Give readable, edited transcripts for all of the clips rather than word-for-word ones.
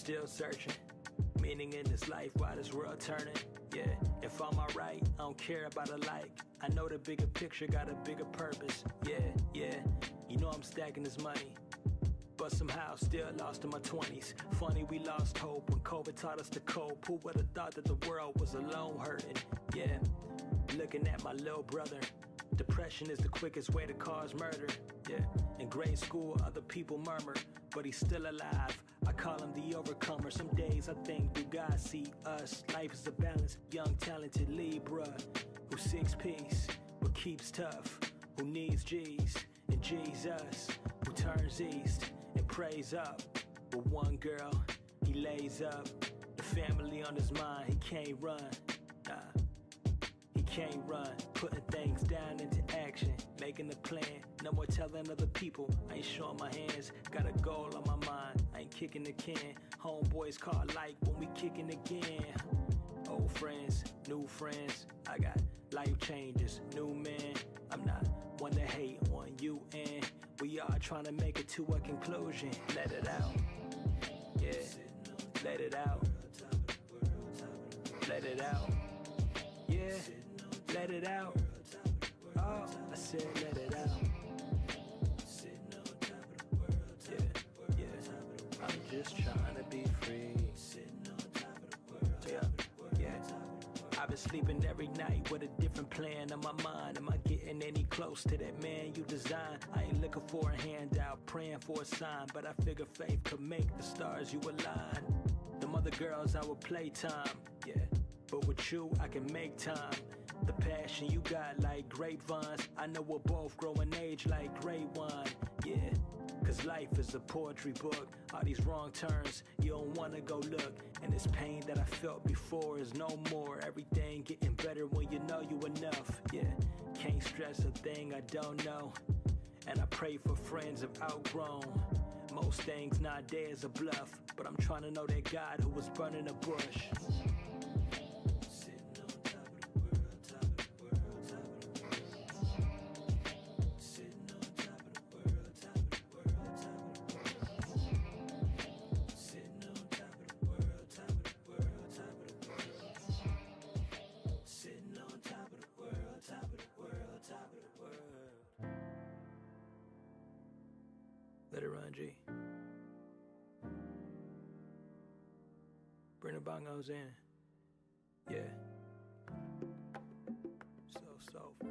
still searching. Meaning in this life, why this world turning? Yeah, if I'm alright, I don't care about a like. I know the bigger picture got a bigger purpose. Yeah, you know I'm stacking this money, but somehow still lost in my 20s. Funny we lost hope when COVID taught us to cope. Who would've thought that the world was alone hurting? Yeah, looking at my little brother. Depression is the quickest way to cause murder. Yeah, in grade school other people murmur, but he's still alive. I call him the overcomer. Some days I think, do God see us? Life is a balance. Young talented Libra who seeks peace but keeps tough, who needs G's and Jesus, who turns east and prays up. With one girl he lays up, the family on his mind. He can't run, nah, he can't run. Putting things down into action, making a plan. No more telling other people I ain't showing my hands. Got a goal on my mind, I ain't kicking the can. Homeboys call like when we kicking again. Old friends, new friends, I got life changes, new man. I'm not one to hate on you, and we are trying to make it to a conclusion. Let it out, yeah, let it out, let it out, yeah, let it out. Oh, I said let it out. Yeah, I'm just trying to be free. Yeah. I've been sleeping every night with a different plan on my mind. Am I getting any close to that man you designed? I ain't looking for a handout, praying for a sign, but I figure faith could make the stars you align. Them other girls I would play time, yeah, but with you I can make time. The passion you got like grapevines, I know we'll both grow in age like great wine. Yeah, cause life is a poetry book. All these wrong turns, you don't wanna go look. And this pain that I felt before is no more. Everything getting better when you know you enough. Yeah, can't stress a thing I don't know. And I pray for friends I've outgrown. Most things nowadays are bluff, but I'm trying to know that God who was burning a bush. Let it run, G. Bring the bongos in. Yeah. So soulful.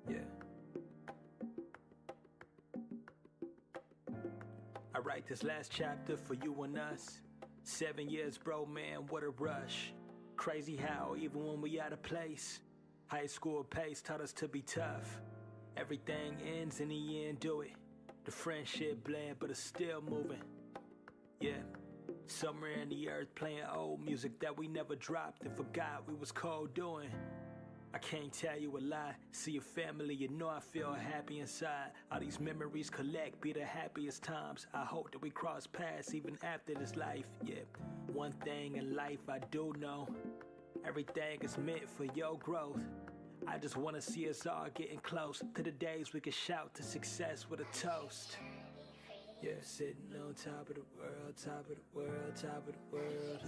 Yeah. I write this last chapter for you and us. 7 years, bro, man, what a rush. Crazy how, even when we out of place, high school pace taught us to be tough. Everything ends in the end, do it. The friendship bled, but it's still moving. Yeah, somewhere in the earth playing old music that we never dropped and forgot we was cold doing. I can't tell you a lie. See your family, you know I feel happy inside. All these memories collect, be the happiest times. I hope that we cross paths even after this life. Yeah, one thing in life I do know, everything is meant for your growth. I just wanna see us all getting close to the days we can shout to success with a toast. Yeah, sitting on top of the world, top of the world, top of the world.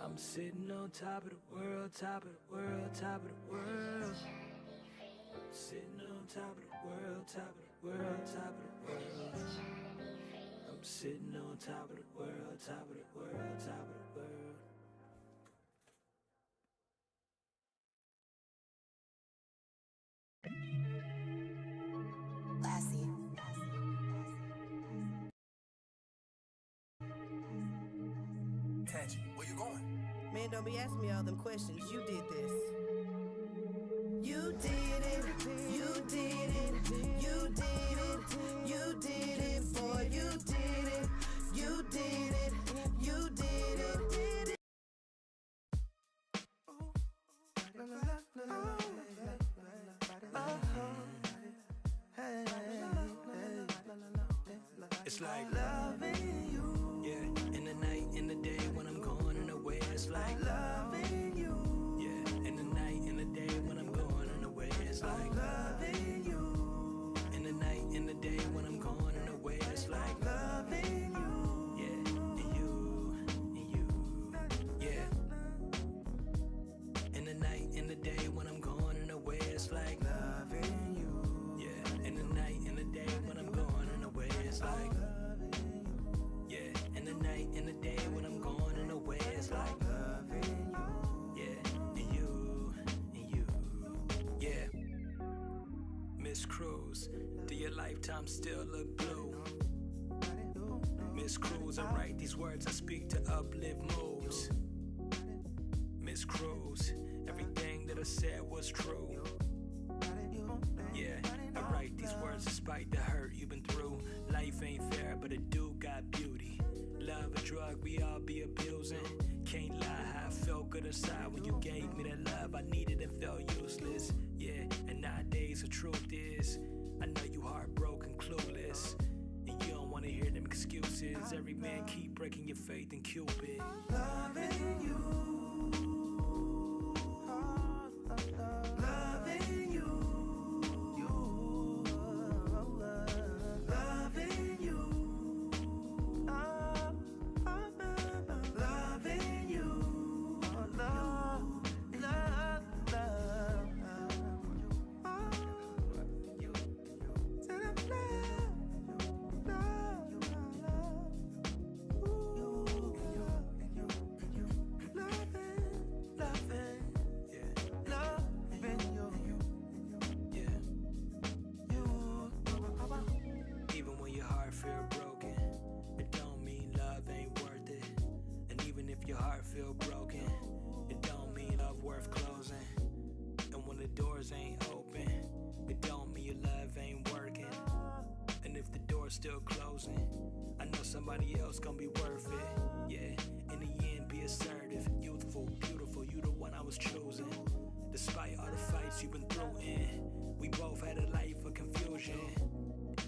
I'm sitting on top of the world, top of the world, top of the world. Sitting on top of the world, top of the world, top of the world. I'm sitting on top of the world, top of the world, top of the world. Classy. Tangy, where you going? Man, don't be asking me all them questions. You did this. You did it. You did it. You did it. You did it. Boy, you did it. You did it. You did it. Did it. It's like loving you. Yeah, in the night, in the day, when I'm going and away, it's like loving you. Yeah, in the night, in the day, when I'm going and away, it's like loving you. In the night, in the day, when I'm going and away, it's like loving you. Miss Cruz, do your lifetime still look blue? Miss Cruz, I write these words, I speak to uplift moods. Miss Cruz, everything that I said was true. Yeah, I write these words despite the hurt you've been through. Life ain't fair, but it do got beauty. Love a drug we all be abusing. Can't lie, how I felt good inside when you gave me that love I needed and felt useless. Yeah, and nowadays the truth is, I know you heartbroken, clueless, and you don't wanna hear them excuses. Every man keep breaking your faith in Cupid. Loving you, loving you, loving you, loving you, even when your heart feel broken, it don't mean love ain't worth it. And even if your heart feel broken, it don't mean love worth closing. And when the doors ain't open, it don't mean your love ain't working. And if the door's still closing, I know somebody else gonna be worth it. Yeah, in the end, be assertive, youthful, beautiful, you the one I was choosing. Despite all the fights you've been through in, we both had a life of confusion.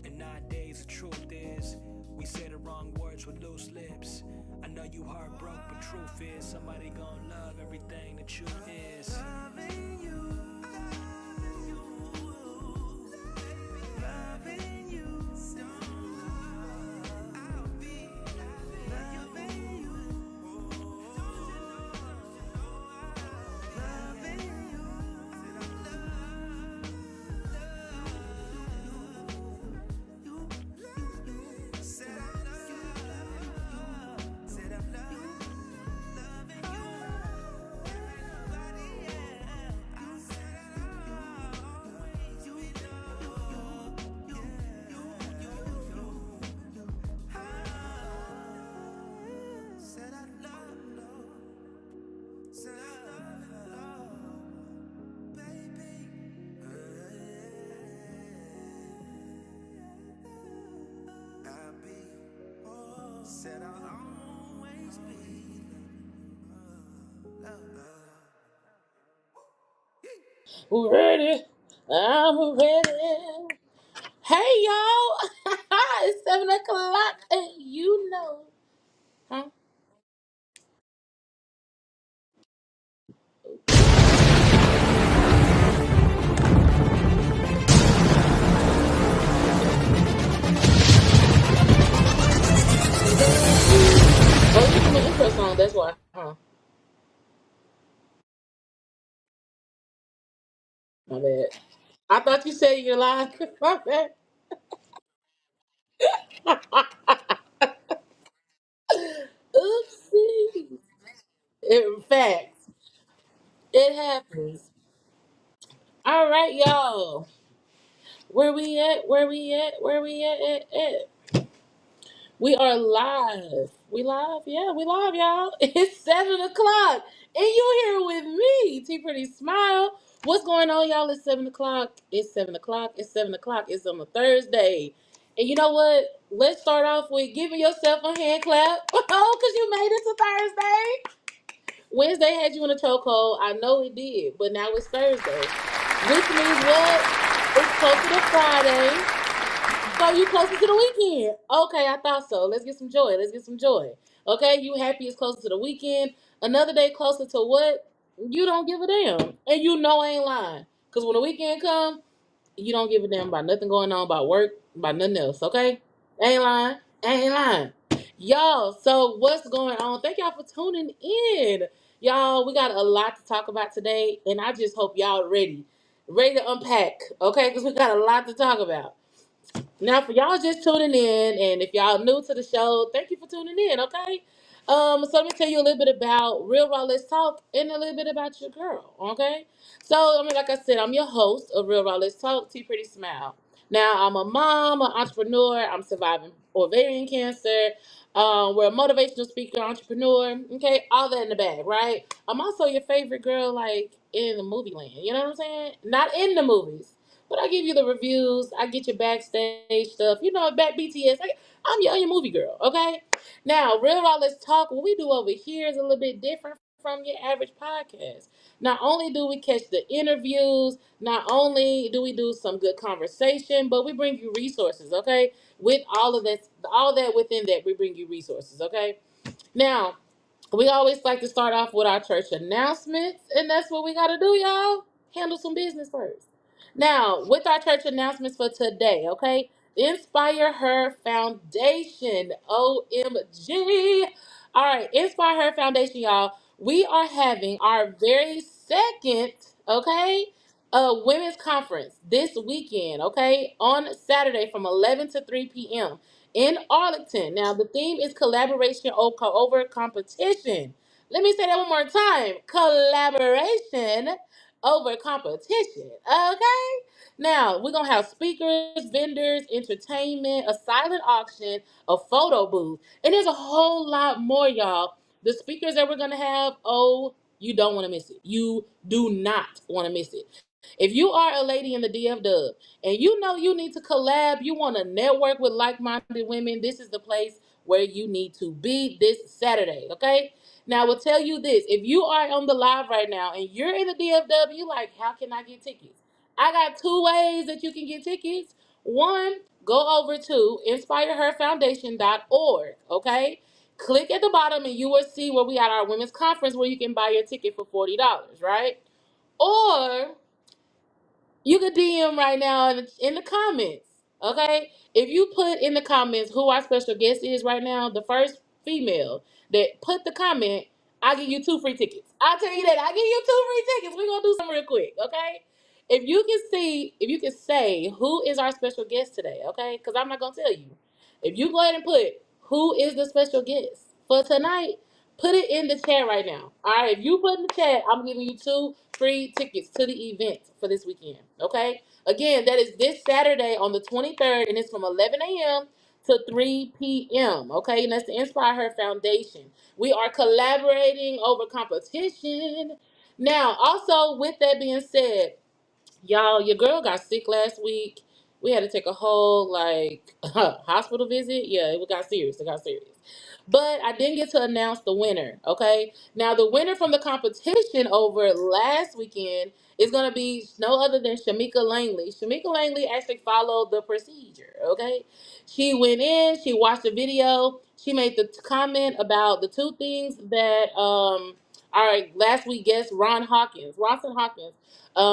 And nowadays the truth is, we say the wrong words with loose lips. I know you heartbroken, but truth is, somebody gon' love everything that you is. Loving you, loving you, I'll be loving you, loving you, said I love you, said I love you, loving you, everybody, yeah. I said I always be said I love, said I love, baby. I'll be, said I'll always be love. Ready. I'm ready. Hey, y'all. It's 7 o'clock, and you know. Huh? Oh, you put my intro song. That's why. Huh? My bad. I thought you said you're live. My bad. Oopsie. In fact, it happens. All right, y'all. Where we at? Where we at? Where we at? We are live. We live? Yeah, we live, y'all. It's 7 o'clock. And you here with me, T Pretty Smile. What's going on, y'all? It's 7 o'clock. It's 7 o'clock. It's 7 o'clock. It's on a Thursday. And you know what? Let's start off with giving yourself a hand clap. Oh, because you made it to Thursday. Wednesday had you in a chokehold. I know it did. But now it's Thursday. Which means what? It's closer to Friday. So you closer to the weekend. Okay, I thought so. Let's get some joy. Let's get some joy. Okay, you happy it's closer to the weekend. Another day closer to what? You don't give a damn. And you know I ain't lying. Because when the weekend come, you don't give a damn about nothing going on, about work, about nothing else, okay? Ain't lying. Ain't lying. Y'all, so what's going on? Thank y'all for tuning in. Y'all, we got a lot to talk about today, and I just hope y'all ready. Ready to unpack, okay? Because we got a lot to talk about. Now, for y'all just tuning in, and if y'all new to the show, thank you for tuning in, okay? So let me tell you a little bit about Real Raw Let's Talk and a little bit about your girl, okay? So, I mean, like I said, I'm your host of Real Raw Let's Talk, T Pretty Smile. Now, I'm a mom, an entrepreneur. I'm surviving ovarian cancer. We're a motivational speaker, entrepreneur. Okay, all that in the bag, right? I'm also your favorite girl, like in the movie land. You know what I'm saying? Not in the movies, but I give you the reviews. I get your backstage stuff. You know, back BTS. I'm your movie girl. Okay. Now, Real Raw Let's Talk. What we do over here is a little bit different from your average podcast. Not only do we catch the interviews, not only do we do some good conversation, but we bring you resources, okay? With all that within that, we bring you resources, okay? Now, we always like to start off with our church announcements, and that's what we got to do, y'all. Handle some business first. Now, with our church announcements for today, okay? Inspire Her Foundation. OMG. All right, Inspire Her Foundation, y'all. We are having our very second, okay, women's conference this weekend, okay, on Saturday from 11 to 3 p.m. in Arlington. Now, the theme is collaboration over competition. Let me say that one more time. Collaboration over competition. Okay? Now, we're going to have speakers, vendors, entertainment, a silent auction, a photo booth, and there's a whole lot more, y'all. The speakers that we're going to have, oh, you don't want to miss it. You do not want to miss it. If you are a lady in the DF Dub and you know you need to collab, you want to network with like minded women, this is the place where you need to be this Saturday, okay? Now, I will tell you this, if you are on the live right now and you're in the DFW, you like, how can I get tickets? I got two ways that you can get tickets. One, go over to inspireherfoundation.org, okay? Click at the bottom and you will see where we got our women's conference where you can buy your ticket for $40, right? Or you could DM right now in the comments, okay? If you put in the comments who our special guest is right now, the first female that put the comment, I'll give you two free tickets. I'll tell you that. I'll give you two free tickets. We're going to do something real quick, okay? If you can say who is our special guest today, okay? Because I'm not going to tell you. If you go ahead and put who is the special guest for tonight, put it in the chat right now. All right, if you put in the chat, I'm giving you two free tickets to the event for this weekend. Okay? Again, that is this Saturday on the 23rd, and it's from 11 a.m. to 3 p.m. Okay? And that's the Inspire Her Foundation. We are collaborating over competition. Now, also, with that being said, y'all, your girl got sick last week. We had to take a whole hospital visit. Yeah, it got serious. It got serious. But I didn't get to announce the winner. Okay. Now the winner from the competition over last weekend is gonna be no other than Shamika Langley. Shamika Langley actually followed the procedure. Okay. She went in. She watched the video. She made the comment about the two things that our last week guest Ronson Hawkins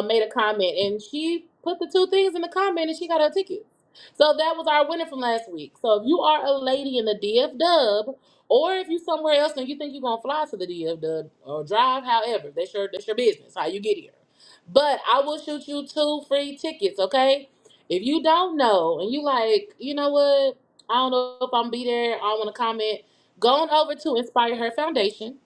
made a comment, and she put the two things in the comment, and she got her ticket. So that was our winner from last week. So if you are a lady in the DF Dub, or if you somewhere else and you think you're gonna fly to the DF Dub or drive, however, that's your business how you get here. But I will shoot you two free tickets, okay? If you don't know and you like, you know what? I don't know if I'm be there. I don't want to comment. Go on over to Inspire Her Foundation.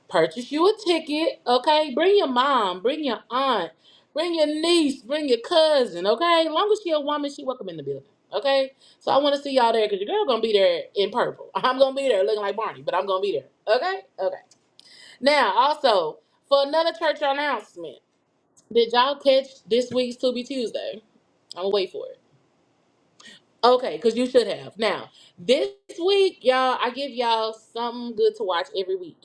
Purchase you a ticket, okay? Bring your mom, bring your aunt, bring your niece, bring your cousin, okay? As long as she a woman, she welcome in the building, okay? So I want to see y'all there because your girl gonna be there in purple. I'm gonna be there looking like Barney, but I'm gonna be there, okay? Okay. Now, also for another church announcement, did y'all catch this week's To Be Tuesday? I'm gonna wait for it. Okay, because you should have. Now, this week, y'all, I give y'all something good to watch every week.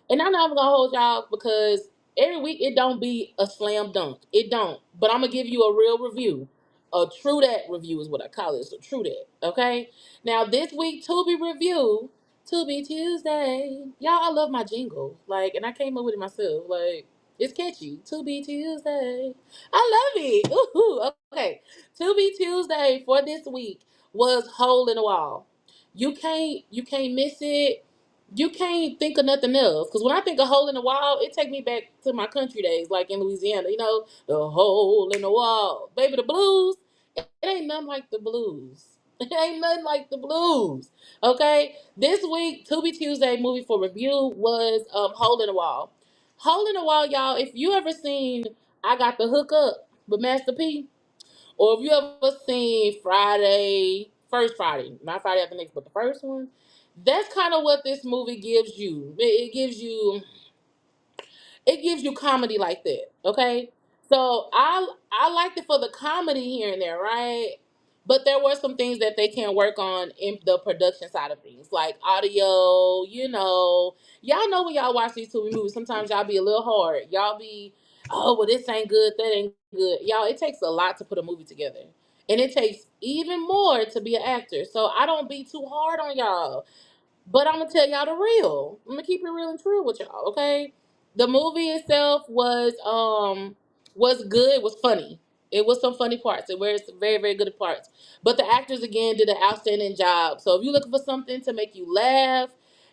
And I'm not even gonna hold y'all because every week it don't be a slam dunk. It don't. But I'm gonna give you a real review. A true that review is what I call it. So true that. Okay? Now this week, to be review, To Be Tuesday. Y'all, I love my jingle. Like, and I came up with it myself. Like, it's catchy. To Be Tuesday. I love it. Ooh, okay. To Be Tuesday for this week was Hole in the Wall. You can't miss it. You can't think of nothing else. Cause when I think of Hole in the Wall, it take me back to my country days, like in Louisiana. You know, the hole in the wall, baby, the blues. It ain't nothing like the blues. It ain't nothing like the blues. Okay? This week, To Be Tuesday movie for review was Hole in the Wall. Hole in the Wall, y'all, if you ever seen I Got the Hook Up with Master P, or if you ever seen First Friday, not Friday after next, but the first one, that's kind of what this movie gives you. It gives you comedy like that. Okay, so I liked it for the comedy here and there, right? But there were some things that they can work on in the production side of things, like audio. Y'all know when y'all watch these two movies, sometimes y'all be a little hard. Y'all be, oh well, this ain't good, that ain't good. Y'all, it takes a lot to put a movie together, and it takes even more to be an actor. So I don't be too hard on y'all. But I'm gonna tell y'all the real. I'm gonna keep it real and true with y'all, okay? The movie itself was good, was funny. It was some funny parts. It was very, very good parts. But the actors again did an outstanding job. So if you're looking for something to make you laugh,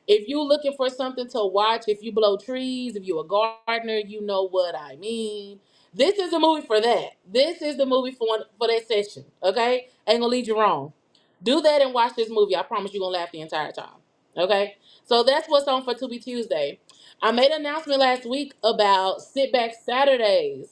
if you're looking for something to watch, if you blow trees, if you're a gardener, you know what I mean. This is a movie for that. This is the movie for that session. Okay? Ain't gonna lead you wrong. Do that and watch this movie. I promise you're gonna laugh the entire time. Okay, so that's what's on for To Be Tuesday. I made an announcement last week about Sit Back Saturdays.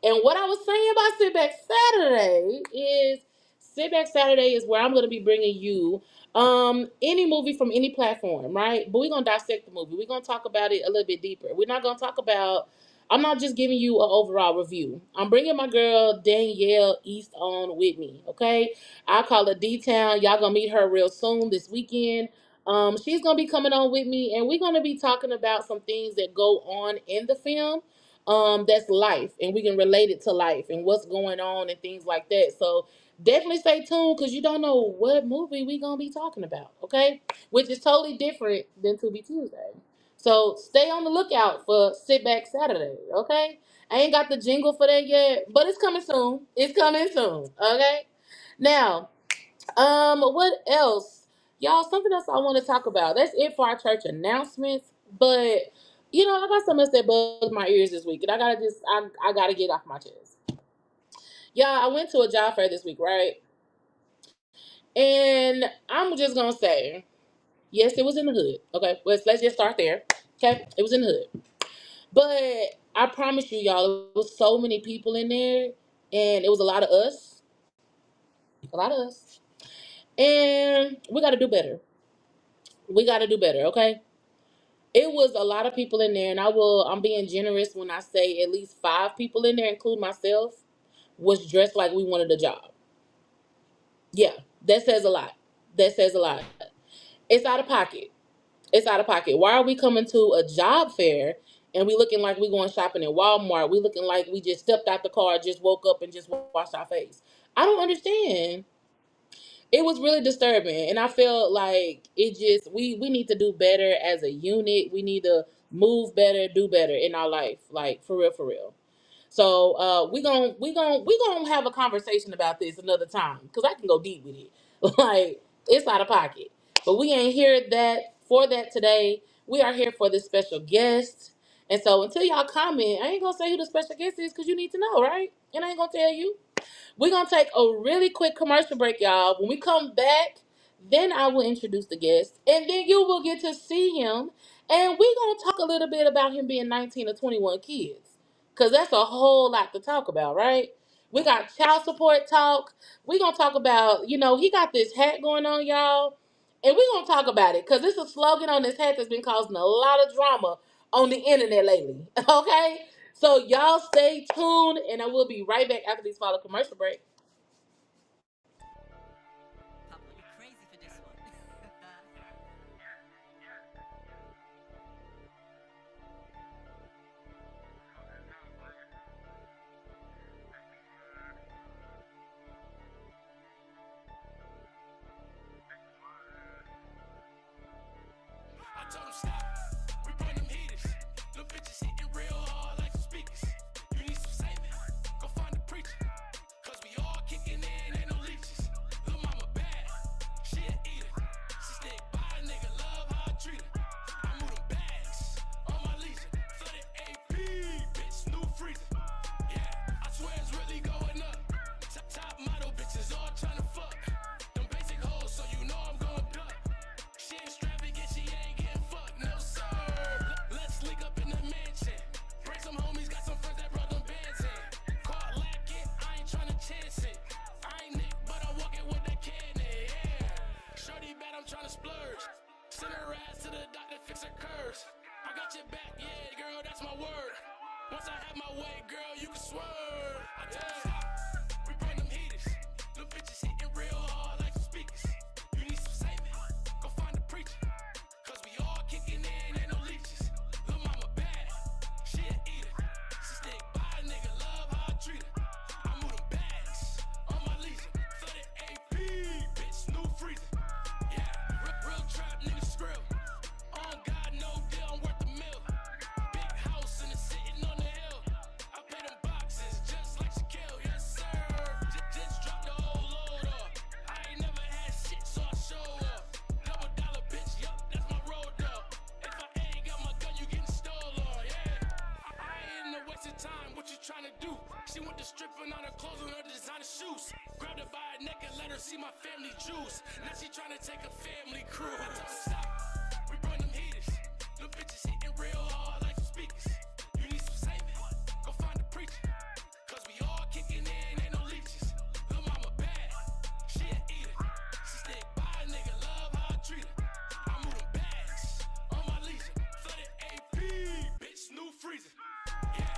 And what I was saying about Sit Back Saturday is Sit Back Saturday is where I'm going to be bringing you any movie from any platform, right? But we're going to dissect the movie. We're going to talk about it a little bit deeper. We're not going to talk about, I'm not just giving you an overall review. I'm bringing my girl Danielle East on with me, okay? I call her D-Town. Y'all going to meet her real soon this weekend. She's gonna be coming on with me, and we're gonna be talking about some things that go on in the film. That's life, and we can relate it to life and what's going on and things like that. So definitely stay tuned because you don't know what movie we gonna be talking about. Okay, which is totally different than To Be Tuesday. So stay on the lookout for Sit Back Saturday. Okay, I ain't got the jingle for that yet, but it's coming soon. It's coming soon. Okay, now. What else? Y'all, something else I want to talk about. That's it for our church announcements. But I got something else that bugs my ears this week, and I gotta get off my chest. Y'all, I went to a job fair this week, right? And I'm just gonna say, yes, it was in the hood. Okay, let's just start there. Okay, it was in the hood. But I promise you, y'all, it was so many people in there, and it was a lot of us, a lot of us, and we got to do better. We got to do better, okay? It was a lot of people in there, and I'm being generous when I say at least 5 people in there, including myself, was dressed like we wanted a job. Yeah, that says a lot. That says a lot. It's out of pocket. It's out of pocket. Why are we coming to a job fair and we looking like we going shopping in Walmart? We looking like we just stepped out the car, just woke up and just washed our face. I don't understand. It was really disturbing, and I felt like we need to do better as a unit. We need to move better, do better in our life, like for real, for real. So we gonna have a conversation about this another time because I can go deep with it. Like it's out of pocket, but we ain't here for that today. We are here for this special guest, and so until y'all comment, I ain't gonna say who the special guest is because you need to know, right? And I ain't gonna tell you. We're going to take a really quick commercial break, y'all. When we come back, then I will introduce the guest, and then you will get to see him. And we're going to talk a little bit about him being 19 or 21 kids, because that's a whole lot to talk about, right? We got child support talk. We're going to talk about, he got this hat going on, y'all. And we're going to talk about it because it's a slogan on this hat that's been causing a lot of drama on the internet lately. Okay? So y'all stay tuned, and I will be right back after these follow commercial break. Papa, you crazy for this one. I told him stop. We bring them heaters. Little bitches hitting real hard like some speakers. You need some saving? Go find a preacher. Cause we all a splurge. Send her ass to the doctor, fix her curves. I got your back, yeah, girl, that's my word. Once I have my way, girl, you can swerve. I tell you stop, we bring them heaters. Them bitches hitting real hard like some speakers. You need some saving, go find a preacher. Cause we all kicking in, ain't no leeches. Lil' mama bad, she a eater. She stick by a nigga, love how I treat her. I move them bags on my leisure. Flooded AP, bitch, new freezer. Yeah, real trap nigga skrill. On God, no deal, I'm worth a mill. Big house and it's sitting on the hill. I pay them boxes just like Shaquille, yes sir. Just drop the whole load off. I ain't never had shit, so I show off. Double dollar bitch, yup, that's my road dog. If I ain't got my gun, you getting stolen, yeah. I ain't in a waste of time, what you tryna do? She went to stripping on her clothes and her designer shoes. Grabbed her by her neck and let her see my family juice. Now she tryna take a family cruise. I tell her stop, we bring them heaters. Them bitches hitting real hard like some speakers. You need some saving, go find a preacher. Cause we all kicking in, ain't no leeches. Lil' mama bad, she a eater. She stick by a nigga, love how I treat her. I move them bags on my leisure. Flooded AP, bitch, new freezer. Yeah.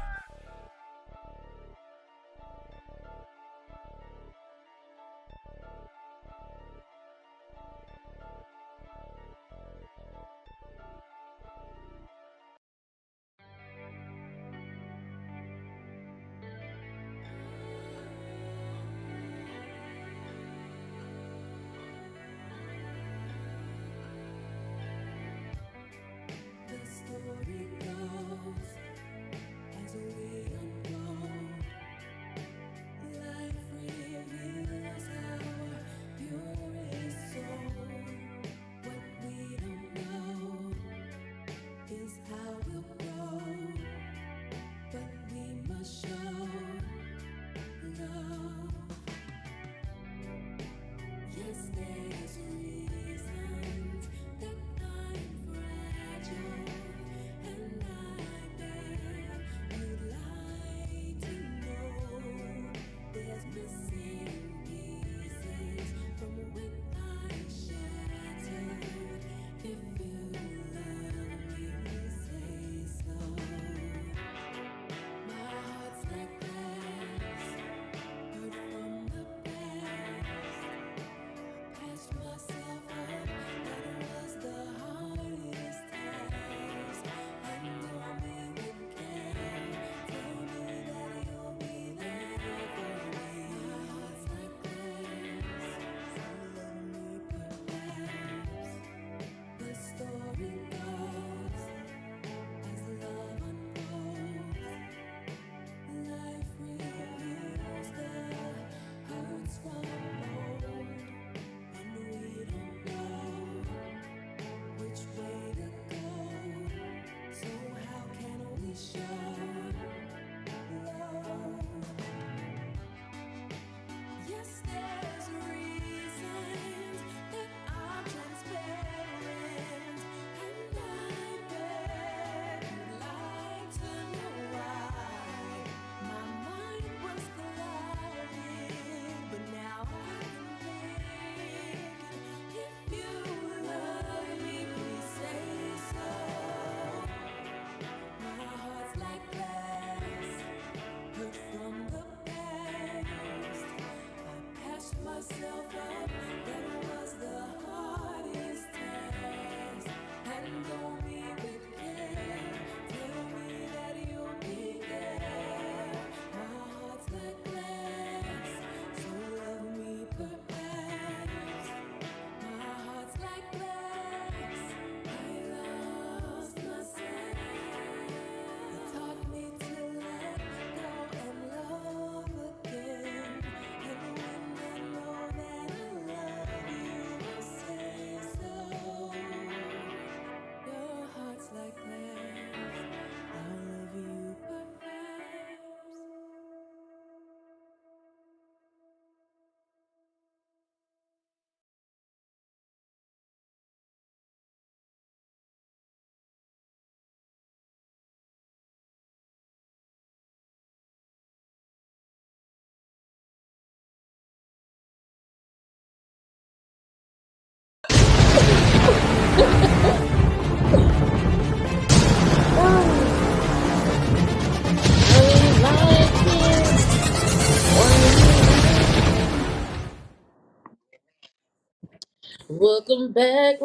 Welcome back.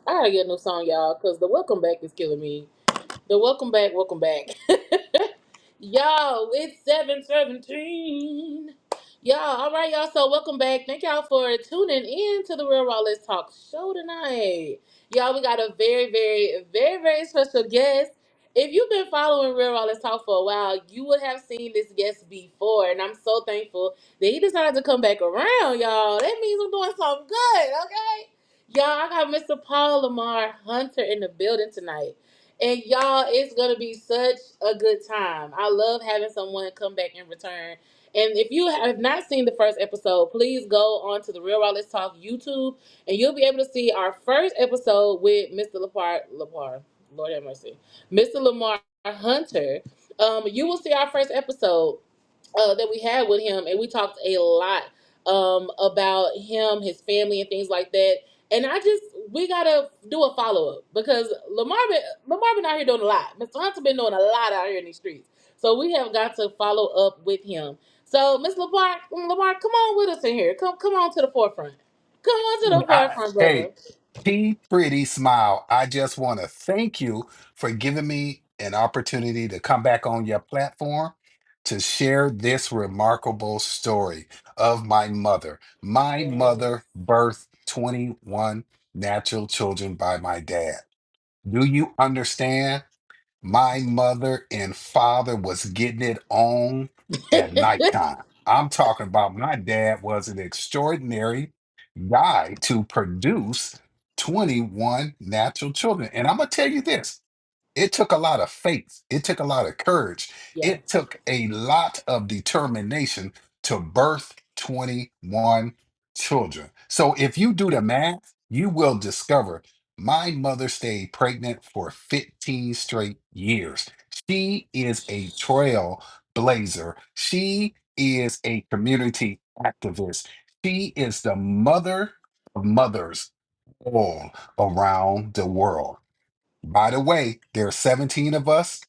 I gotta get a new song, y'all, because the welcome back is killing me. The welcome back, welcome back. Y'all, it's 7:17. Y'all, all right, y'all. So welcome back. Thank y'all for tuning in to the Real Raw Let's Talk show tonight. Y'all, we got a very, very, very, very special guest. If you've been following Real Raw Let's Talk for a while, you would have seen this guest before, and I'm so thankful that he decided to come back around, y'all. That means I'm doing something good, okay? Y'all, I got Mr. Paul Lamar Hunter in the building tonight. And y'all, it's gonna be such a good time. I love having someone come back and return. And if you have not seen the first episode, please go on to the Real Raw Let's Talk YouTube, and you'll be able to see our first episode with Mr. Lepar, Lord have mercy, Mr. Lamar Hunter. You will see our first episode that we had with him, and we talked a lot about him, his family, and things like that. And we gotta do a follow up because Lamar been out here doing a lot. Mr. Hunter been doing a lot out here in these streets, so we have got to follow up with him. So, Miss Lamar, come on with us in here. Come on to the forefront. Come on to the forefront, brother. Hey, T Pretty Smile. I just want to thank you for giving me an opportunity to come back on your platform to share this remarkable story of my mother. My Yes. mother birthed 21 natural children by my dad. Do you understand? My mother and father was getting it on at nighttime. I'm talking about my dad was an extraordinary guy to produce 21 natural children. And I'm going to tell you this, it took a lot of faith, it took a lot of courage, Yeah. it took a lot of determination to birth 21 children. So if you do the math, you will discover my mother stayed pregnant for 15 straight years. She is a trailblazer. She is a community activist. She is the mother of mothers all around the world. By the way, there are 17 of us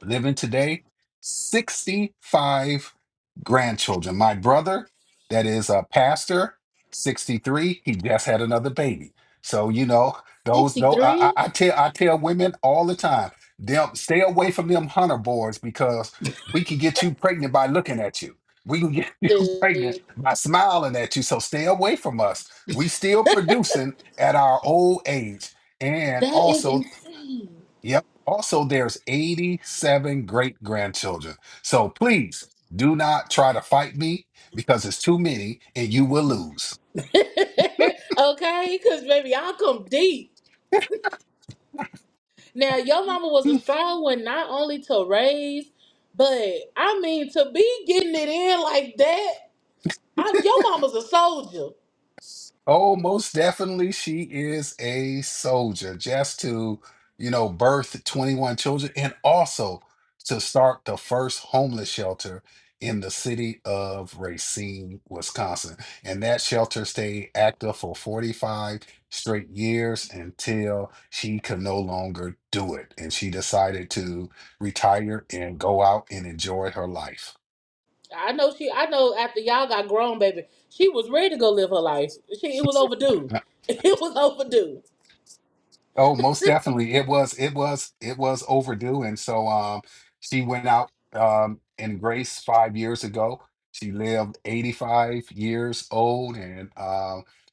living today, 65 grandchildren. My brother, that is a pastor, 63, he just had another baby. So, those 63? I tell women all the time, them stay away from them hunter boys because we can get you pregnant by looking at you. We can get you pregnant See, by smiling at you. So stay away from us. We still producing at our old age. And that is also, insane. yep. Also, there's 87 great grandchildren. So please do not try to fight me because it's too many and you will lose. Okay, because baby, y'all come deep. Now, your mama was a strong one, not only to raise, but I mean to be getting it in like that. Your mama's a soldier. Oh, most definitely, she is a soldier just to, birth 21 children and also to start the first homeless shelter in the city of Racine, Wisconsin. And that shelter stayed active for 45 straight years until she could no longer do it. And she decided to retire and go out and enjoy her life. I know after y'all got grown, baby, she was ready to go live her life. It was overdue. It was overdue. Oh, most definitely. It was overdue. And so she went out in grace 5 years ago. She lived 85 years old and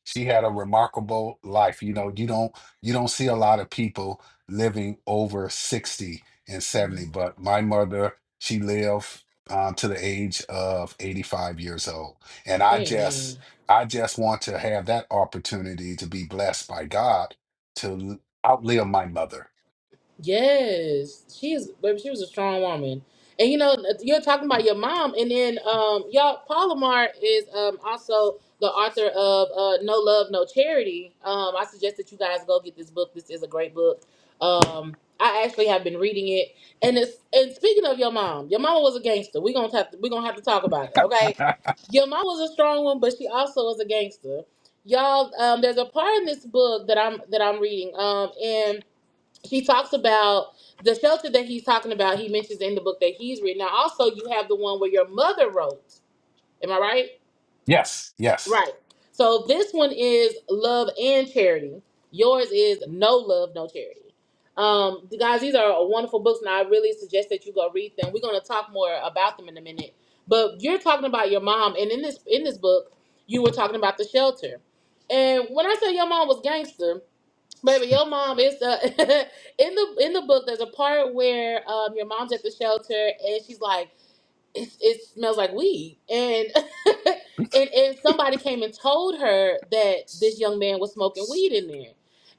she had a remarkable life. You don't see a lot of people living over 60 and 70, but my mother, she lived to the age of 85 years old. And I just Amen. I just want to have that opportunity to be blessed by God to outlive my mother. Yes, baby. She was a strong woman, and you're talking about your mom, and then y'all, Paul Lamar is also the author of No Love, No Charity. I suggest that you guys go get this book. This is a great book. I actually have been reading it, and speaking of your mama was a gangster. We gonna have to talk about it, okay? Your mom was a strong one, but she also was a gangster. Y'all, there's a part in this book that I'm reading, and he talks about the shelter that he's talking about. He mentions in the book that he's written. Now, also, you have the one where your mother wrote. Am I right? Yes, yes. Right. So this one is love and charity. Yours is no love, no charity. Guys, these are wonderful books, and I really suggest that you go read them. We're going to talk more about them in a minute. But you're talking about your mom, and in this book, you were talking about the shelter. And when I say your mom was gangster, baby, your mom is in the book. There's a part where your mom's at the shelter, and she's like, it smells like weed, and and somebody came and told her that this young man was smoking weed in there,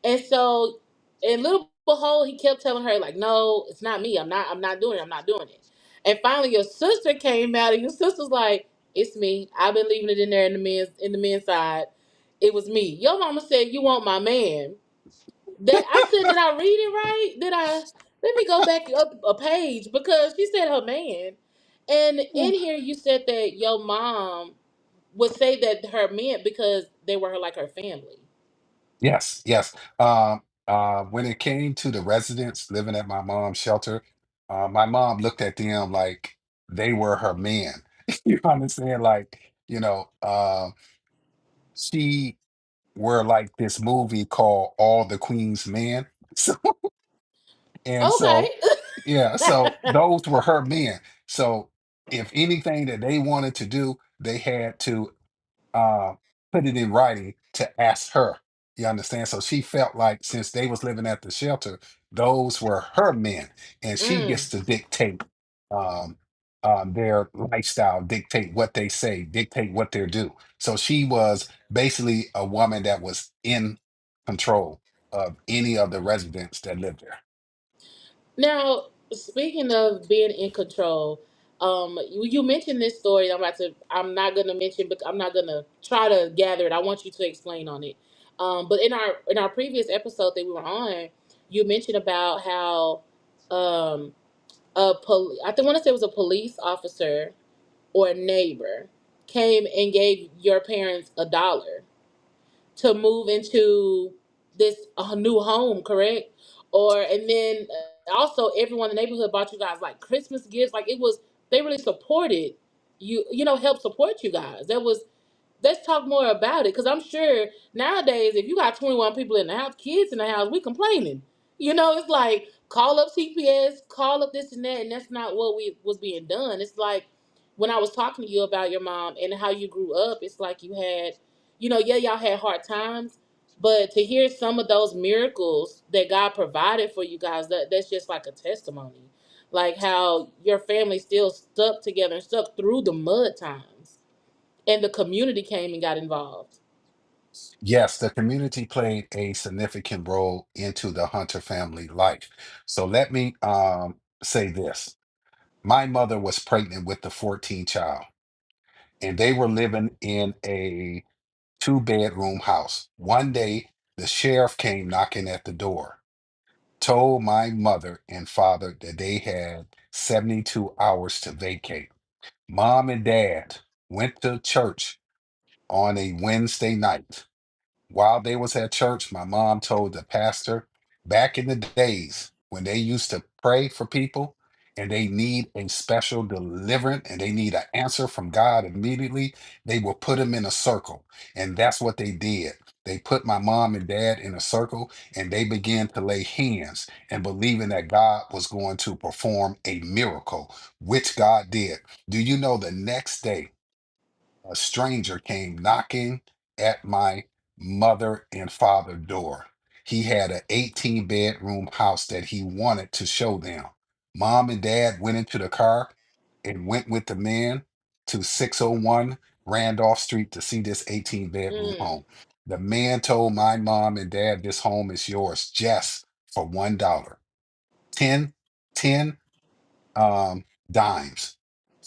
and so, and little behold, he kept telling her like, no, it's not me, I'm not doing it, I'm not doing it. And finally your sister came out, and your sister's like, it's me, I've been leaving it in there in the men's side, it was me. Your mama said, you want my man. That I said, did I read it right? Did I? Let me go back up a page, because she said her man, and in here you said that your mom would say that her men because they were like her family. Yes, yes. When it came to the residents living at my mom's shelter, my mom looked at them like they were her man. You understand? Like, she were like this movie called All the Queen's Men. So, and Okay. so, yeah, so those were her men. So if anything that they wanted to do, they had to uh, put it in writing to ask her. You understand? So she felt like since they was living at the shelter, those were her men, and she Mm. gets to dictate um, their lifestyle, dictate what they say, dictate what they do. So she was basically a woman that was in control of any of the residents that lived there. Now, speaking of being in control, you mentioned this story. I'm not gonna mention, but I'm not gonna try to gather it. I want you to explain on it. But in our previous episode that we were on, you mentioned about how um, I think want to say it was a police officer or a neighbor came and gave your parents $1 to move into this new home, correct? Or and then also everyone in the neighborhood bought you guys like Christmas gifts. Like it was, they really supported you. Helped support you guys. Let's talk more about it, because I'm sure nowadays if you got 21 people in the house, kids in the house, we complaining. It's like call up CPS, call up this and that, and that's not what we was being done. It's like when I was talking to you about your mom and how you grew up, it's like you had, yeah, y'all had hard times, but to hear some of those miracles that God provided for you guys, that's just like a testimony. Like how your family still stuck together and stuck through the mud times, and the community came and got involved. Yes, the community played a significant role into the Hunter family life. So let me say this. My mother was pregnant with the 14th child, and they were living in a two-bedroom house. One day, the sheriff came knocking at the door, told my mother and father that they had 72 hours to vacate. Mom and dad went to church on a Wednesday night. While they was at church, my mom told the pastor back in the days when they used to pray for people and they need a special deliverance and they need an answer from God immediately, they will put them in a circle. And that's what they did. They put my mom and dad in a circle and they began to lay hands and believing that God was going to perform a miracle, which God did. Do you know the next day? A stranger came knocking at my mother and father door. He had an 18-bedroom house that he wanted to show them. Mom and dad went into the car and went with the man to 601 Randolph Street to see this 18-bedroom Mm, home. The man told my mom and dad, this home is yours just for $1. 10, 10 dimes,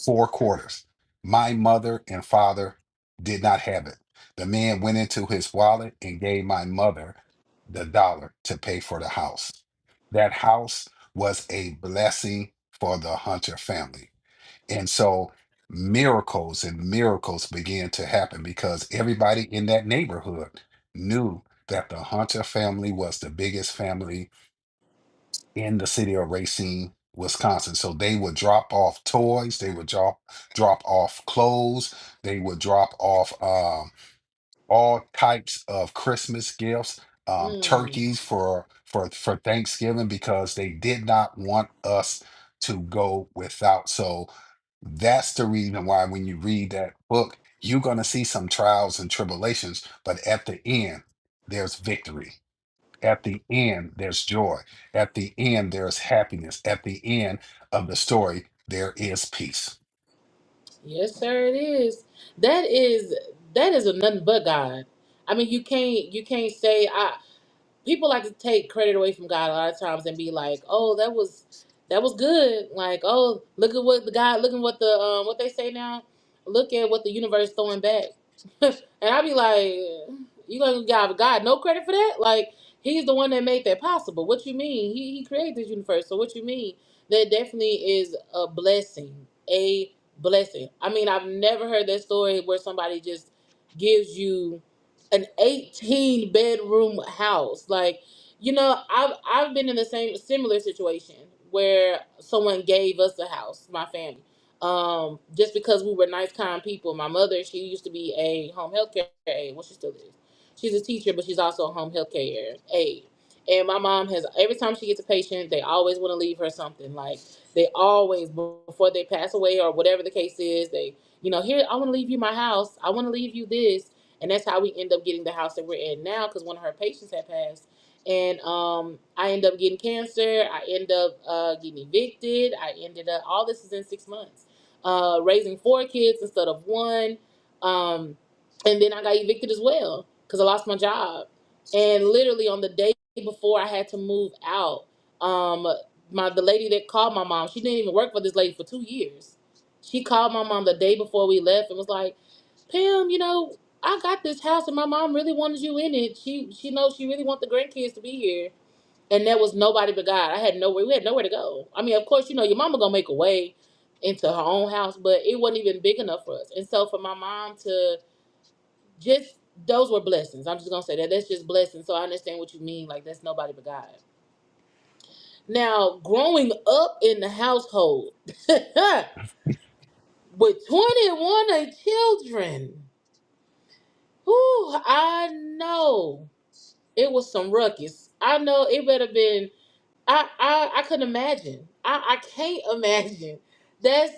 4 quarters. My mother and father did not have it. The man went into his wallet and gave my mother the dollar to pay for the house. That house was a blessing for the Hunter family. And so miracles and miracles began to happen because everybody in that neighborhood knew that the Hunter family was the biggest family in the city of Racine, Wisconsin. So they would drop off toys, they would drop off clothes, they would drop off. all types of Christmas gifts, Mm. turkeys for Thanksgiving because they did not want us to go without. So that's the reason why when you read that book, you're going to see some trials and tribulations, but at the end, there's victory. At the end, there's joy. At the end, there's happiness. At the end of the story, there is peace. Yes, sir, it is. That is that is a nothing but God. I mean, you can't say I. People like to take credit away from God a lot of times and be like, "Oh, that was good." Like, "Oh, look at what the God, look at what the what they say now. Look at what the universe throwing back." And I be like, "You gonna give God no credit for that? Like, He's the one that made that possible. What you mean? He created this universe. So what you mean? That definitely is a blessing. A blessing. I mean, I've never heard that story where somebody just gives you an 18 bedroom house. Like, I've been in the same similar situation where someone gave us a house, my family. Just because we were nice, kind people. My mother, she used to be a home health care aide. Well, she still is. She's a teacher, but she's also a home health care aide. And my mom has, every time she gets a patient, they always want to leave her something. Like, they always, before they pass away or whatever the case is, here, I want to leave you my house. I want to leave you this. And that's how we end up getting the house that we're in now, because one of her patients had passed. And I end up getting cancer. I end up getting evicted. I ended up, all this is in 6 months, raising four kids instead of one. Um, and then I got evicted as well because I lost my job. And literally on the day before I had to move out, um, the lady that called my mom, she didn't even work for this lady for 2 years. She called my mom the day before we left and was like, "Pam, I got this house and my mom really wanted you in it. She knows she really want the grandkids to be here." And there was nobody but God. We had nowhere to go. I mean, of course, your mama gonna make a way into her own house, but it wasn't even big enough for us. And so for my mom to just, those were blessings. I'm just gonna say that that's just blessings. So I understand what you mean. Like, that's nobody but God. Now, growing up in the household with 21 children, whew, I know it was some ruckus. I know it better been. I couldn't imagine. I can't imagine. That's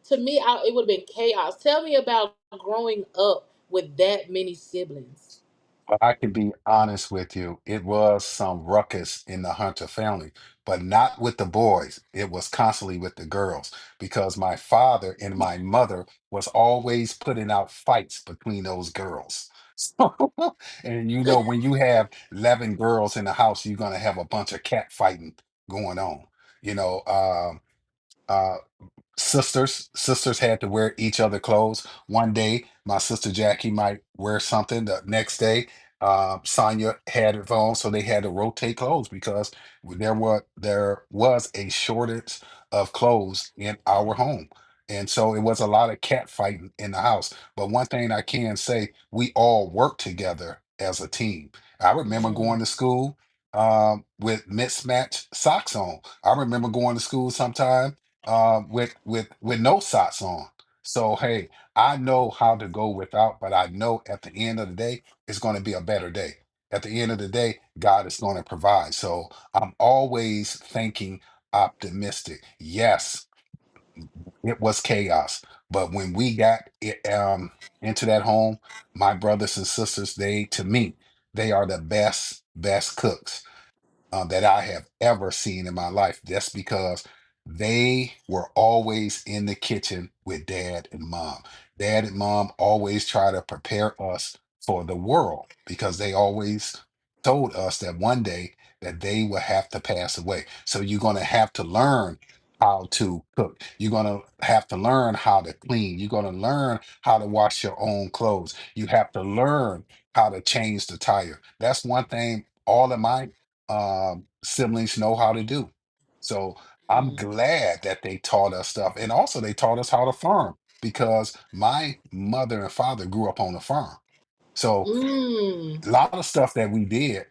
to me. It would have been chaos. Tell me about growing up with that many siblings. But I can be honest with you, it was some ruckus in the Hunter family, but not with the boys. It was constantly with the girls because my father and my mother was always putting out fights between those girls. So, and when you have 11 girls in the house, you're going to have a bunch of cat fighting going on. You know, uh, sisters had to wear each other clothes. One day my sister Jackie might wear something, the next day Sonia had it on, so they had to rotate clothes because there was a shortage of clothes in our home, and so it was a lot of cat fighting in the house. But one thing I can say, we all worked together as a team. I remember going Mm, to school with mismatched socks on. I remember going to school sometime with no socks on. So hey, I know how to go without, but I know at the end of the day, it's going to be a better day. At the end of the day, God is going to provide. So I'm always thinking optimistic. Yes, it was chaos, but when we got into that home, my brothers and sisters, to me, they are the best cooks that I have ever seen in my life. That's because they were always in the kitchen with dad and mom. Dad and mom always try to prepare us for the world because they always told us that one day that they will have to pass away. So you're going to have to learn how to cook. You're going to have to learn how to clean. You're going to learn how to wash your own clothes. You have to learn how to change the tire. That's one thing all of my siblings know how to do. So I'm mm, glad that they taught us stuff. And also, they taught us how to farm because my mother and father grew up on a farm. So mm, a lot of stuff that we did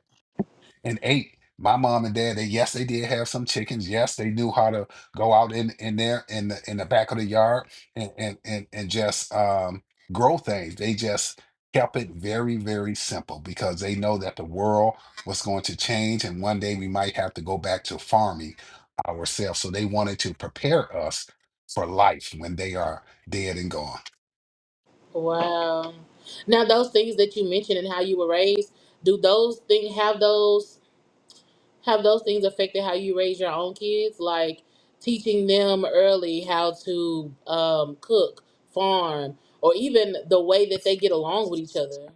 and ate. My mom and dad, yes, they did have some chickens. Yes, they knew how to go out in there in the back of the yard and just grow things. They just kept it very, very simple because they know that the world was going to change and one day we might have to go back to farming ourselves. So they wanted to prepare us for life when they are dead and gone. Wow. Now those things that you mentioned and how you were raised, do those things have those things affected how you raise your own kids? Like teaching them early how to cook, farm, or even the way that they get along with each other.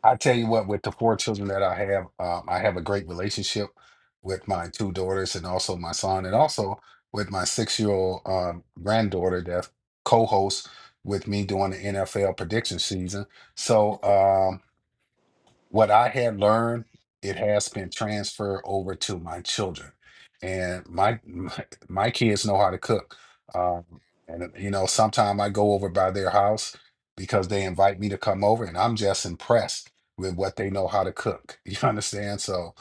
I tell you what, with the four children that I have a great relationship with my two daughters and also my son, and also with my 6-year-old granddaughter that co-hosts with me during the NFL prediction season. So what I had learned, it has been transferred over to my children, and my kids know how to cook. And sometimes I go over by their house because they invite me to come over, and I'm just impressed with what they know how to cook. You understand? So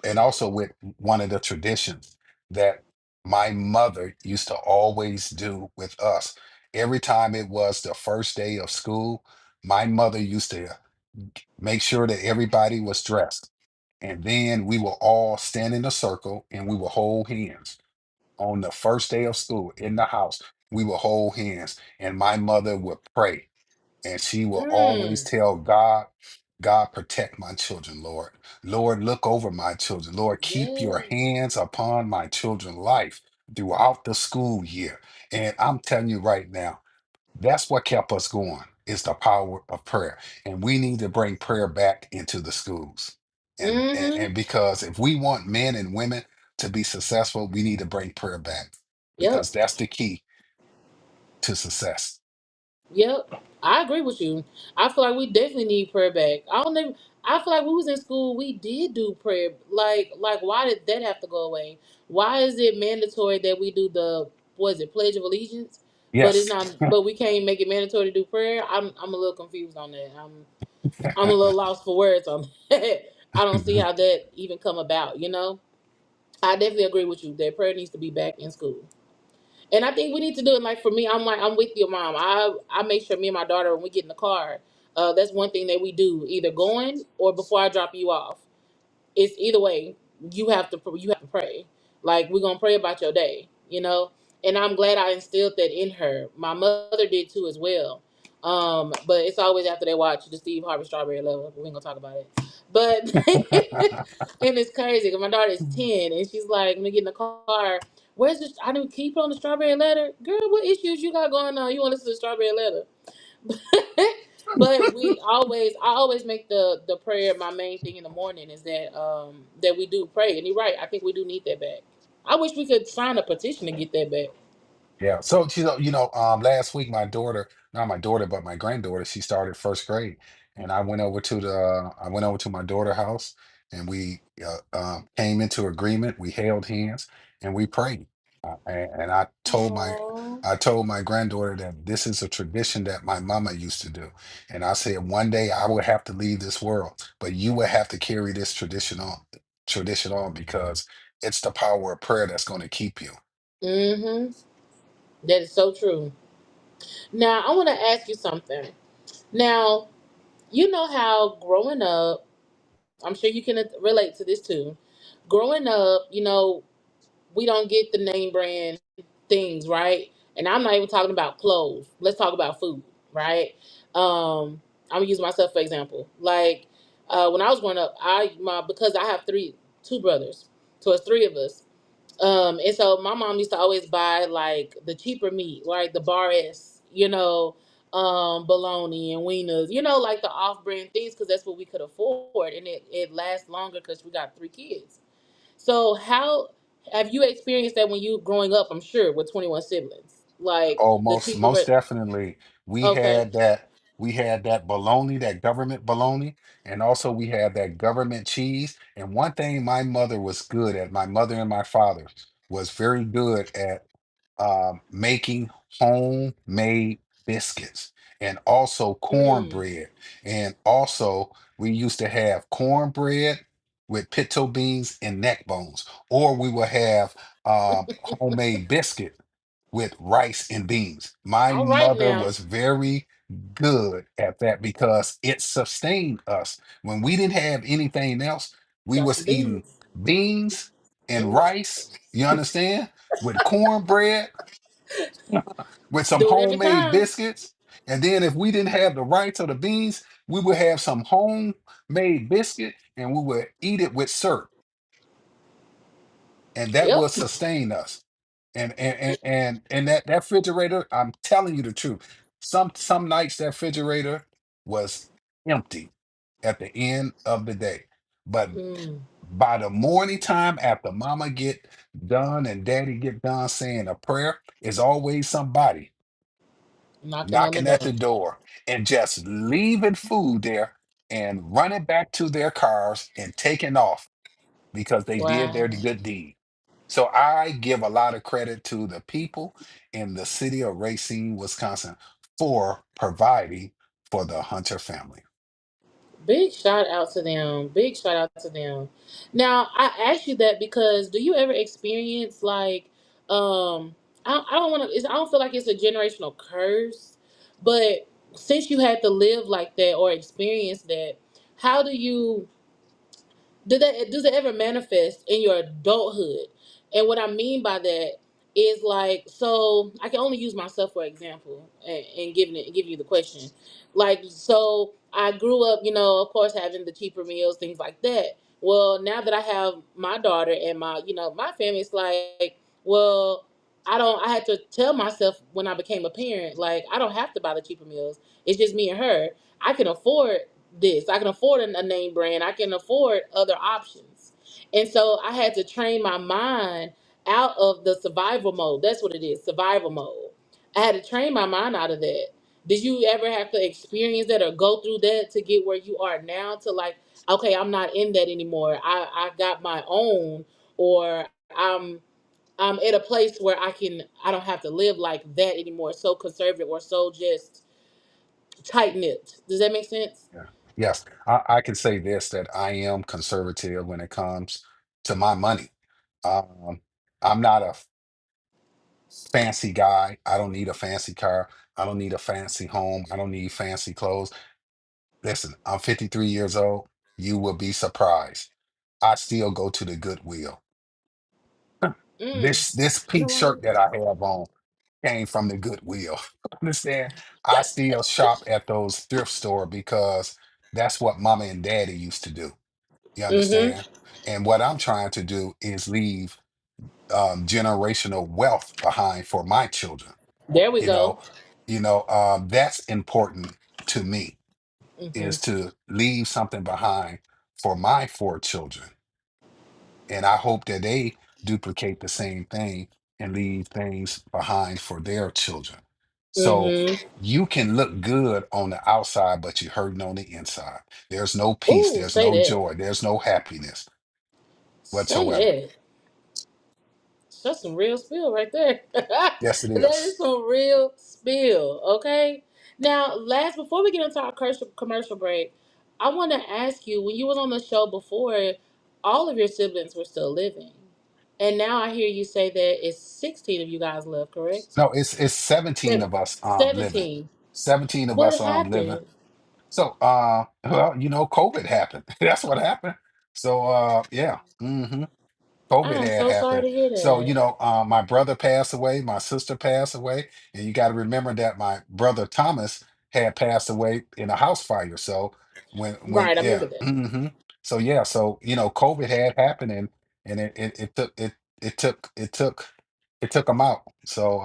and also with one of the traditions that my mother used to always do with us. Every time it was the first day of school, my mother used to make sure that everybody was dressed. And then we will all stand in a circle and we will hold hands on the first day of school in the house. We will hold hands and my mother would pray and she will always Mm, tell God, God, protect my children, Lord. Lord, look over my children. Lord, keep your yes. hands upon my children's life throughout the school year. And I'm telling you right now, that's what kept us going is the power of prayer. And we need to bring prayer back into the schools. Mm-hmm. And because if we want men and women to be successful, we need to bring prayer back because Yep. that's the key to success. Yep, I agree with you. I feel like we definitely need prayer back. I don't even. I feel like we was in school. We did do prayer. Like, why did that have to go away? Why is it mandatory that we do the what is it, Pledge of Allegiance? But it's Yes. not. But we can't make it mandatory to do prayer. I'm a little confused on that. I'm a little lost for words on that. I don't see how that even come about. I definitely agree with you that prayer needs to be back in school. And I think we need to do it. Like for me, I'm with your mom. I make sure me and my daughter when we get in the car, that's one thing that we do either going or before I drop you off. It's either way. You have to pray. Like we're gonna pray about your day. And I'm glad I instilled that in her. My mother did too as well. But it's always after they watch the Steve Harvey Strawberry Letter. We ain't gonna talk about it. But and it's crazy because my daughter is 10 and she's like, when we get in the car, where's this? I didn't keep on the Strawberry Letter, girl. What issues you got going on? You want to listen to the Strawberry Letter? But I always make the prayer my main thing in the morning is that we do pray. And you're right. I think we do need that back. I wish we could sign a petition to get that back. Yeah. So last week my daughter, not my daughter, but my granddaughter, she started first grade, and I went over to my daughter's house, and we came into agreement. We held hands and we prayed. And Aww. I told my granddaughter that this is a tradition that my mama used to do, and I said one day I will have to leave this world, but you will have to carry this tradition on because it's the power of prayer that's going to keep you. Mm-hmm. That is so true. Now I want to ask you something. Now you know how growing up, I'm sure you can relate to this too. Growing up, we don't get the name brand things, right? And I'm not even talking about clothes. Let's talk about food, right? I'm gonna use myself for example. Like when I was growing up, because I have two brothers, so it's three of us. And so my mom used to always buy like the cheaper meat, like the bar S, bologna and wieners, like the off-brand things, because that's what we could afford, and it lasts longer because we got three kids. So how have you experienced that when you growing up? I'm sure with 21 siblings, like Oh, the most cheaper. most definitely. We Okay. had that we had that bologna, that government bologna, and also we had that government cheese. And one thing my mother was good at, my mother and my father was very good at making homemade biscuits and also Mm. cornbread. And also we used to have cornbread with pinto beans and neck bones, or we would have homemade biscuit with rice and beans. My All right mother now. was very good at that because it sustained us. When we didn't have anything else, we Got some was eating beans. beans and Mm. rice, you understand? With cornbread, with some Do it every homemade time. biscuits. And then if we didn't have the rice or the beans, we would have some homemade biscuit and we would eat it with syrup. And that will Yep. sustain us. And that refrigerator, I'm telling you the truth. Some nights that refrigerator was empty at the end of the day. But Mm. by the morning time after mama get done and daddy get done saying a prayer, is always somebody Knocking on the knocking at door. the door and just leaving food there and running back to their cars and taking off because they did Wow. their good deed. So I give a lot of credit to the people in the city of Racine, Wisconsin for providing for the Hunter family. Big shout out to them. Big shout out to them. Now, I asked you that because do you ever experience like I don't want to I don't feel like it's a generational curse, but since you had to live like that or experience that, how do you does it ever manifest in your adulthood? And what I mean by that is like, so I can only use myself for example and giving you the question. Like, so I grew up, of course, having the cheaper meals, things like that. Well, now that I have my daughter and my family, it's like, well, I had to tell myself when I became a parent, like, I don't have to buy the cheaper meals. It's just me and her. I can afford this. I can afford a name brand. I can afford other options. And so I had to train my mind out of the survival mode. That's what it is, survival mode. I had to train my mind out of that. Did you ever have to experience that or go through that to get where you are now to like, okay, I'm not in that anymore. I got my own, or I'm at a place where I don't have to live like that anymore, so conservative or so just tight knit. Does that make sense? Yeah. Yes, I can say this that I am conservative when it comes to my money. Um, I'm not a fancy guy. I don't need a fancy car. I don't need a fancy home. I don't need fancy clothes. Listen, I'm 53 years old. You will be surprised. I still go to the Goodwill. Mm. This You know pink what? shirt that I have on came from the Goodwill. Understand? I still shop at those thrift store because that's what mama and daddy used to do. You Mm-hmm. understand? And what I'm trying to do is leave generational wealth behind for my children. There we You know, go. that's important to me Mm-hmm. is to leave something behind for my four children. And I hope that they duplicate the same thing and leave things behind for their children. So Mm-hmm. you can look good on the outside, but you're hurting on the inside. There's no peace, Ooh, there's say no that. joy, there's no happiness Say whatsoever. that. That's some real spill right there. That Yes, it is is. some real spill. Okay. Now, last before we get into our commercial break, I want to ask you: when you was on the show before, all of your siblings were still living, and now I hear you say that it's 16 of you guys left. Correct? No, it's 17 of us living. 17. 17 of What us living. happened? So well, COVID happened. That's what happened. So yeah. COVID I am had so sorry happened. to hear So, that. my brother passed away, my sister passed away, and you got to remember that my brother Thomas had passed away in a house fire. So Right, I yeah, remember that. so yeah, so COVID had happened, and it took them out. So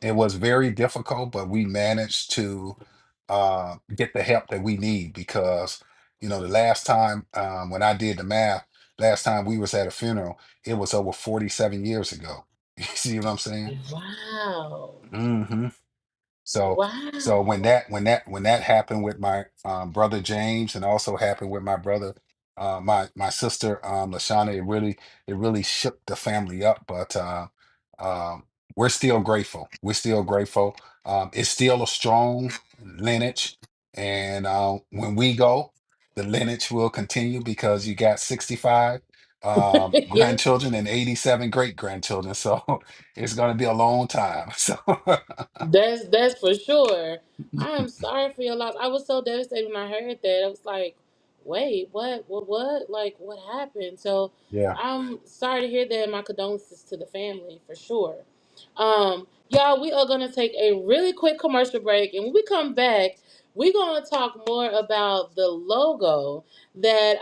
it was very difficult, but we managed to get the help that we need because, the last time when I did the math, last time we was at a funeral, it was over 47 years ago. You see what I'm saying? Wow. hmm so so when Wow. that happened with my brother James and also happened with my brother my sister Lashana, it really shook the family up, but um we're still grateful. We're still grateful. It's still a strong lineage, and when we go, the lineage will continue because you got 65. Yeah. grandchildren and 87 great grandchildren. So it's going to be a long time. So, That's for sure. I am sorry for your loss. I was so devastated when I heard that. I was like, wait, what? Like, what happened? So yeah. I'm sorry to hear that. My condolences to the family for sure. Y'all, we are gonna take a really quick commercial break, and when we come back, we're gonna talk more about the logo that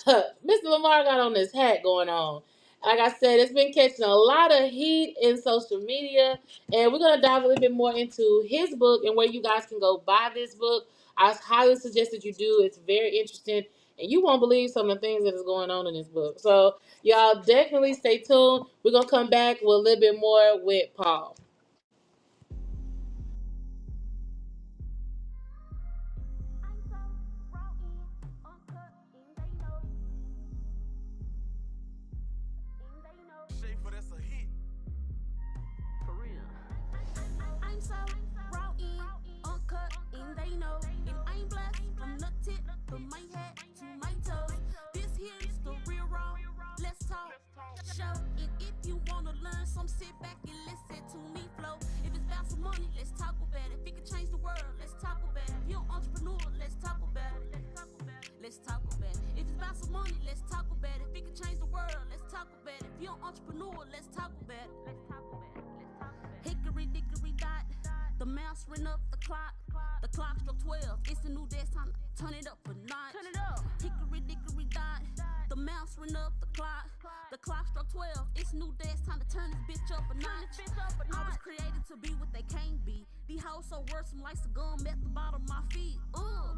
Mr. Lamar got on his hat going on. Like I said, it's been catching a lot of heat in social media, and we're gonna dive a little bit more into his book and where you guys can go buy this book. I highly suggest that you do. It's very interesting, and you won't believe some of the things that is going on in this book. So y'all definitely stay tuned. We're gonna come back with a little bit more with Paul. I'm so raw in, uncut, and they know. And I'm blessed from the tip of my head to my toes. This here's the real raw. Let's talk. Show. And if you wanna learn some, sit back and listen to me flow. If it's about some money, let's talk about it. If it can change the world, let's talk about it. If you're an entrepreneur, let's talk about it. Let's talk about it. If it's about some money, let's talk about it. If it can change the world, let's talk about it. If you're an entrepreneur, let's talk about it. Let's talk about it. Let's talk about it. Hickory dickory dot. The mouse ran up the clock. The clock struck 12. It's a new day. It's time to turn it up a notch. Turn it up. Hickory dickory dot. The mouse ran up the clock. The clock struck 12. It's a new day. It's time to turn this bitch up a notch. I was created to be what they can't be. These hoes so worrisome like some gum at the bottom of my feet.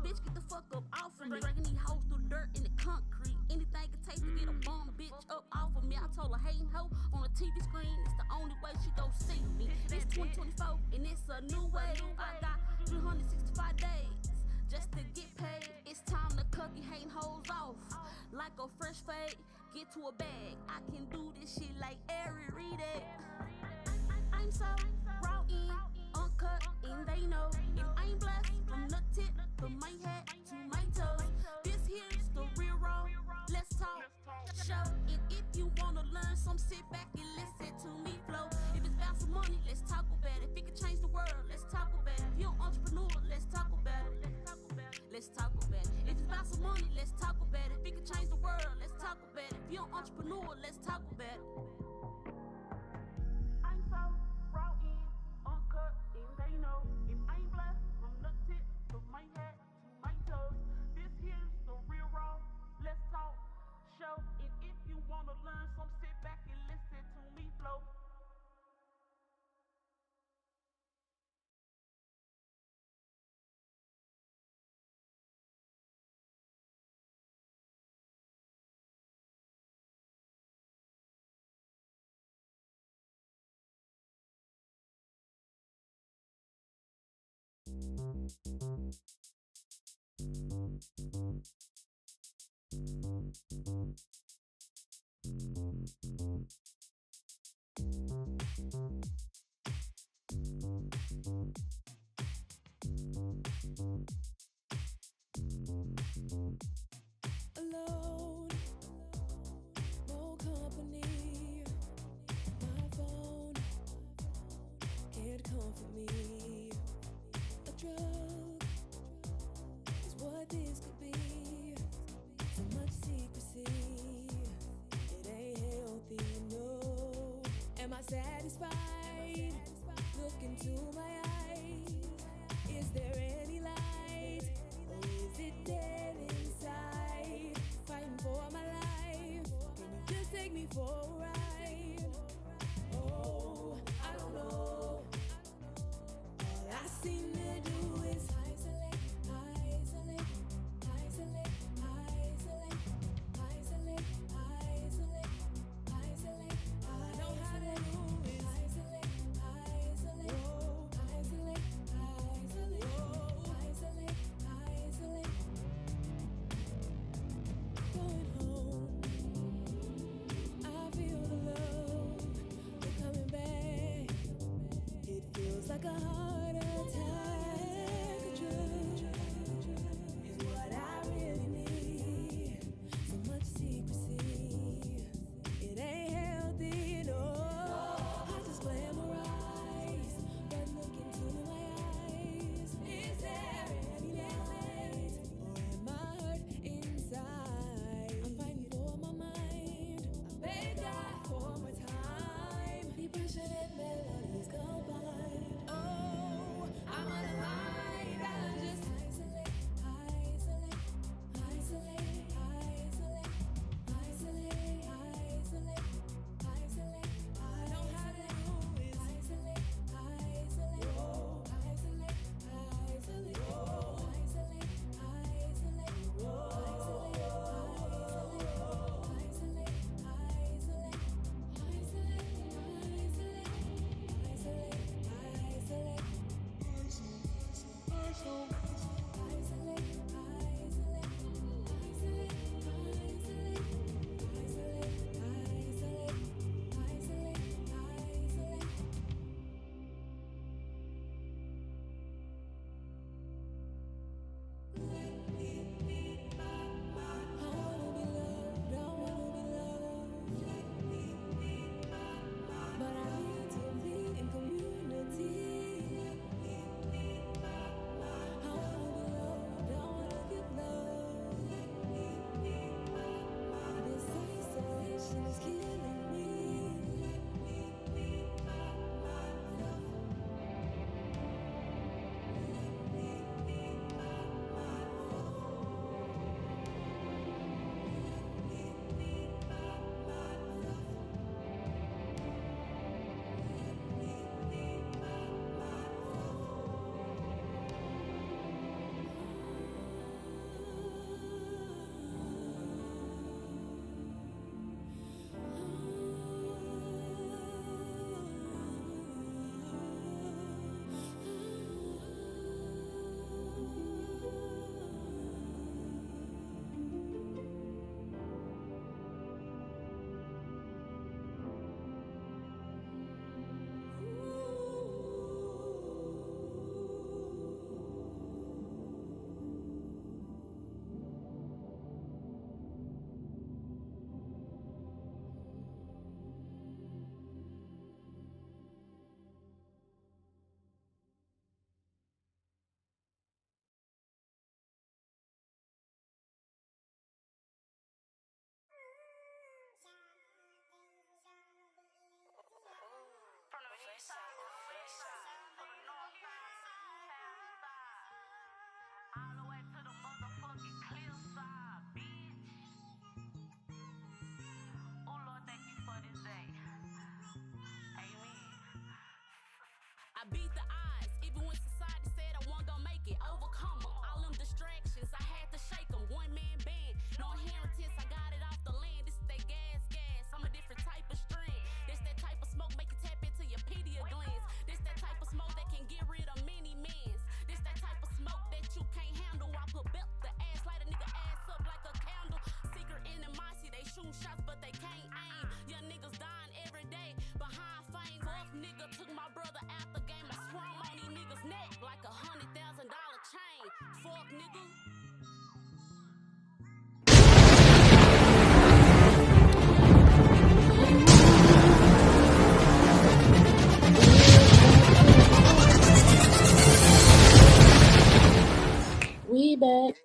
Bitch, get the fuck up off of me. Dragging these hoes through the dirt and the concrete. Anything it takes to get a bum bitch up off of me. I told her hating hoe on a TV screen. It's the only way she gon' see me. It's 2024 and it's a new wave. I got 365 days just to get paid. It's time to cut these hating hoes off like a fresh fade. Get to a bag. I can do this shit like Ari Reed. I'm so raw in, uncut, and they know. And I'm blessed from the tip of my head to my toes. This here's the real raw. Let's talk. Show. And if you wanna learn some, sit back and listen to me flow. If it's about some money, let's talk about it. If it can change the world, let's talk about it. If you're an entrepreneur, let's talk about it. Let's talk about it. If it's about some money, let's talk about it. If it can change the world, let's talk about it. If you're an entrepreneur, let's talk about it. I'm so raw in, uncut, and they know. And I'm blessed from the tip of my head to my toes. This here's the real raw. Let's talk. Show. And if you wanna learn some, sit back and listen to me flow. Alone, no company. My phone can't comfort me. A drug is what this could be. So much secrecy, it ain't healthy, no. Am I satisfied? Look into my eyes. Is there any light? Or is it dead inside? Fighting for my life. Can you just take me for a ride? Oh, I don't know. All I seem to do is isolate, isolate, isolate, isolate, isolate, isolate, isolate. All I know how to do is isolate, isolate, isolate, isolate, isolate, isolate. Going home, I feel the We back.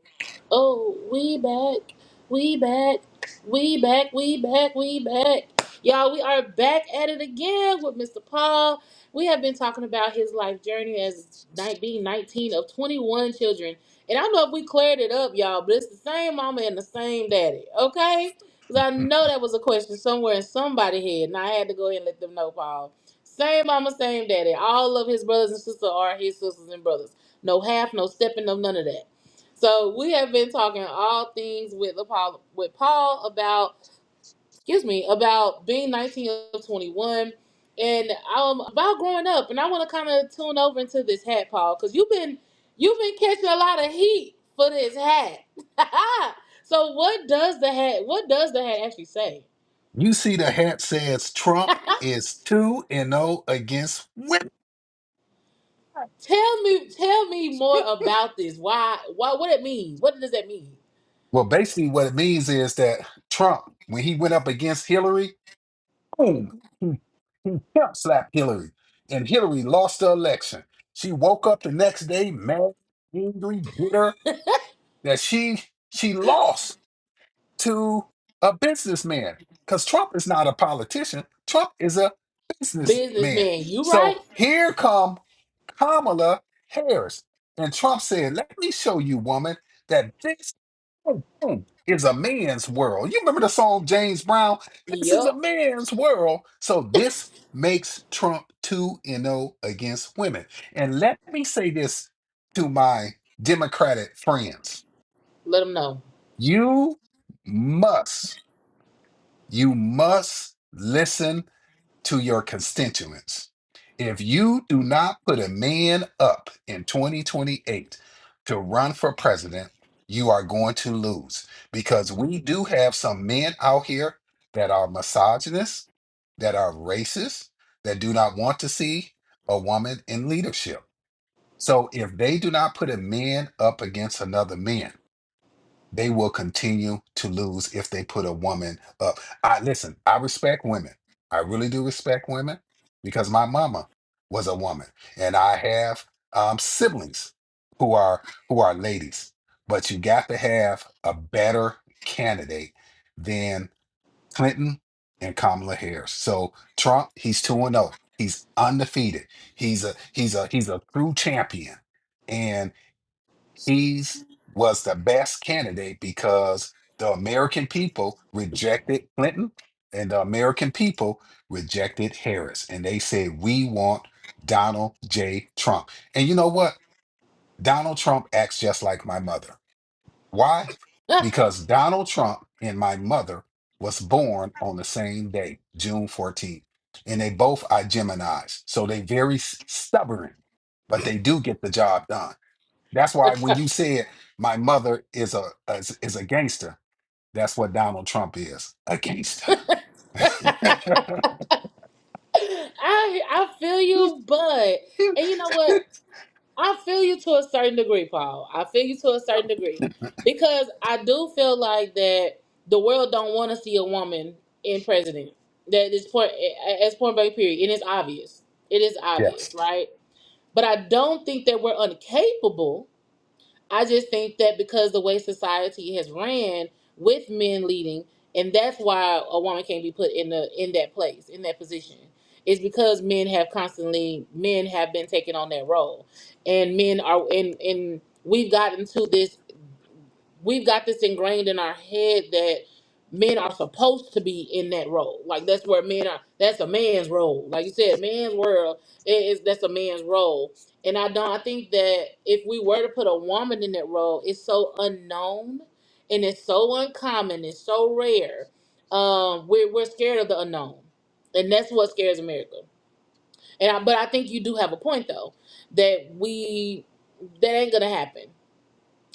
Oh, we back. We back. We back. We back. We back. Y'all, we are back at it again with Mr. Paul. We have been talking about his life journey as being 19 of 21 children. And I don't know if we cleared it up, y'all, but it's the same mama and the same daddy. Okay? Because I know that was a question somewhere in somebody's head, and I had to go ahead and let them know, Paul. Same mama, same daddy. All of his brothers and sisters are his sisters and brothers. No half, no stepping, no none of that. So we have been talking all things with Paul about, excuse me, about being 19 of 21 and about growing up. And I want to kind of tune over into this hat, Paul, because you've been catching a lot of heat for this hat. So what does the hat actually say? You see, the hat says Trump is 2-0 against women. Tell me more about this. Why what it means? What does that mean? Well, basically, what it means is that Trump, when he went up against Hillary, boom, he hip slapped Hillary, and Hillary lost the election. She woke up the next day mad, angry, bitter that she lost to a businessman because Trump is not a politician. Trump is a businessman. Businessman, you right? So here come Kamala Harris. And Trump said, let me show you, woman, that this boom, boom, is a man's world. You remember the song James Brown? This is a Yup. man's world. So this makes Trump 2-0 against women. And let me say this to my Democratic friends. Let them know. You must, you must listen to your constituents. If you do not put a man up in 2028 to run for president, you are going to lose because we do have some men out here that are misogynists, that are racist, that do not want to see a woman in leadership. So if they do not put a man up against another man, they will continue to lose if they put a woman up. I listen, I respect women. I really do respect women because my mama was a woman and I have siblings who are ladies. But you got to have a better candidate than Clinton and Kamala Harris. So Trump, he's 2-0. He's undefeated. He's a true champion. And he's was the best candidate because the American people rejected Clinton and the American people rejected Harris. And they said, we want Donald J. Trump. And you know what? Donald Trump acts just like my mother. Why? Because Donald Trump and my mother was born on the same day, June 14th. And they both are Geminis. So they very stubborn, but they do get the job done. That's why when you said my mother is a gangster, that's what Donald Trump is, a gangster. I feel you, but and you know what? I feel you to a certain degree, Paul. I feel you to a certain degree because I do feel like that the world don't want to see a woman in president. That is point as point blank period, and it's obvious. It is obvious, Yes. right? But I don't think that we're incapable. I just think that because the way society has ran with men leading, and that's why a woman can't be put in that place, in that position, is because men have been taking on that role, and men are and we've got this ingrained in our head that men are supposed to be in that role. Like that's where men are. That's a man's role. Like you said, man's world is that's a man's role. And I think that if we were to put a woman in that role, it's so unknown and it's so uncommon. It's so rare. We're scared of the unknown, and that's what scares America. But I think you do have a point though that that ain't gonna happen.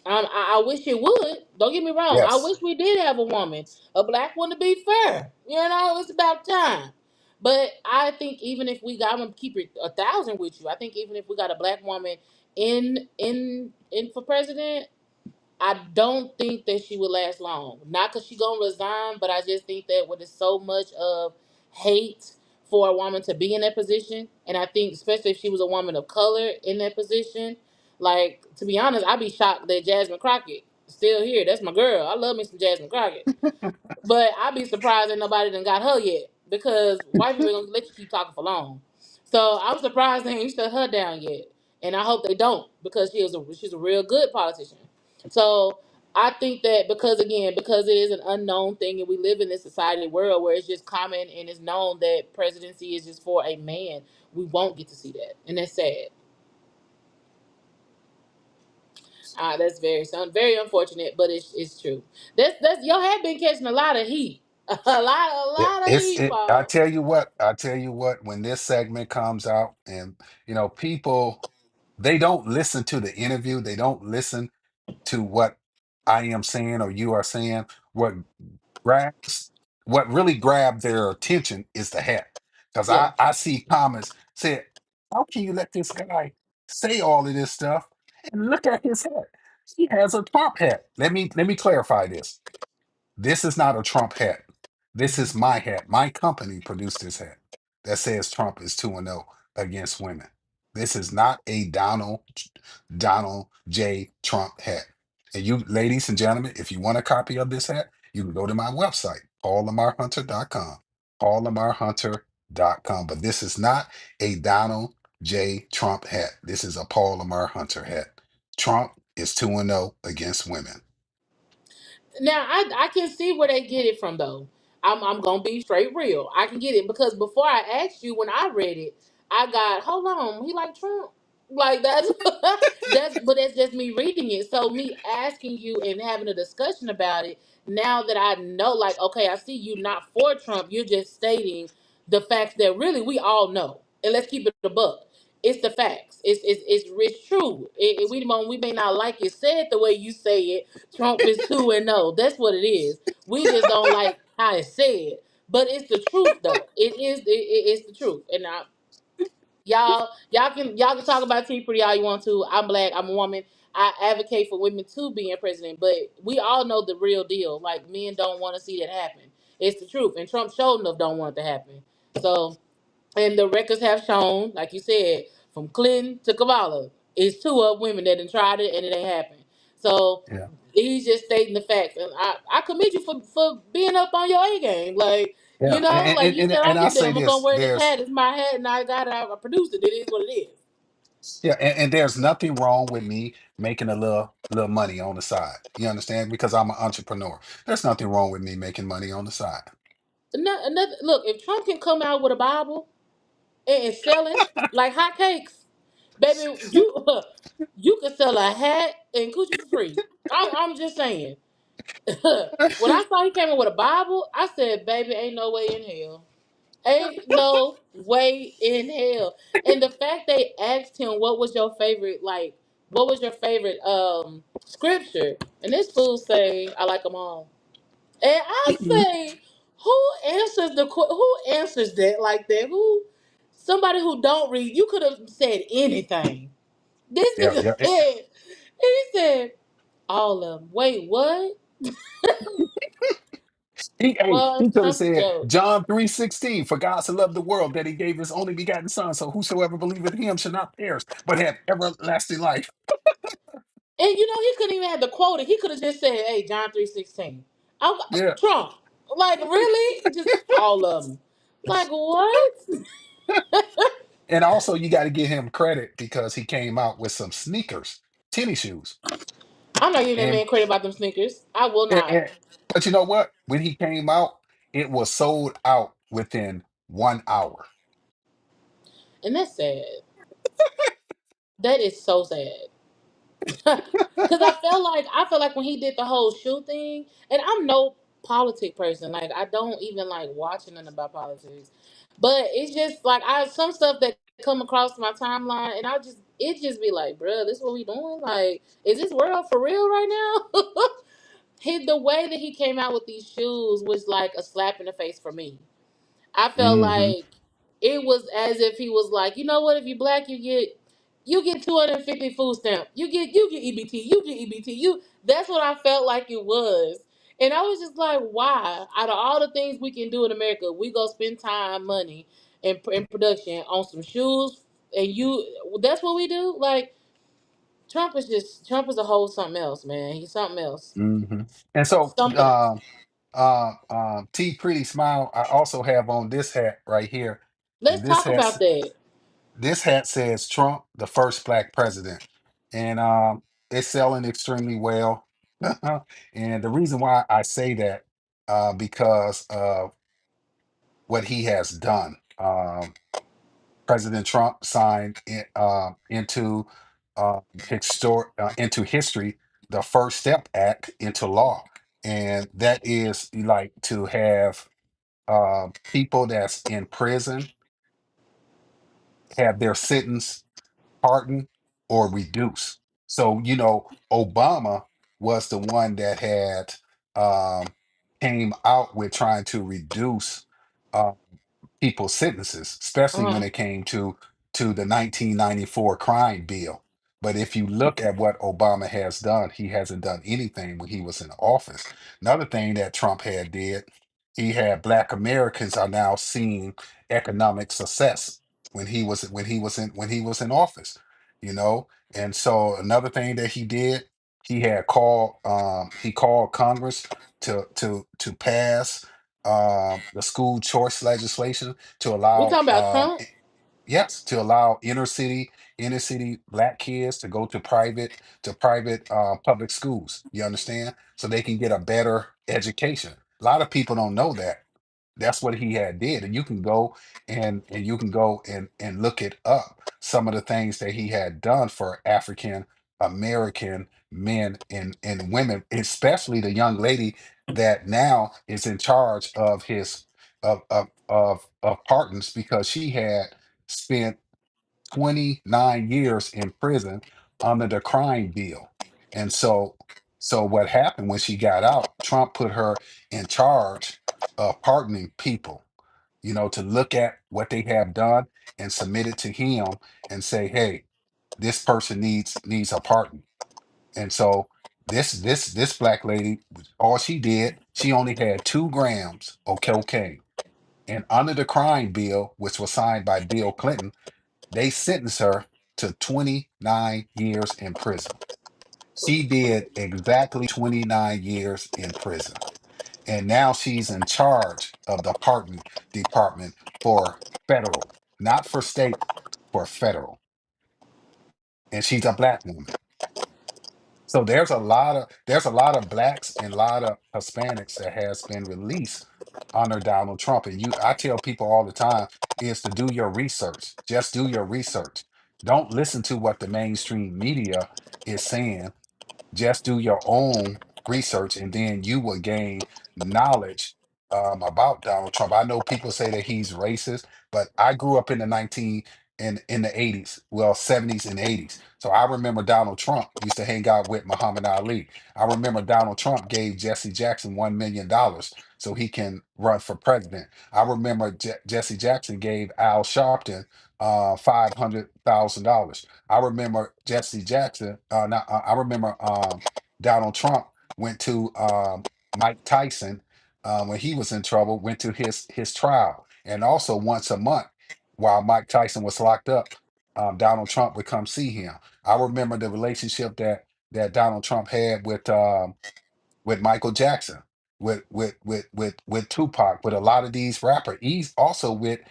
I wish it would. Don't get me wrong. I Yes. wish we did have a woman, a black one, to be fair. You know, it's about time. But I think even if we got, I'm gonna keep it 1,000 with you. I think even if we got a black woman in for president, I don't think that she would last long. Not because she gonna resign, but I just think that with so much of hate for a woman to be in that position, and I think especially if she was a woman of color in that position, like to be honest, I'd be shocked that Jasmine Crockett still here. That's my girl. I love me some Jasmine Crockett. But I'd be surprised that nobody done got her yet because white people ain't gonna let you keep talking for long. So I'm surprised they ain't shut her down yet, and I hope they don't because she's a real good politician. So I think that because it is an unknown thing and we live in this society world where it's just common and it's known that presidency is just for a man, we won't get to see that, and that's sad. That's very unfortunate, but it's true. That's y'all have been catching a lot of heat, a lot of heat, I Paul. tell you what, I tell you what, when this segment comes out and people, they don't listen to the interview, they don't listen to what I am saying or you are saying. What grabs what really grabbed their attention is the hat. Because Yeah, I see comments said, how can you let this guy say all of this stuff and look at his hat? He has a top hat. Let me clarify this. This is not a Trump hat. This is my hat. My company produced this hat that says Trump is 2-0 against women. This is not a Donald J. Trump hat. And you, ladies and gentlemen, if you want a copy of this hat, you can go to my website, paullamarhunter.com. paullamarhunter.com. But this is not a Donald J. Trump hat. This is a Paul Lamar Hunter hat. Trump is 2-0 against women. now I can see where they get it from though. I'm gonna be straight real. I can get it because before I asked you when I read it, I got hold on. He like Trump, like that's that's just me reading it. So me asking you and having a discussion about it. Now that I know, like okay, I see you not for Trump. You're just stating the facts that really we all know. And let's keep it a buck. It's the facts. It's true. We may not like it said the way you say it. Trump is 2-0. That's what it is. We just don't like how it's said. But it's the truth though. It's the truth. And y'all can talk about Tea Pretty all you want to. I'm black, I'm a woman. I advocate for women to being president, but we all know the real deal. Like men don't want to see that happen. It's the truth. And Trump showed enough don't want it to happen. So and the records have shown, like you said, from Clinton to Kamala, it's two of women that done tried it and it ain't happened. So Yeah. he's just stating the facts. And I commend you for being up on your A game. Like, Yeah. like you said, I And I get that. say I'm gonna this, wear this there's hat. It's my hat and I got it. I produced it. It is what it is. yeah, and there's nothing wrong with me making a little money on the side. You understand? Because I'm an entrepreneur. There's nothing wrong with me making money on the side. Look, if Trump can come out with a Bible and sell it like hotcakes, baby, you could sell a hat and coochie for free. I'm just saying. When I saw he came in with a Bible, I said, "Baby, ain't no way in hell. Ain't no way in hell." And the fact they asked him, what was your favorite scripture?" And this fool say, "I like them all." And I say, who answers that like that? Who somebody who don't read? You could have said anything. This Yeah, nigga yeah. said all of them. Wait, what? He Well, could have Trump's a said joke. John 3:16, for God so loved the world that he gave his only begotten son, so whosoever believeth in him shall not perish, but have everlasting life. And he couldn't even have the quote. He could have just said, "Hey, John 3:16." Yeah. Trump, like really, just all of them. Like what? And also you got to give him credit because he came out with some sneakers, tennis shoes. I'm not giving that And, man credit about them Snickers. I will and, not. and but you know what? When he came out, it was sold out within 1 hour. And that's sad. That is so sad. Cause I felt like when he did the whole shoe thing, and I'm no politic person. Like I don't even like watching nothing about politics. But it's just like some stuff that come across my timeline, and it just be like, bruh, this what we doing? Like, is this world for real right now? The way that he came out with these shoes was like a slap in the face for me. I felt Hmm. like it was as if he was like, you know what? If you black, you get You get 250 food stamp. You get EBT. You get EBT. You That's what I felt like it was. And I was just like, why? Out of all the things we can do in America, we go spend time, money, and production on some shoes, and that's what we do? Like, Trump is a whole something else, man. He's something else. Hmm. And so, Something else. T Pretty Smile, I also have on this hat right here, and Let's talk about that. this hat says Trump, the first black president, and it's selling extremely well. And the reason why I say that, because of what he has done. President Trump signed into history the First Step Act into law, and that is like to have people that's in prison have their sentence pardoned or reduced. So, Obama was the one that had um, came out with trying to reduce uh, people's sentences, especially when Uh-huh. it came to the 1994 crime bill. But if you look at what Obama has done, he hasn't done anything when he was in office. Another thing that Trump had did, he had Black Americans are now seeing economic success when he was in office, you know. And so another thing that he did, he called Congress to pass the school choice legislation to We allow talking about Trump? yes, to allow inner city black kids to go to private public schools. You understand? So they can get a better education. A lot of people don't know that. That's what he had did, and you can go and you can go and look it up. Some of the things that he had done for African American men and women, especially the young lady that now is in charge of his of pardons, because she had spent 29 years in prison under the crime bill. And so what happened when she got out, Trump put her in charge of pardoning people, to look at what they have done and submit it to him and say, hey, this person needs a pardon. And so this black lady, all she did, she only had 2 grams of cocaine. And under the crime bill, which was signed by Bill Clinton, they sentenced her to 29 years in prison. She did exactly 29 years in prison. And now she's in charge of the pardon department for federal, not for state, for federal. And she's a black woman. So there's a lot of blacks and a lot of Hispanics that has been released under Donald Trump. And I tell people all the time is to do your research. Just do your research. Don't listen to what the mainstream media is saying. Just do your own research, and then you will gain knowledge about Donald Trump. I know people say that he's racist, but I grew up in the 80s, well, 70s and 80s. So I remember Donald Trump used to hang out with Muhammad Ali. I remember Donald Trump gave Jesse Jackson $1 million so he can run for president. I remember Jesse Jackson gave Al Sharpton $500,000. I remember Jesse Jackson. I remember Donald Trump went to Mike Tyson when he was in trouble. Went to his trial, and also once a month while Mike Tyson was locked up, Donald Trump would come see him. I remember the relationship that Donald Trump had with Michael Jackson, with Tupac, with a lot of these rappers. He's also with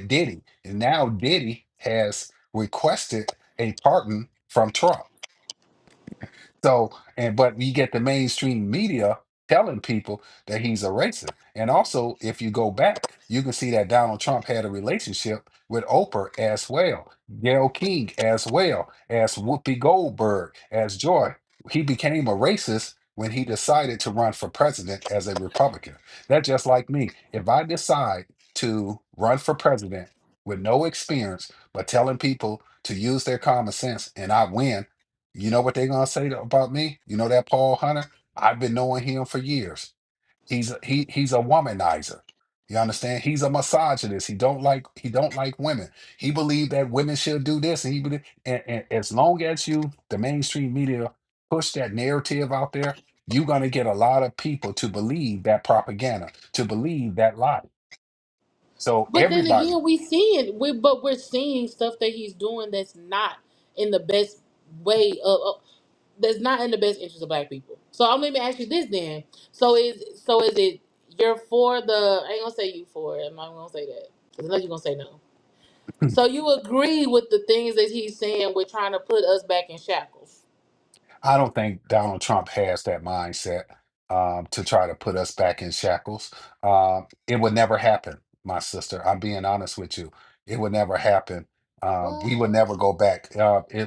Diddy, and now Diddy has requested a pardon from Trump. So, but you get the mainstream media telling people that he's a racist. And also, if you go back, you can see that Donald Trump had a relationship with Oprah as well, Gayle King as well, as Whoopi Goldberg, as Joy. He became a racist when he decided to run for president as a Republican. That's just like me. If I decide to run for president with no experience, but telling people to use their common sense and I win, you know what they're gonna say about me? You know that Paul Hunter? I've been knowing him for years. He's a womanizer. You understand? He's a misogynist. He don't like women. He believed that women should do this, and and as long as the mainstream media push that narrative out there, you're gonna get a lot of people to believe that propaganda, to believe that lie. So But then everybody, again, we're seeing stuff that he's doing that's not in the best way that's not in the best interest of black people. So I'm going to ask you this then. So is it you're for the? I ain't gonna say you for it. I'm not gonna say that because I know you're gonna say no. So you agree with the things that he's saying? We're trying to put us back in shackles. I don't think Donald Trump has that mindset to try to put us back in shackles. It would never happen, my sister. I'm being honest with you. It would never happen. We would What? never go back.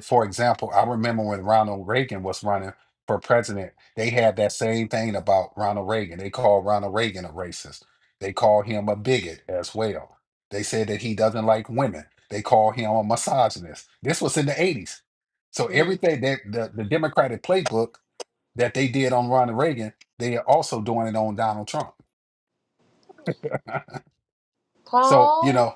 For example, I remember when Ronald Reagan was running for president, they had that same thing about Ronald Reagan. They called Ronald Reagan a racist. They called him a bigot as well. They said that he doesn't like women. They call him a misogynist. This was in the 80s. So Mm. everything that the Democratic playbook that they did on Ronald Reagan, they are also doing it on Donald Trump. So, Paul.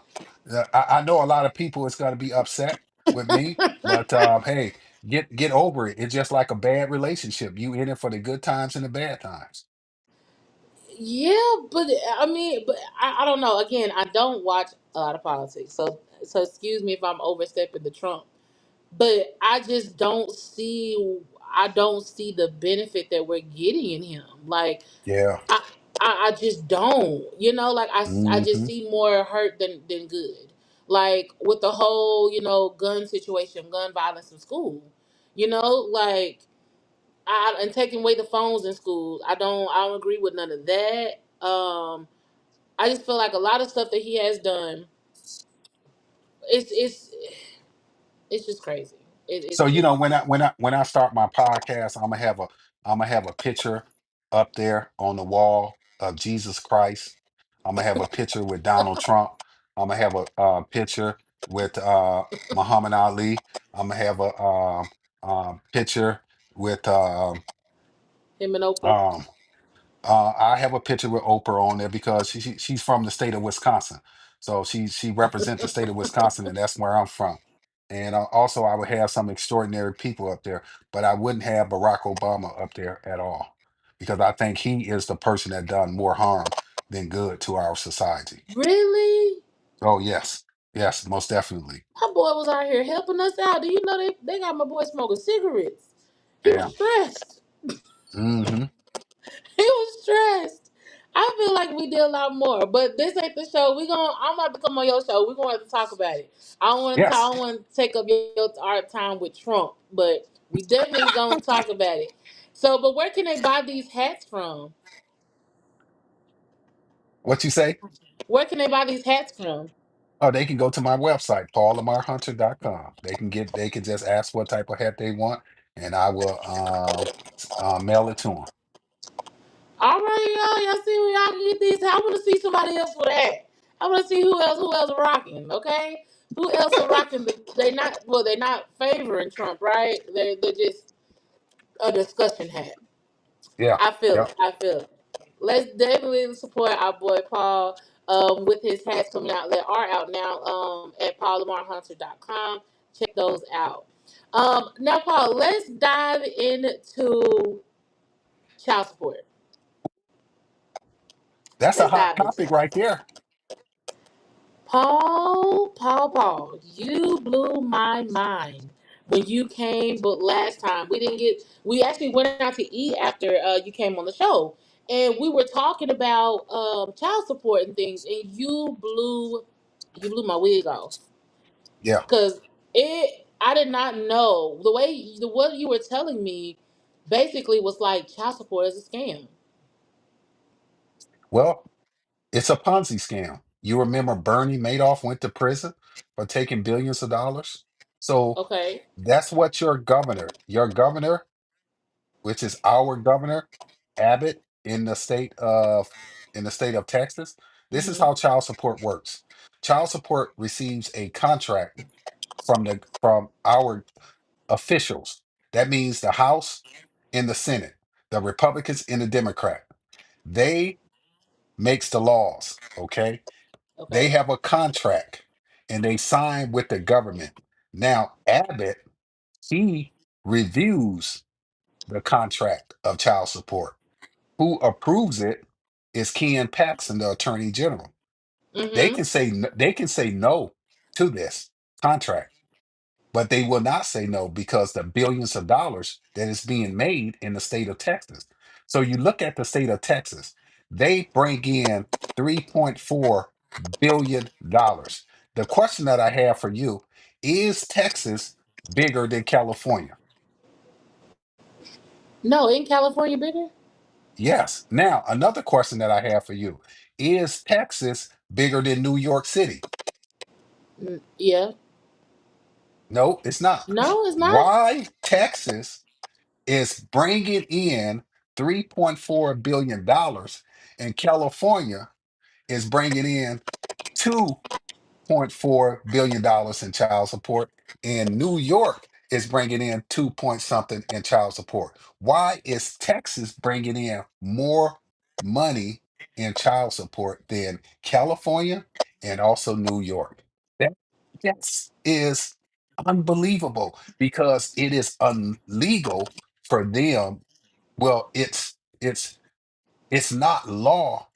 I know a lot of people is going to be upset with me, but hey, get over it. It's just like a bad relationship. You in it for the good times and the bad times. Yeah, but I mean, but I don't know. Again, I don't watch a lot of politics, so excuse me if I'm overstepping the Trump. But I don't see the benefit that we're getting in him. Like Yeah. I I just don't. Like I just Hmm. see more hurt than good. Like with the whole gun situation, gun violence in school. Like and taking away the phones in schools. I don't agree with none of that. I just feel like a lot of stuff that he has done, it's just crazy. So It's just when I start my podcast, I'm gonna have a picture up there on the wall of Jesus Christ. I'm gonna have a picture with Donald Trump. I'm gonna have a picture with Muhammad Ali. I'm gonna have a picture with him and Oprah. um, I have a picture with Oprah on there because she's from the state of Wisconsin, so she represents the state of Wisconsin, and that's where I'm from. And also, I would have some extraordinary people up there, but I wouldn't have Barack Obama up there at all because I think he is the person that done more harm than good to our society. Really? Oh yes, yes, most definitely. My boy was out here helping us out. Do you know they got my boy smoking cigarettes? He was Yeah. stressed. Hmm. He was stressed. I feel like we did a lot more, but this ain't the show. I'm about to come on your show. We're going to talk about it. I don't want to. I Yes. don't want to take up our time with Trump, but we definitely gonna talk about it. So, but where can they buy these hats from? What you say? Where can they buy these hats from? Oh, they can go to my website, paul lamarhunter.com. They can just ask what type of hat they want, and I will mail it to them. All right, y'all see where y'all can get these. I want to see somebody else with that. I want to see who else rocking. Okay, who else are rocking? They not favoring Trump, right? They're just a discussion hat. Yeah. I feel Yeah. it. I feel it. Let's definitely support our boy Paul with his hats coming out that are out now at paullamarhunter.com. Check those out. Now, Paul, let's dive into child support. That's a Let's hot dive into topic it. right there. Paul, you blew my mind when you came. But last time we actually went out to eat after you came on the show, and we were talking about child support and things, and you blew my wig off Yeah. because I did not know the what you were telling me basically was like child support is a scam. Well, it's a Ponzi scam. You remember Bernie Madoff went to prison for taking billions of dollars? So Okay. that's what your governor, which is our governor, Abbott in the state of Texas. This is Hmm. how child support works. Child support receives a contract from our officials. That means the House and the Senate, the Republicans and the Democrat. They makes the laws, okay? They Okay. have a contract and they sign with the government. Now, Abbott, he reviews the contract of child support. Who approves it is Ken Paxton, the Attorney General. Mm-hmm. They can say no to this contract, but they will not say no because the billions of dollars that is being made in the state of Texas. So you look at the state of Texas, they bring in $3.4 billion. The question that I have for you is Texas bigger than California? No, in California bigger? Yes. Now, another question that I have for you is Texas bigger than New York City? Yeah. No, it's not. No, it's not. Why Texas is bringing in $3.4 billion and California is bringing in $2.4 billion in child support and New York is bringing in 2 point something in child support. Why is Texas bringing in more money in child support than California and also New York? That is unbelievable because it is illegal for them. Well, it's not law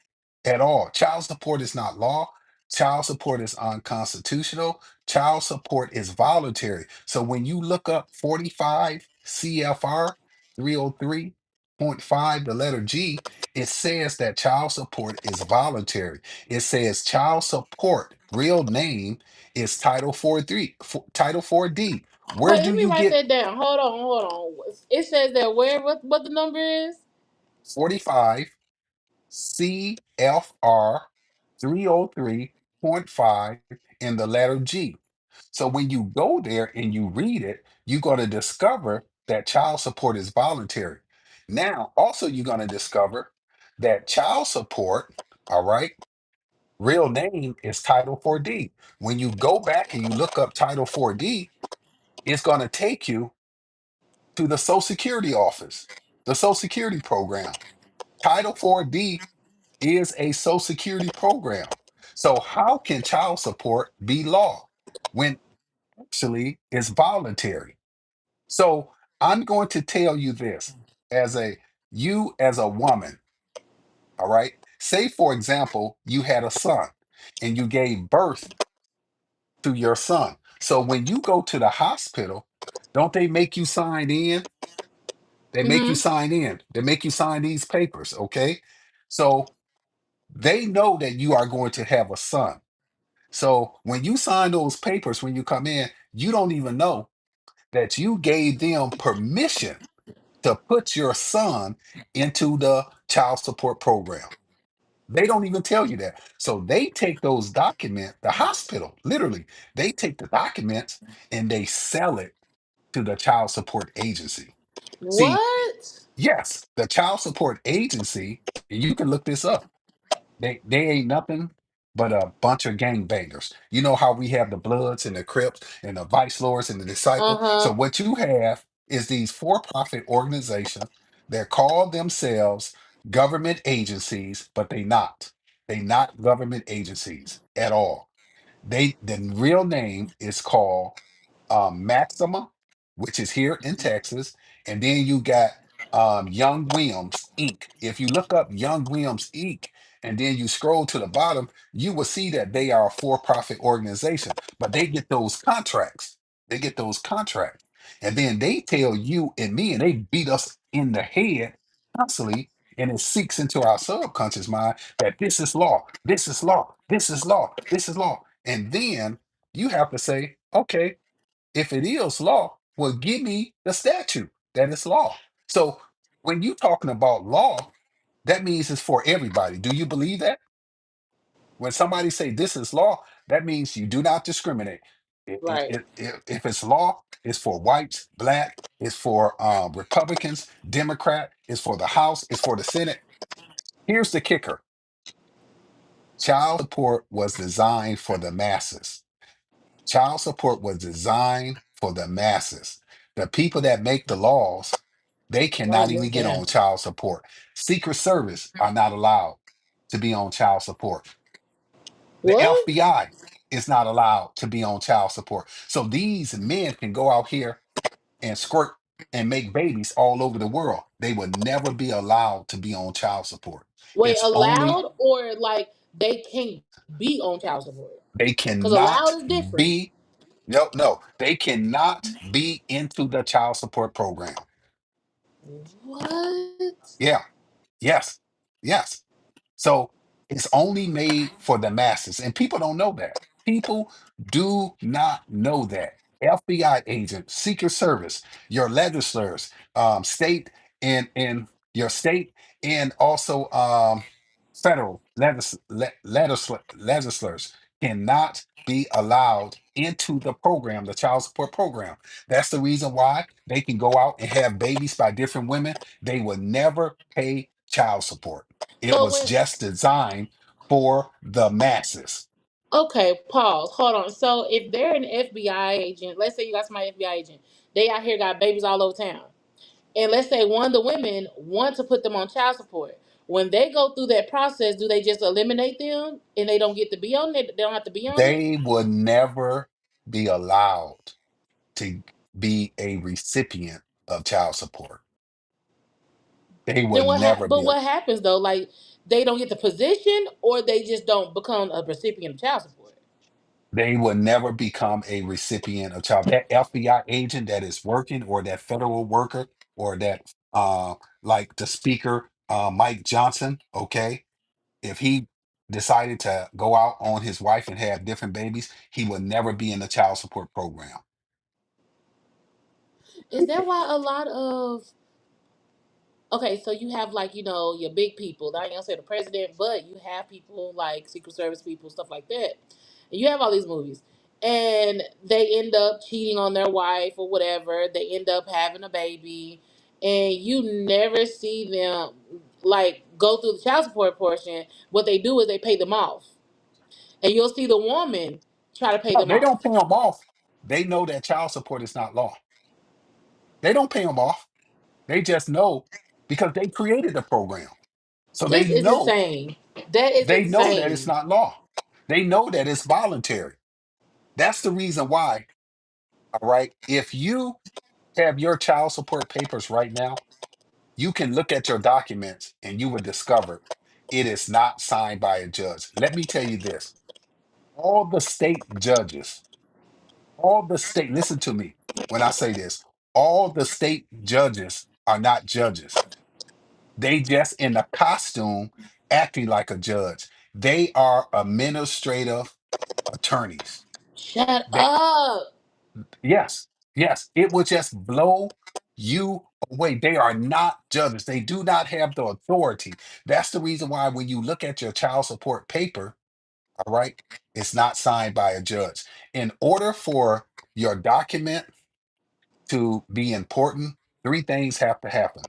at all. Child support is not law. Child support is unconstitutional. Child support is voluntary. So when you look up 45 CFR 303.5, the letter G, it says that child support is voluntary. It says child support, real name is Title 4D. Where Wait, do let me you write get that down. Hold on. It says that where what the number is? 45 CFR 303.5 in the letter G? So when you go there and you read it, you're going to discover that child support is voluntary. Now, also, you're going to discover that child support, all right, real name is Title 4D. When you go back and you look up Title 4D, it's going to take you to the Social Security office, the Social Security program. Title 4D is a Social Security program. So how can child support be law when actually it's voluntary? So I'm going to tell you this as as a woman, all right? Say for example, you had a son and you gave birth to your son. So when you go to the hospital, don't they make you sign in? They make you Mm-hmm. sign in. They make you sign these papers, okay? So they know that you are going to have a son. So when you sign those papers, when you come in, you don't even know that you gave them permission to put your son into the child support program. They don't even tell you that. So they take those documents, the hospital, literally, they take the documents and they sell it to the child support agency. See, What? yes, the child support agency, and you can look this up. They ain't nothing but a bunch of gangbangers. You know how we have the Bloods and the Crips and the Vice Lords and the Disciple? So Uh-huh. what you have is these for-profit organizations that call themselves government agencies, but they not. They not government agencies at all. The real name is called Maxima, which is here in Texas, and then you got Young Williams Inc. If you look up Young Williams Inc. and then you scroll to the bottom, you will see that they are a for-profit organization, but they get those contracts. They get those contracts, and then they tell you and me, and they beat us in the head constantly, and it seeps into our subconscious mind that this is law, this is law, this is law, this is law. And then you have to say, okay, if it is law, well, give me the statute that is law. So when you're talking about law, that means it's for everybody. Do you believe that? When somebody say this is law, that means you do not discriminate. Right. If it's law, it's for whites, black, it's for Republicans, Democrat, it's for the House, it's for the Senate. Here's the kicker: child support was designed for the masses. Child support was designed for the masses. The people that make the laws, they Write cannot even this get down. on child support. Secret Service are not allowed. to be on child support. The What? FBI is not allowed to be on child support. So these men can go out here and squirt and make babies all over the world. They would never be allowed to be on child support. Wait, It's only allowed or like they can't be on child support? they Because allowed cannot is different. be no, they cannot be into the child support program. What? Yeah. Yes. Yes. So it's only made for the masses, and people don't know that. People do not know that. FBI agent, Secret Service, your legislators, state and your state, and also federal legislators cannot be allowed into the program, the child support program. That's the reason why they can go out and have babies by different women. They will never pay child support. It So was when just designed for the masses. okay, pause. Hold on. So if they're an FBI agent, let's say you got somebody FBI agent, they out here got babies all over town. And let's say one of the women want to put them on child support. When they go through that process, do they just eliminate them and they don't get to be on it? They don't have to be on it? They would never be allowed to be a recipient of child support. They Then would never but be. what happens though? Like they don't get the position or they just don't become a recipient of child support. They will never become a recipient of child. That FBI agent that is working, or that federal worker, or that like the speaker, Mike Johnson, okay, if he decided to go out on his wife and have different babies, he would never be in the child support program. Is that why a lot of okay, so you have like, you know, your big people. I ain't gonna say the president, but you have people like Secret Service people, stuff like that. And you have all these movies. And they end up cheating on their wife or whatever. They end up having a baby. And you never see them like go through the child support portion. What they do is they pay them off. And you'll see the woman try to pay No, them they don't off. pay them off. They know that child support is not law. They don't pay them off. They just know because they created the program. So This is insane. That is they know that it's insane. not law. They know that it's voluntary. That's the reason why, all right, if you have your child support papers right now, you can look at your documents and you will discover it is not signed by a judge. Let me tell you this. All the state judges, all the state, listen to me when I say this, all the state judges are not judges. They just in a costume acting like a judge. They are administrative attorneys. Shut They, up. yes, yes, it will just blow you away. They are not judges. They do not have the authority. That's the reason why when you look at your child support paper, all right, it's not signed by a judge. In order for your document to be important, three things have to happen.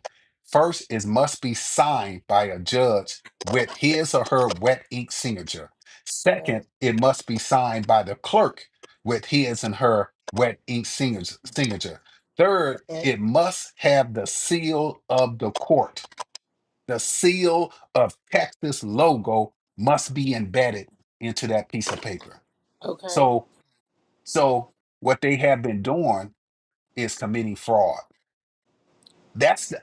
First, it must be signed by a judge with his or her wet ink signature. Okay. Second, it must be signed by the clerk with his and her wet ink signature. Third, Okay. it must have the seal of the court. The seal of Texas logo must be embedded into that piece of paper. Okay. So, so what they have been doing is committing fraud.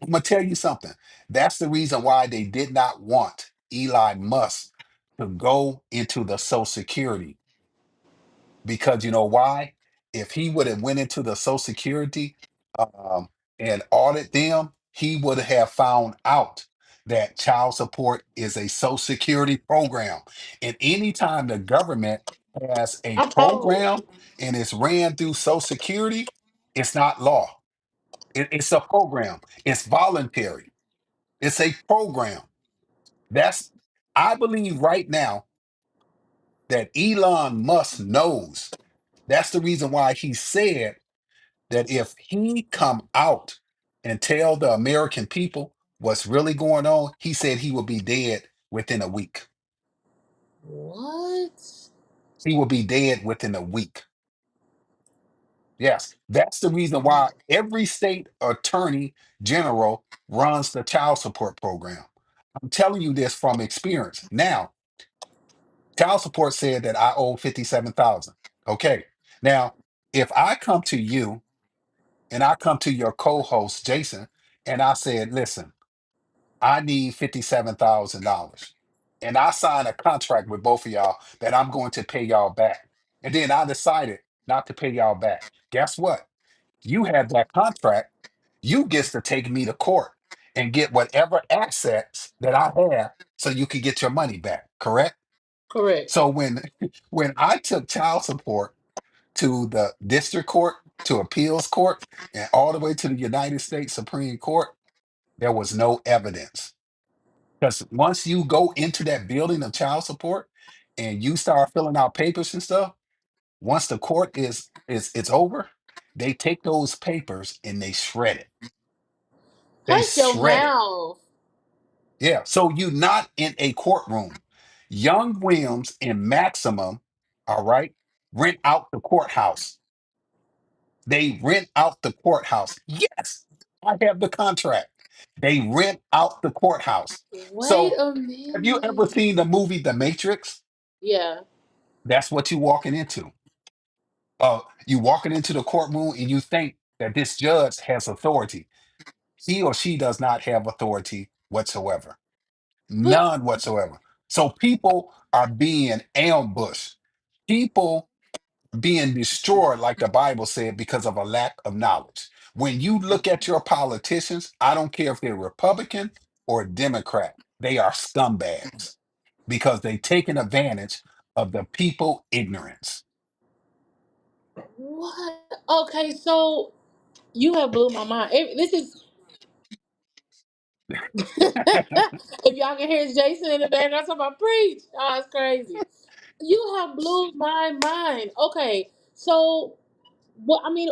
I'm gonna tell you something. That's the reason why they did not want Elon Musk to go into the Social Security, because you know why? If he would have went into the Social Security um, and audit them, he would have found out that child support is a Social Security program. And anytime the government has a Oh, program and it's ran through Social Security, it's not law. It's a program. It's voluntary. It's a program. That's I believe right now that Elon Musk knows. That's the reason why he said that if he come out and tell the American people what's really going on, he said he will be dead within a week. what? He will be dead within a week. Yes, that's the reason why every state attorney general runs the child support program. I'm telling you this from experience. Now, child support said that I owe 57,000. Okay. Now, if I come to you and I come to your co-host Jason and I said, "Listen, I need $57,000." And I sign a contract with both of y'all that I'm going to pay y'all back. And then I decided not to pay y'all back. Guess what? You have that contract. You gets to take me to court and get whatever assets that I have so you can get your money back. Correct? Correct. So when I took child support to the district court, to appeals court, and all the way to the United States Supreme Court, there was no evidence. Because once you go into that building of child support and you start filling out papers and stuff, once the court is it's over, they take those papers and they shred it. They Hush your shred it. mouth. Yeah. So you're not in a courtroom. Young Williams and Maximum, all right, rent out the courthouse. They rent out the courthouse. Yes, I have the contract. They rent out the courthouse. Wait So a have you ever minute. seen the movie The Matrix? Yeah. That's what you're walking into. You walking into the courtroom and you think that this judge has authority. He or she does not have authority whatsoever. But None whatsoever. So people are being ambushed. People being destroyed, like the Bible said, because of a lack of knowledge. When you look at your politicians, I don't care if they're Republican or Democrat, they are scumbags because they taken advantage of the people ignorance. what? Okay, so you have blew my mind. This is if y'all can hear Jason in the background talking about preach. Oh, it's crazy. You have blew my mind. Okay, so what? I mean,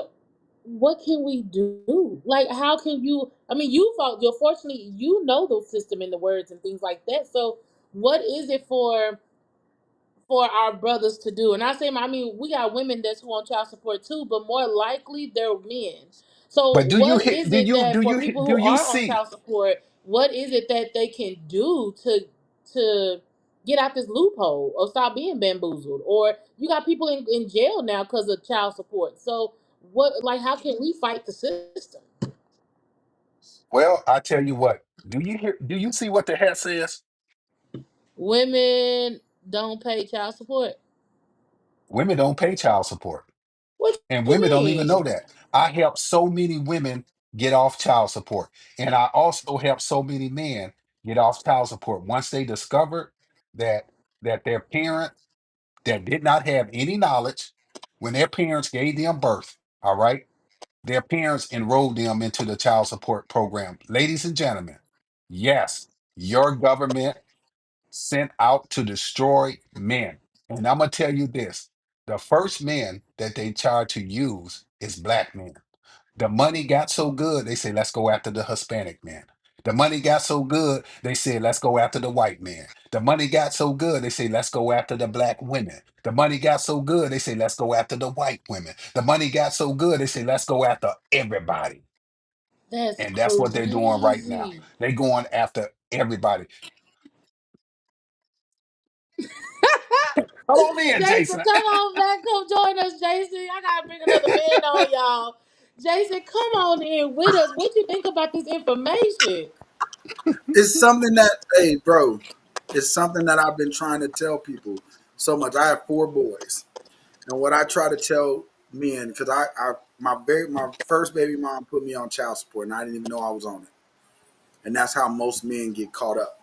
what can we do? Like, how can you? I mean, you fought. You're fortunately you know the system and the words and things like that. So, what is it for our brothers to do? And I say, I mean, we got women that's who on child support too, but more likely they're men. So, But do you what hit is it that for people do who you are on see? child support, what is it that they can do to get out this loophole or stop being bamboozled? Or you got people in jail now because of child support. So, what, like, how can we fight the system? Well, I tell you what. Do you see what the hat says? Women don't pay child support. Women don't pay child support. What And you women don't even know mean? that. I help so many women get off child support. And I also help so many men get off child support once they discovered that their parent that did not have any knowledge when their parents gave them birth, all right? Their parents enrolled them into the child support program. Ladies and gentlemen, yes, your government sent out to destroy men. And I'm going to tell you this, the first men that they tried to use is black men. The money got so good, they say, let's go after the Hispanic man. The money got so good, they said, let's go after the white man. The money got so good, they say, let's go after the black women. The money got so good, they say, let's go after the white women. The money got so good, they say, let's go after everybody. That's And that's what they're doing right now. crazy. They're going after everybody. Come on in, Jason, Jason. come on back. Come join us, Jason. I gotta bring another man on, y'all. Jason, come on in with us. What you think about this information? It's something that, hey, bro, it's something that I've been trying to tell people so much. I have four boys, and what I try to tell men, because my first baby mom put me on child support, and I didn't even know I was on it, and that's how most men get caught up.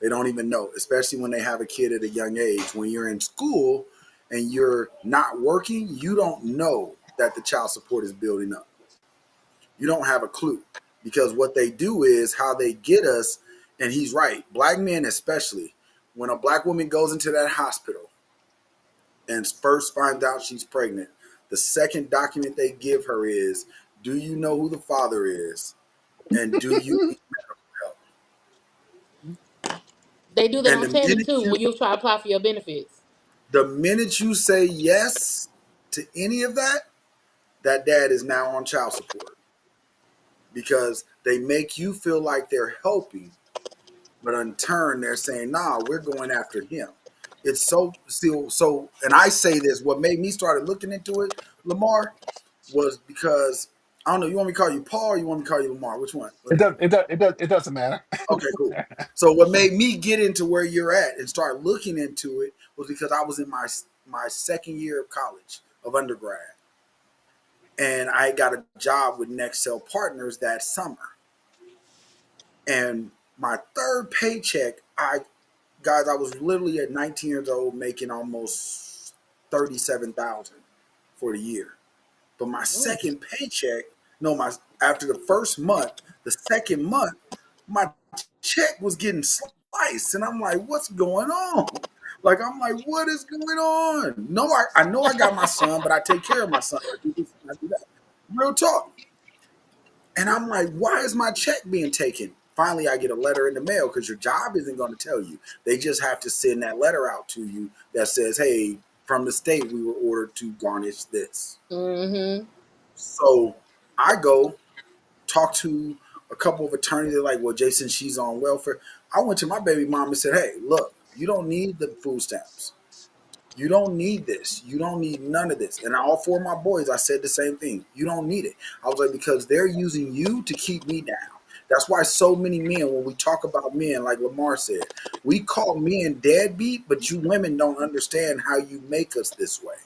They don't even know, especially when they have a kid at a young age. When you're in school and you're not working, you don't know that the child support is building up. You don't have a clue because what they do is how they get us. And he's right. Black men, especially when a black woman goes into that hospital and first finds out she's pregnant, the second document they give her is, do you know who the father is? And do you need help? They do that And on Tanny too when you try to apply for your benefits. the minute you say yes to any of that, that dad is now on child support because they make you feel like they're helping But in turn, they're saying, nah, we're going after him. It's so still so, and I say this, what made me started looking into it, Lamar, was because I don't know, you want me to call you Paul or you want me to call you Lamar? Which one? It doesn't matter. Okay, cool. So what made me get into where you're at and start looking into it was because I was in my second year of college of undergrad, and I got a job with Nextel Partners that summer. And my third paycheck, I was literally at 19 years old making almost 37,000 for the year. But my Mm. second paycheck, no, my after the first month, the second month, my check was getting sliced, and I'm like, "What's going on?" Like I'm like, "What is going on?" No, I know I got my son, but I take care of my son. I do this, and I do that. Real talk. And I'm like, "Why is my check being taken?" Finally, I get a letter in the mail because your job isn't going to tell you. They just have to send that letter out to you that says, "Hey, from the state, we were ordered to garnish this." Mm-hmm. So I go talk to a couple of attorneys. They're like, well, Jason, she's on welfare. I went to my baby mom and said, hey, look, you don't need the food stamps. You don't need this. You don't need none of this. And all four of my boys, I said the same thing. You don't need it. I was like, because they're using you to keep me down. That's why so many men, when we talk about men, like Lamar said, we call men deadbeat, but you women don't understand how you make us this way.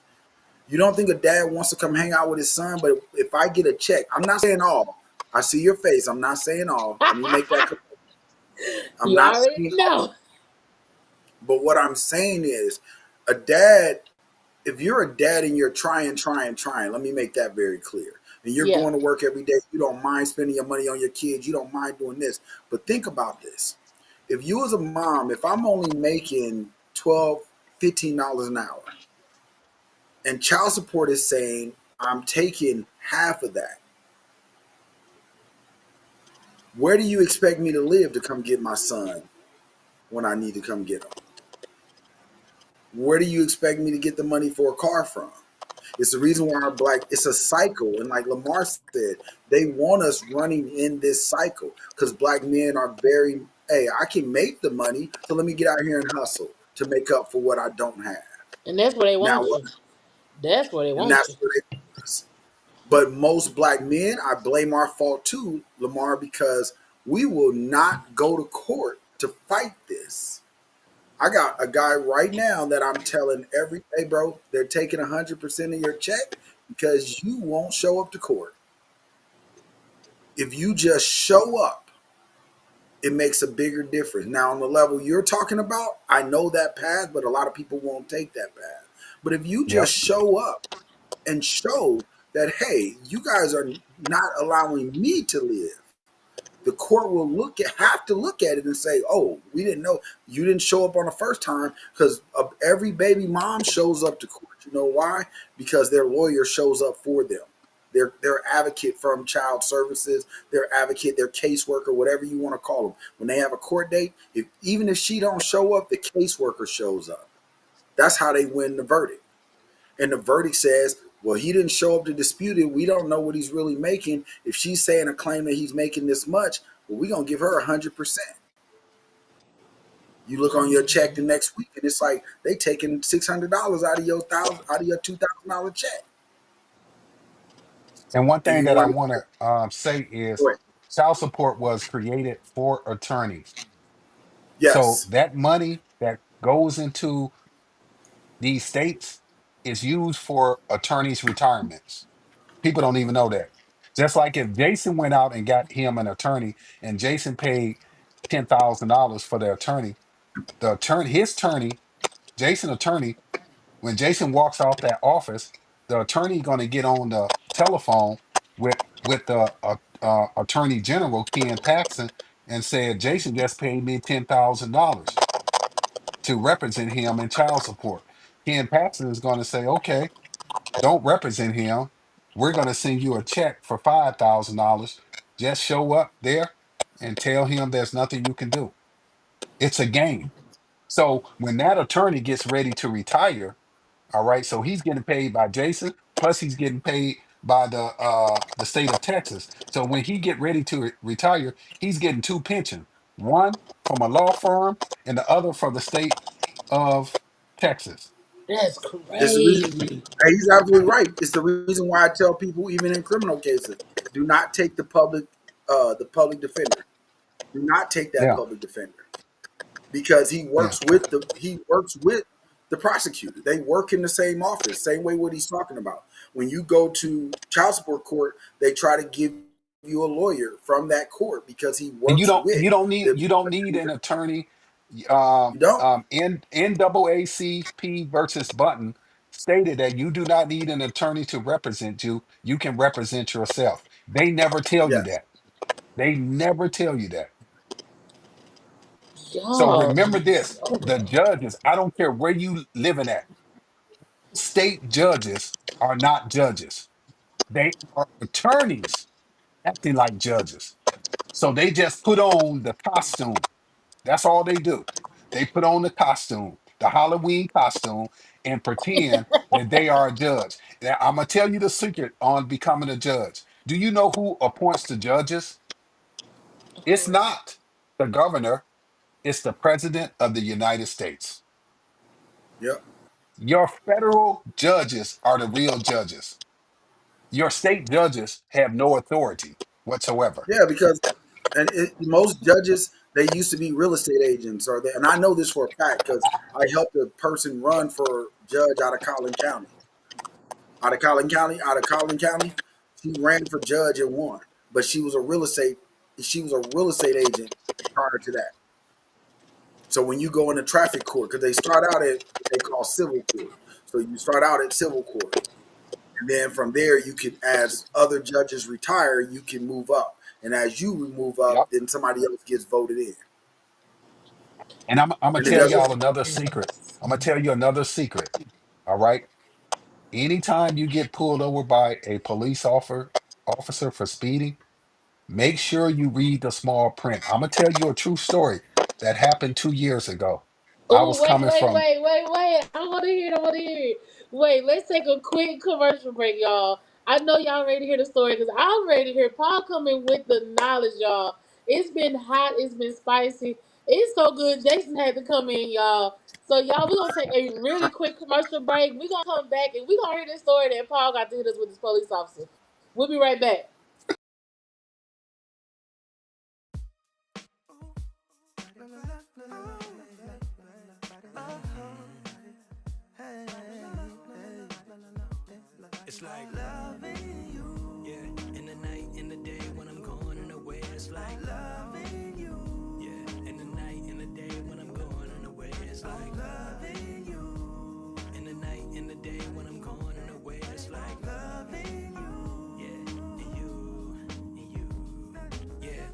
You don't think a dad wants to come hang out with his son, but if I get a check, I'm not saying all. I see your face. I'm not saying all. Let me make that clear. I'm You not already saying all. know. But what I'm saying is a dad, if you're a dad and you're trying, let me make that very clear. And you're Yeah. going to work every day, you don't mind spending your money on your kids, you don't mind doing this. But think about this. If you as a mom, if I'm only making 12, $15 an hour, and child support is saying I'm taking half of that, where do you expect me to live to come get my son when I need to come get him? Where do you expect me to get the money for a car from? It's the reason why our black, it's a cycle. And like Lamar said, they want us running in this cycle because black men are very, hey, I can make the money, so let me get out here and hustle to make up for what I don't have. And that's where they Now, want you. That's where they and want that's you. where they want us. But most black men, I blame our fault too, Lamar, because we will not go to court to fight this. I got a guy right now that I'm telling every day, bro, they're taking 100% of your check because you won't show up to court. If you just show up, it makes a bigger difference. Now, on the level you're talking about, I know that path, but a lot of people won't take that path. But if you just Yep. show up and show that, hey, you guys are not allowing me to live, the court will have to look at it and say, "Oh, we didn't know you didn't show up on the first time," because every baby mom shows up to court. You know why? Because their lawyer shows up for them. Their advocate from child services, their advocate, their caseworker, whatever you want to call them. When they have a court date, even if she don't show up, the caseworker shows up. That's how they win the verdict. And the verdict says, well, he didn't show up to dispute it. We don't know what he's really making. If she's saying a claim that he's making this much, well, we're gonna give her 100%. You look on your check the next week, and it's like they taking $600 out of your $2,000 check. And one And thing you that I wonder, want to say is wait, child support was created for attorneys. So yes, that money that goes into these states is used for attorneys' retirements. People don't even know that. Just like if Jason went out and got him an attorney and Jason paid $10,000 for the attorney, his attorney, Jason attorney, when Jason walks out that office, the attorney going to get on the telephone with the attorney general Ken Paxton and said Jason just paid me $10,000 to represent him in child support. Ken Paxton is going to say, okay, don't represent him. We're going to send you a check for $5,000. Just show up there and tell him there's nothing you can do. It's a game. So when that attorney gets ready to retire, all right, so he's getting paid by Jason, plus he's getting paid by the state of Texas. So when he get ready to retire, he's getting two pensions. One from a law firm and the other from the state of Texas. That's It's the reason. crazy. Hey, he's absolutely right. It's the reason why I tell people, even in criminal cases, do not take the public defender. Do not take that Yeah, public defender because yeah. he works with the prosecutor. They work in the same office, same way what he's talking about. When you go to child support court, they try to give you a lawyer from that court because he And you works don't with you don't need the you don't need an offender. attorney. You don't? NAACP versus Button stated that you do not need an attorney to represent you. You can represent yourself. They never tell you Yes. that. They never tell you that. So Y'all remember be this: so the judges. I don't care where you living at. State judges are not judges. They are attorneys acting like judges. So they just put on the costume. That's all they do. They put on the costume, the Halloween costume, and pretend that they are a judge. Now, I'm going to tell you the secret on becoming a judge. Do you know who appoints the judges? It's not the governor, it's the president of the United States. Yep. Your federal judges are the real judges. Your state judges have no authority whatsoever. Yeah, because most judges they used to be real estate agents, or they, and I know this for a fact because I helped a person run for judge out of Collin County. Out of Collin County, she ran for judge and won, but she was a real estate agent prior to that. So when you go into traffic court, because they start out at what they call civil court, so you start out at civil court. And then from there, you can, as other judges retire, you can move up. And as you move up, Yep. then somebody else gets voted in. And I'm gonna And it tell doesn't. y'all another secret. I'm gonna tell you another secret. All right. Anytime you get pulled over by a officer for speeding, make sure you read the small print. I'm gonna tell you a true story that happened 2 years ago. I Oh, was coming from, wait. I want to hear it. I want to hear it. Wait, let's take a quick commercial break, y'all. I know y'all ready to hear the story because I'm ready to hear Paul coming with the knowledge, y'all. It's been hot. It's been spicy. It's so good. Jason had to come in, y'all. So, y'all, we're going to take a really quick commercial break. We're going to come back and we're going to hear this story that Paul got to hit us with his police officer. We'll be right back. It's like loving you. Yeah, in the night, in the day, when I'm going in the way, it's like loving you. Yeah, in the night, in the day, when I'm going in the way, it's like loving you. In the night, in the day, when I'm going in the way, it's like loving you. Yeah, and you, yeah.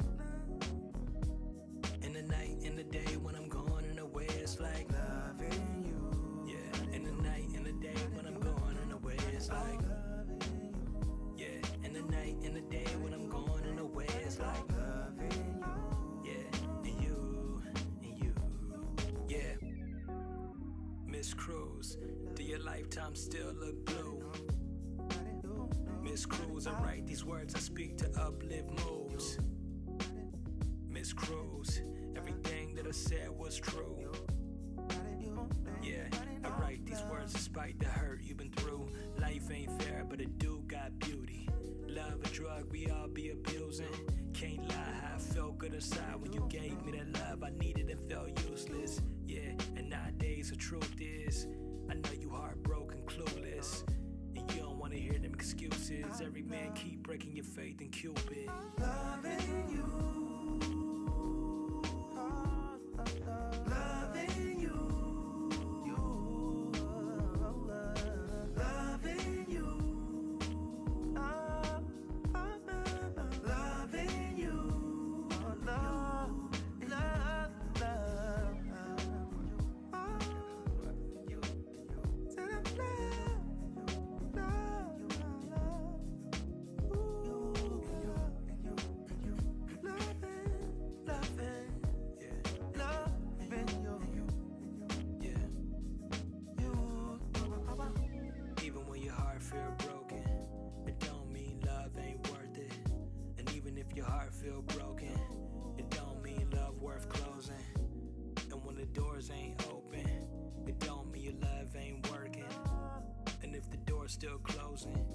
In the night, in the day, when I'm going in the way, it's like loving you. Yeah, in the night, in the day, when I'm going in the way, it's like. Yeah, in the night, in the day, when I'm going in the way, it's like loving you. Yeah, and you, yeah. Miss Cruz, do your lifetime still look blue? Miss Cruz, I write these words, I speak to uplift moods. Miss Cruz, everything that I said was true. Yeah, I write these words despite the hurt you've been through. Life ain't fair, but it do got beauty. Love a drug we all be abusing. Can't lie, how I felt good inside when you gave me that love I needed and felt useless. Yeah, and nowadays the truth is, I know you heartbroken, clueless, and you don't wanna hear them excuses. Every man keep breaking your faith in Cupid. Loving you. Loving you. Loving you. Loving you. still closing.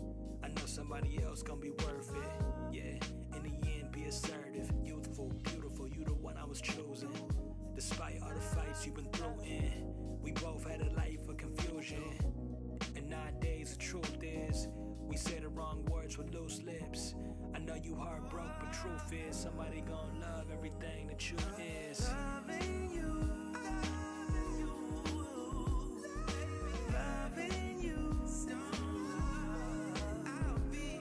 I know somebody else gonna be worth it. Yeah, in the end, be assertive, youthful, beautiful. You the one I was choosing. Despite all the fights you've been through, we both had a life of confusion. And nowadays the truth is, we say the wrong words with loose lips. I know you heartbroken, but truth is, somebody gon' love everything that you is. Loving you, loving you, loving you. I'll be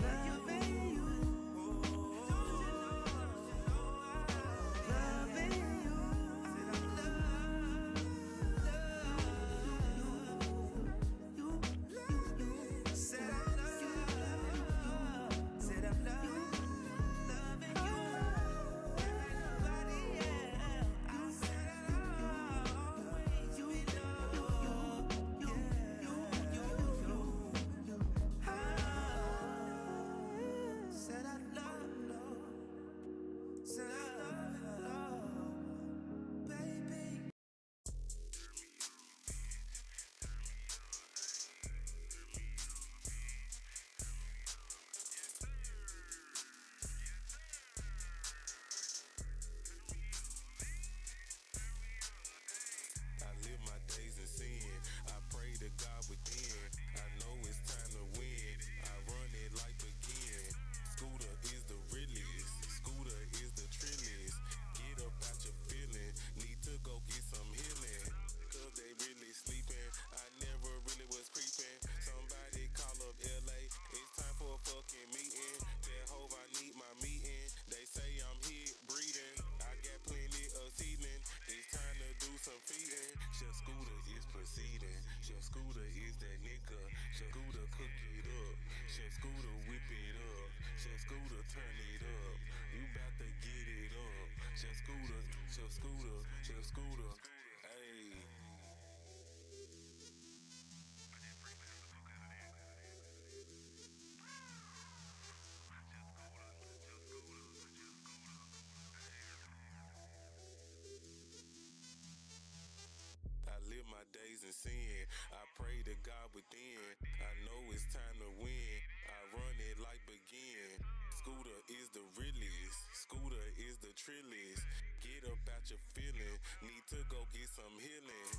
loving you, loving you. Said I love you, said I love you. I live my days in sin. I pray to God within. I know it's time to win. I run it like again. Scooter is the realest. Scooter is the trillest. Get up out your feeling. Need to go get some healing. Cause they really sleeping. I never really was creeping. Somebody call up LA. It's time for a fucking meeting. Tell Hov I need my meeting. They say I'm here breathing. I got plenty of seedling. It's time to do some feeding. Chef Scooter is proceeding. Chef Scooter is that nigga. Chef Scooter cook it up. Chef Scooter whip it up. Chef Scooter turn it up. You bout to get it up. Chef Scooter, Chef Scooter, Chef Scooter. Hey. I live my days in sin. I pray to God within. I know it's time to win. I run it like begin. Scooter is the realest. Scooter is the trillest. Get up out your feeling. Need to go get some healing.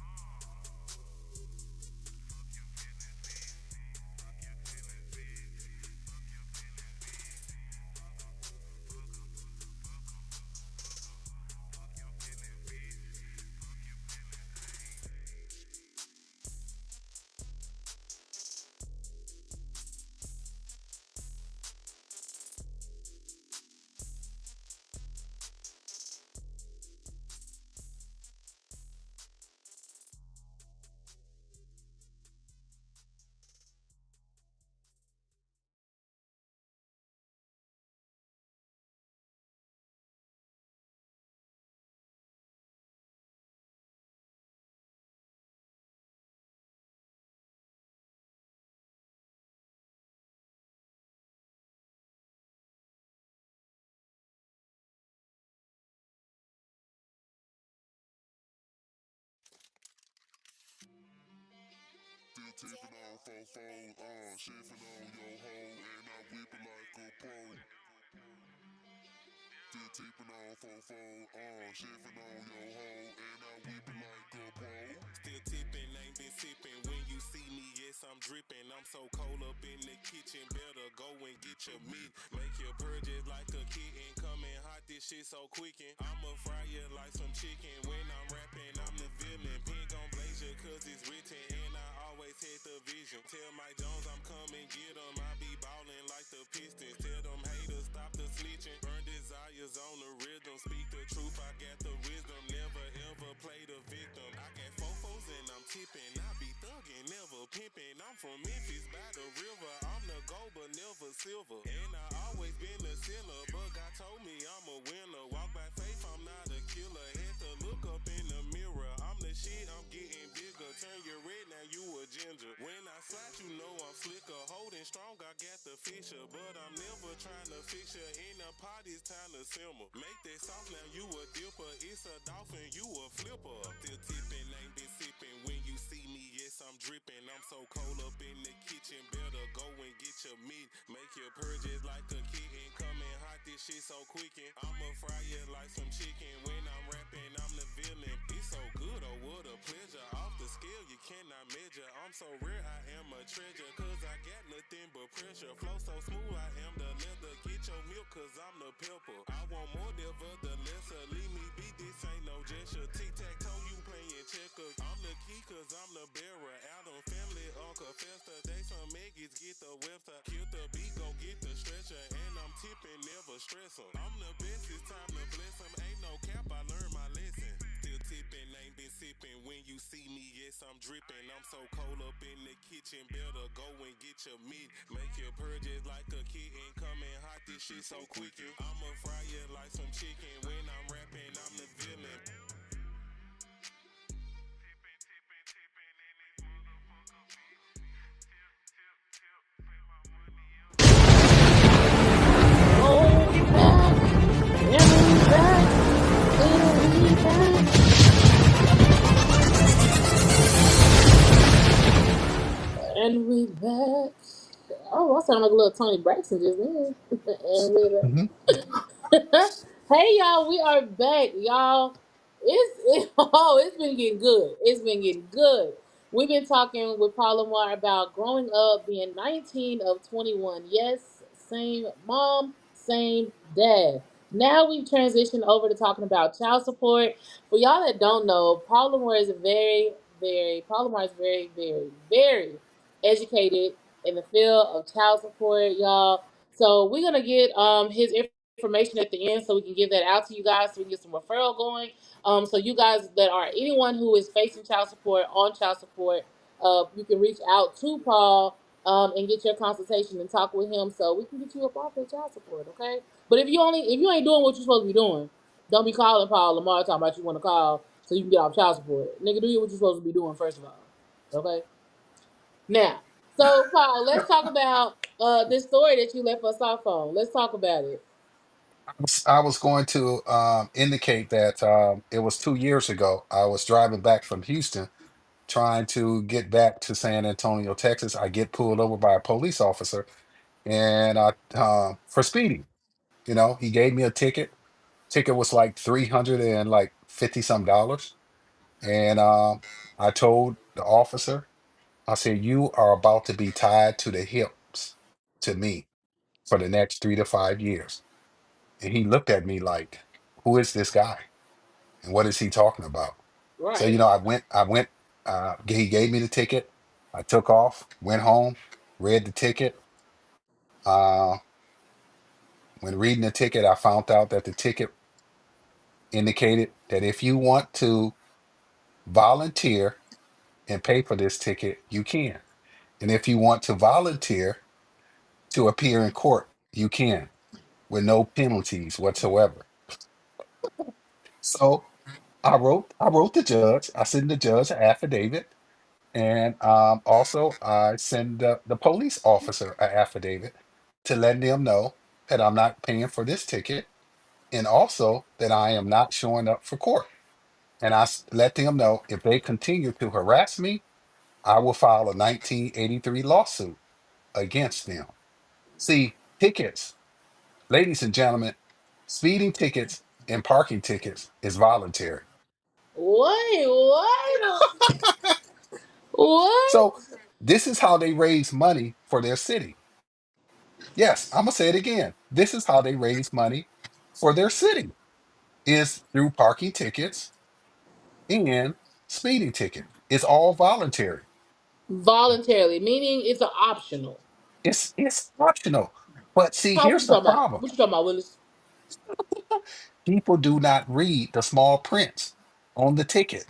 Still tipping on 4-4, shifting on your hoe, and I whip it like a pro. Still tipping on 4-4, shifting on your hoe, and I whip it like a pro. Still tipping, ain't been sipping. When you see me, yes, I'm dripping. I'm so cold up in the kitchen, better go and get your meat. Make your purges like a kitten, coming hot, this shit so quickin'. I'ma fry you like some chicken. When I'm rapping, I'm the villain. Pink on blazer, cause it's written, and I always had the vision. Tell Mike Jones I'm coming, get him. I be ballin' like the Pistons. Tell them haters, stop the snitching. Burn desires on the rhythm. Speak the truth, I got the wisdom. Never ever play the victim. I got fofos and I'm tipping. I be thuggin', never pimpin'. I'm from Memphis by the river. I'm the gold but never silver. And I always been a sinner, but God told me I'm a winner. Walk by faith, I'm not a killer. Had to look up in the mirror. I'm the shit, I'm getting bigger. Turn your red, now you a ginger. When I slide, you know I'm slicker. Holding strong, I got the fisher. But I'm never trying to fix ya. In the pot, it's time to simmer. Make that sauce, now you a dipper. It's a dolphin, you a flipper. Still tipping, ain't been sipping. When you see me, yes, I'm dripping. I'm I'm so cold up in the kitchen, better go and get your meat. Make your purges like a kitten, coming hot, this shit so quicken. I'ma fry it like some chicken. When I'm rapping, I'm the villain. It's so good, oh what a pleasure. Off the scale, you cannot measure. I'm so rare, I am a treasure. Cause I got nothing but pressure. Flow so smooth, I am the leather. Get your milk, cause I'm the pepper. I want more, never the lesser. Leave me be, this ain't no gesture. Tic-tac-toe, you playing checker. I'm the key, cause I'm the bearer. Adam family, Uncle Fester. They some maggots, get the website. Kill the beat, go get the stretcher. And I'm tipping, never stress 'em. I'm the best, it's time to bless 'em. Ain't no cap, I learned my lesson. Still tipping, ain't been sipping. When you see me, yes, I'm dripping. I'm so cold up in the kitchen, better go and get your meat. Make your purges like a kitten, coming hot, this shit so quicken. I'ma fry it like some chicken. When I'm rapping, I'm the villain. Oh, we back. And we back. And we back. And we back. Oh, I sound like a little Tony Braxton just then. And we back. Hmm. Hey y'all, we are back, y'all. It's been getting good. It's been getting good. We've been talking with Paul Lamar about growing up, being 19 of 21. Yes, same mom, same dad. Now we've transitioned over to talking about child support. For y'all that don't know, Paul Lamar is very educated in the field of child support, y'all. So we're gonna get his information at the end so we can give that out to you guys so we can get some referral going. So you guys that are anyone who is facing child support on child support, you can reach out to Paul and get your consultation and talk with him so we can get you up off of child support, okay? But if you ain't doing what you're supposed to be doing, don't be calling Paul Lamar talking about you want to call so you can get off child support. Nigga, do what you're supposed to be doing first of all. Okay? Now, so Paul, let's talk about this story that you left us off on. Let's talk about it. I was going to indicate that it was 2 years ago. I was driving back from Houston, trying to get back to San Antonio, Texas. I get pulled over by a police officer, and for speeding. He gave me a ticket. Ticket was like 350 some dollars, and I told the officer, I said, "You are about to be tied to the hips to me for the next 3 to 5 years." And he looked at me like, "Who is this guy? And what is he talking about?" So, Right. he gave me the ticket. I took off, went home, read the ticket. Uh, when reading the ticket, I found out that the ticket indicated that if you want to volunteer and pay for this ticket, you can. And if you want to volunteer to appear in court, you can with no penalties whatsoever. So I wrote the judge. I sent the judge an affidavit. And also, I send the police officer an affidavit to let them know that I'm not paying for this ticket, and also that I am not showing up for court. And let them know if they continue to harass me, I will file a 1983 lawsuit against them. See, tickets, ladies and gentlemen, speeding tickets and parking tickets is voluntary. Wait, what? What? So this is how they raise money for their city. Yes, I'm gonna say it again. This is how they raise money for their city is through parking tickets and speeding ticket. It's all voluntary. Voluntarily, meaning it's an optional. It's optional. But see, Paul, what here's you the talking about? problem. What you talking about, Willis? People do not read the small prints on the ticket.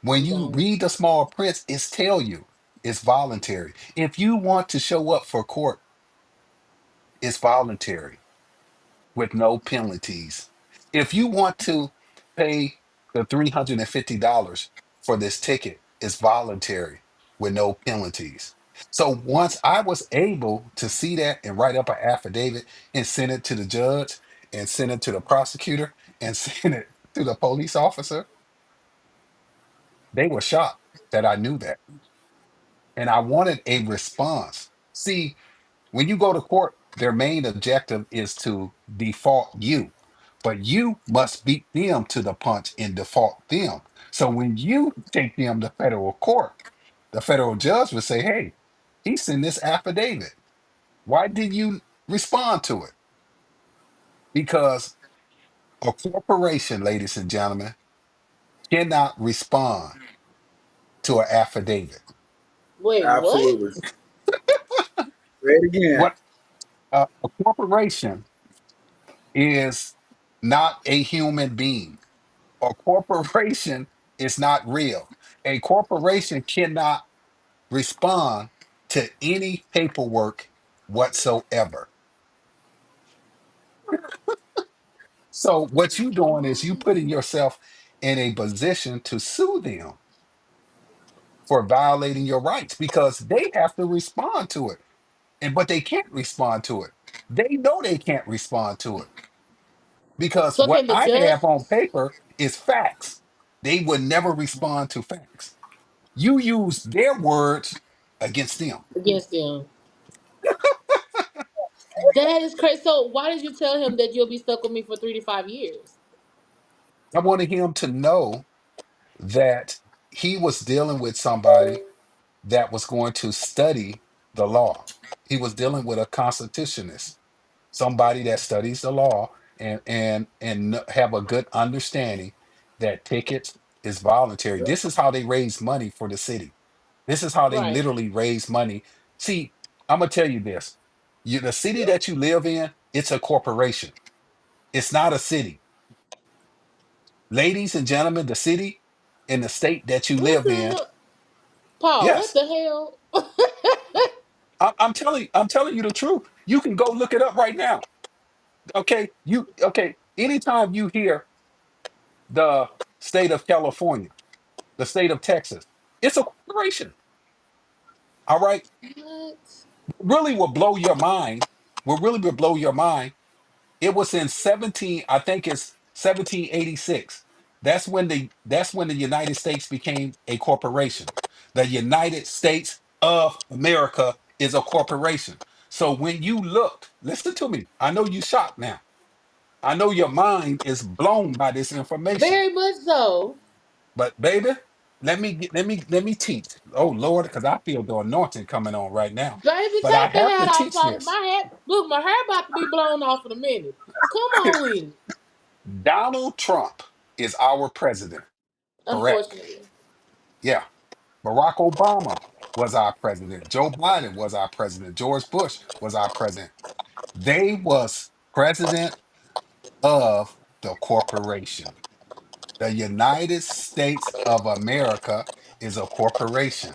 When We you don't. read the small prints, it's tell you it's voluntary. If you want to show up for court, it's voluntary with no penalties. If you want to pay the $350 for this ticket, it's voluntary with no penalties. So once I was able to see that and write up an affidavit and send it to the judge and send it to the prosecutor and send it to the police officer, they were shocked that I knew that. and I wanted a response. See, when you go to court, their main objective is to default you, but you must beat them to the punch and default them. So when you take them to federal court, the federal judge would say, hey, he sent this affidavit. Why did you respond to it? Because a corporation, ladies and gentlemen, cannot respond to an affidavit. Wait, what? Absolutely. Say it again. What a corporation is not a human being. A corporation is not real. A corporation cannot respond to any paperwork whatsoever. So what you doing is you putting yourself in a position to sue them for violating your rights because they have to respond to it. And but they can't respond to it. They know they can't respond to it because So what can the I judge have on paper is facts. They would never respond to facts. You use their words against them. against them? That is crazy. So why did you tell him that you'll be stuck with me for 3 to 5 years? I wanted him to know that he was dealing with somebody that was going to study the law. He was dealing with a constitutionalist, somebody that studies the law and have a good understanding that tickets is voluntary. Yep. This is how they raise money for the city. This is how they Right. literally raise money. See, I'm gonna tell you this. The city Yep. that you live in, it's a corporation. It's not a city. Ladies and gentlemen, the city and the state that you What live in, the Paul? What yes. the hell? I'm telling you the truth. You can go look it up right now. Okay. Anytime you hear the state of California, the state of Texas, it's a corporation. All right. What? Really will blow your mind. What really will blow your mind. It was in 17, I think it's 1786. That's when the United States became a corporation. The United States of America is a corporation. So when you looked, listen to me. I know you shocked now. I know your mind is blown by this information. Very much so. But baby, let me teach. Oh Lord, because I feel the anointing coming on right now. Baby, But I take the have to hat off. teach So this. my hat, look, my hair about to be blown off in a minute. Come on with it. Donald Trump is our president, correct? Unfortunately. Yeah. Barack Obama was our president. Joe Biden was our president. George Bush was our president. They was president of the corporation. The United States of America is a corporation.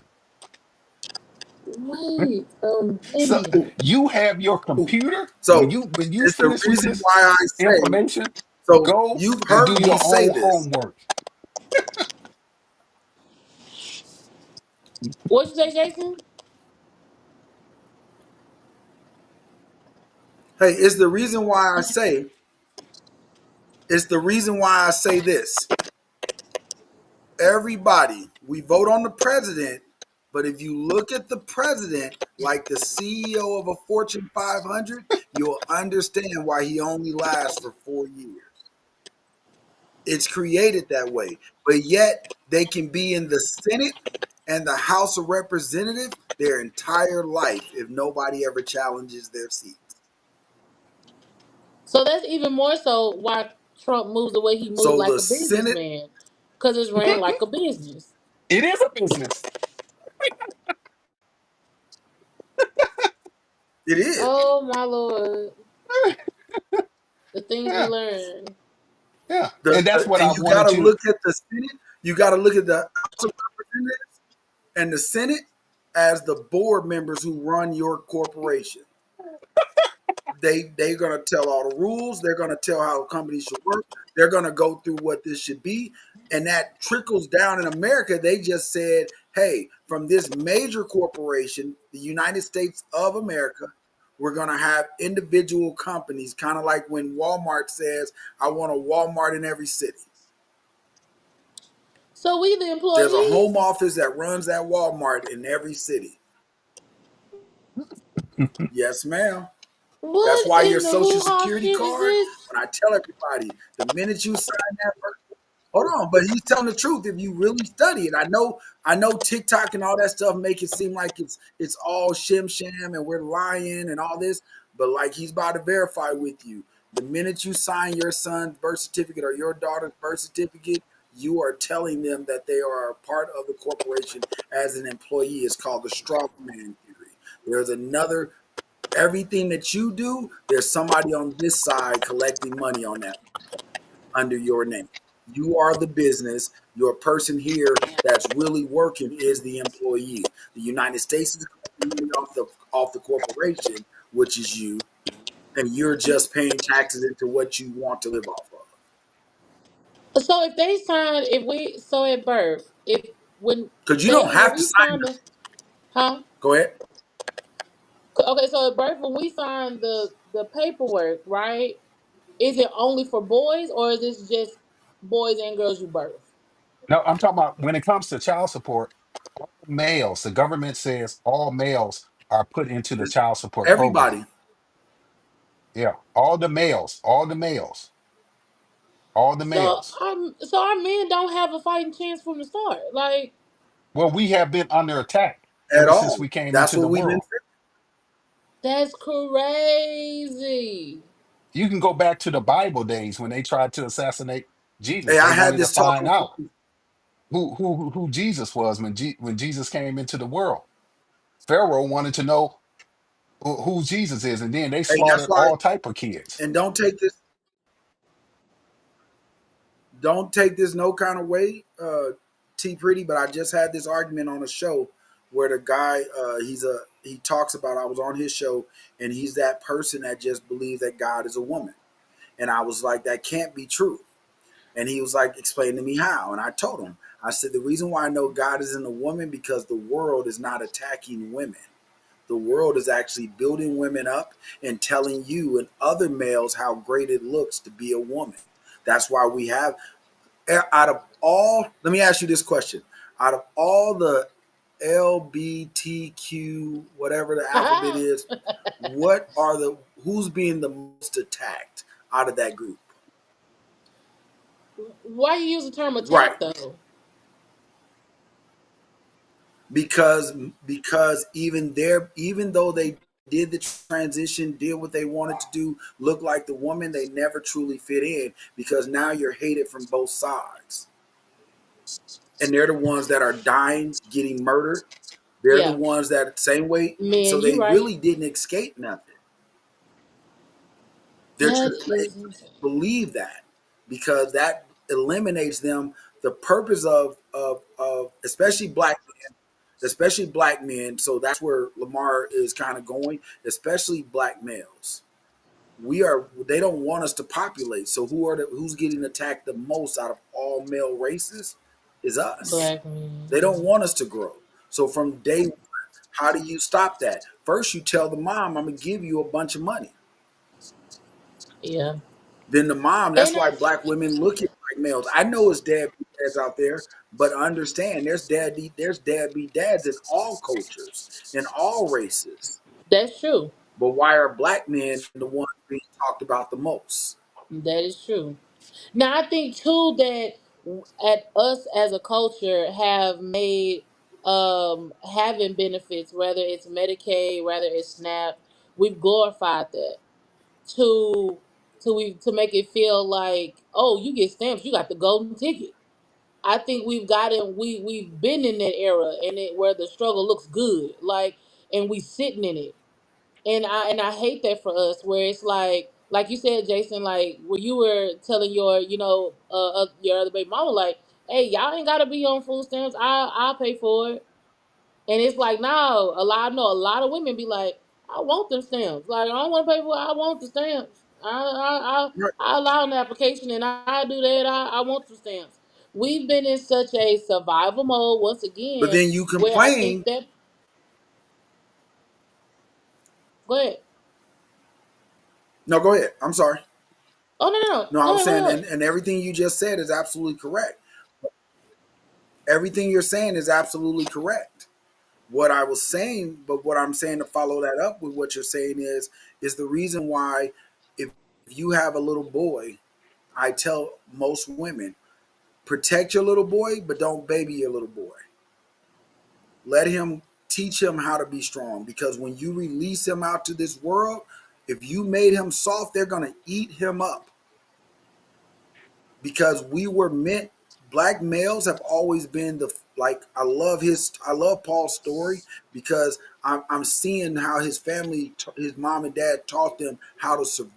Wait a So minute. you have your computer when So you it's the finish with reason this why I say, information, so go you've and heard do me your say own this. homework. What'd you say, Jason? Hey, it's the reason why I say this. Everybody, we vote on the president, but if you look at the president like the CEO of a Fortune 500, you'll understand why he only lasts for 4 years. It's created that way, but yet they can be in the Senate and the House of Representatives their entire life if nobody ever challenges their seats. So that's even more so why Trump moves the way he moves So like the a Senate, businessman. Because it's ran like a business. It is a business. it is. Oh my lord. The things we Yeah, learn. yeah. And that's what I And you got to wanted you. look at the Senate. You got to look at the House of Representatives and the Senate as the board members who run your corporation. They're gonna tell all the rules. They're gonna tell how companies should work. They're gonna go through what this should be, and that trickles down in America. They just said, "Hey, from this major corporation, the United States of America, we're gonna have individual companies, kind of like when Walmart says, I want a Walmart in every city." So we the There's a home employees? office that runs that Walmart in every city. Yes, ma'am. That's What why your in the social hoo ha security shit is card, this? when I tell everybody, the minute you sign that, hold on, but he's telling the truth if you really study it. I know TikTok and all that stuff make it seem like it's all shim sham and we're lying and all this, but like he's about to verify with you. The minute you sign your son's birth certificate or your daughter's birth certificate, you are telling them that they are a part of the corporation as an employee. It's called the strongman theory. There's another everything that you do, there's somebody on this side collecting money on that under your name. You are the business. Your person here that's really working is the employee. The United States is collecting money off the corporation, which is you, and you're just paying taxes into what you want to live off of. So if they sign, if we so at birth, if Because you don't when have to we sign sign them. the huh? Go ahead. Okay, so at birth when we sign the paperwork, right? Is it only for boys or is this just boys and girls you birth? No, I'm talking about when it comes to child support, all males, the government says all males are put into the child support program. Everybody. Yeah, all the males, all the males, all the So males. so our men don't have a fighting chance from the start. Like Well, we have been under attack At ever since all. we came That's into what the we've been world. saying. that's crazy. You can go back to the Bible days when they tried to assassinate Jesus. Hey, They I had wanted to this talk. find out who Jesus was when Jesus came into the world. Pharaoh wanted to know who Jesus is, and then they Hey, that's slaughtered why. all type of kids. And don't take this no kind of way, T Pretty. But I just had this argument on a show where the guy, he talks about. I was on his show, and he's that person that just believes that God is a woman, and I was like, that can't be true. And he was like, explain to me how. And I told him, I said, the reason why I know God isn't a woman because the world is not attacking women. The world is actually building women up and telling you and other males how great it looks to be a woman. That's why we have out of all, let me ask you this question. Out of all the LBTQ, whatever the alphabet is, who's being the most attacked out of that group? Why you use the term Right. attack though? because because even though they did the transition, did what they wanted to do, look like the woman, they never truly fit in because now you're hated from both sides. And they're the ones that are dying, getting murdered. They're the Yeah, ones that same way. So man, you they right. really didn't escape nothing. They're That trying to make is you insane. believe that because that eliminates them. The purpose of especially black men. So that's where Lamar is kind of going, especially black males. They don't want us to populate. So who's getting attacked the most out of all male races is us. Black man. They don't want us to grow. So from day one, how do you stop that? First, you tell the mom, I'm gonna give you a bunch of money. Yeah. Then the mom, that's And why black women look at black males. I know it's deadbeat dads out there, but understand there's deadbeat dads in all cultures, in all races. that's true. But why are black men the ones being talked about the most? That is true. Now I think too that at us as a culture have made having benefits, whether it's Medicaid, whether it's SNAP, we've glorified that to to make it feel like, oh, you get stamps, you got the golden ticket. I think we've been in that era and it where the struggle looks good, like, and we sitting in it. And I hate that for us where it's like you said, Jason, like where you were telling your your other baby mama, like, hey, y'all ain't gotta be on food stamps, I'll pay for it. And it's like, no, I know a lot of women be like, I want them stamps, like I don't want to pay for it, I want the stamps. Right. I allow an application and I do that. I want the stamps. We've been in such a survival mode once But again then you where I think complain. that, go ahead. No, go ahead. I'm sorry. Oh, no, no, no. No, I Go was ahead, saying, go ahead. and everything you just said is absolutely correct. Everything you're saying is absolutely correct. What I was saying, but what I'm saying to follow that up with what you're saying is the reason why if you have a little boy, I tell most women, protect your little boy, but don't baby your little boy. Let him teach him how to be strong because when you release him out to this world, if you made him soft, they're going to eat him up because we were meant black males have always been the like I love Paul's story because I'm seeing how his family his mom and dad taught them how to survive.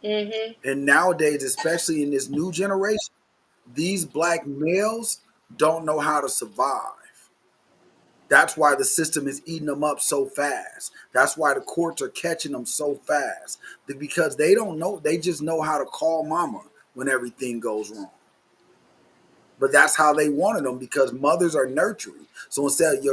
Mm-hmm. And nowadays, especially in this new generation, these black males don't know how to survive. That's why the system is eating them up so fast. That's why the courts are catching them so fast because they don't know. They just know how to call mama when everything goes wrong. But that's how they wanted them because mothers are nurturing. So instead of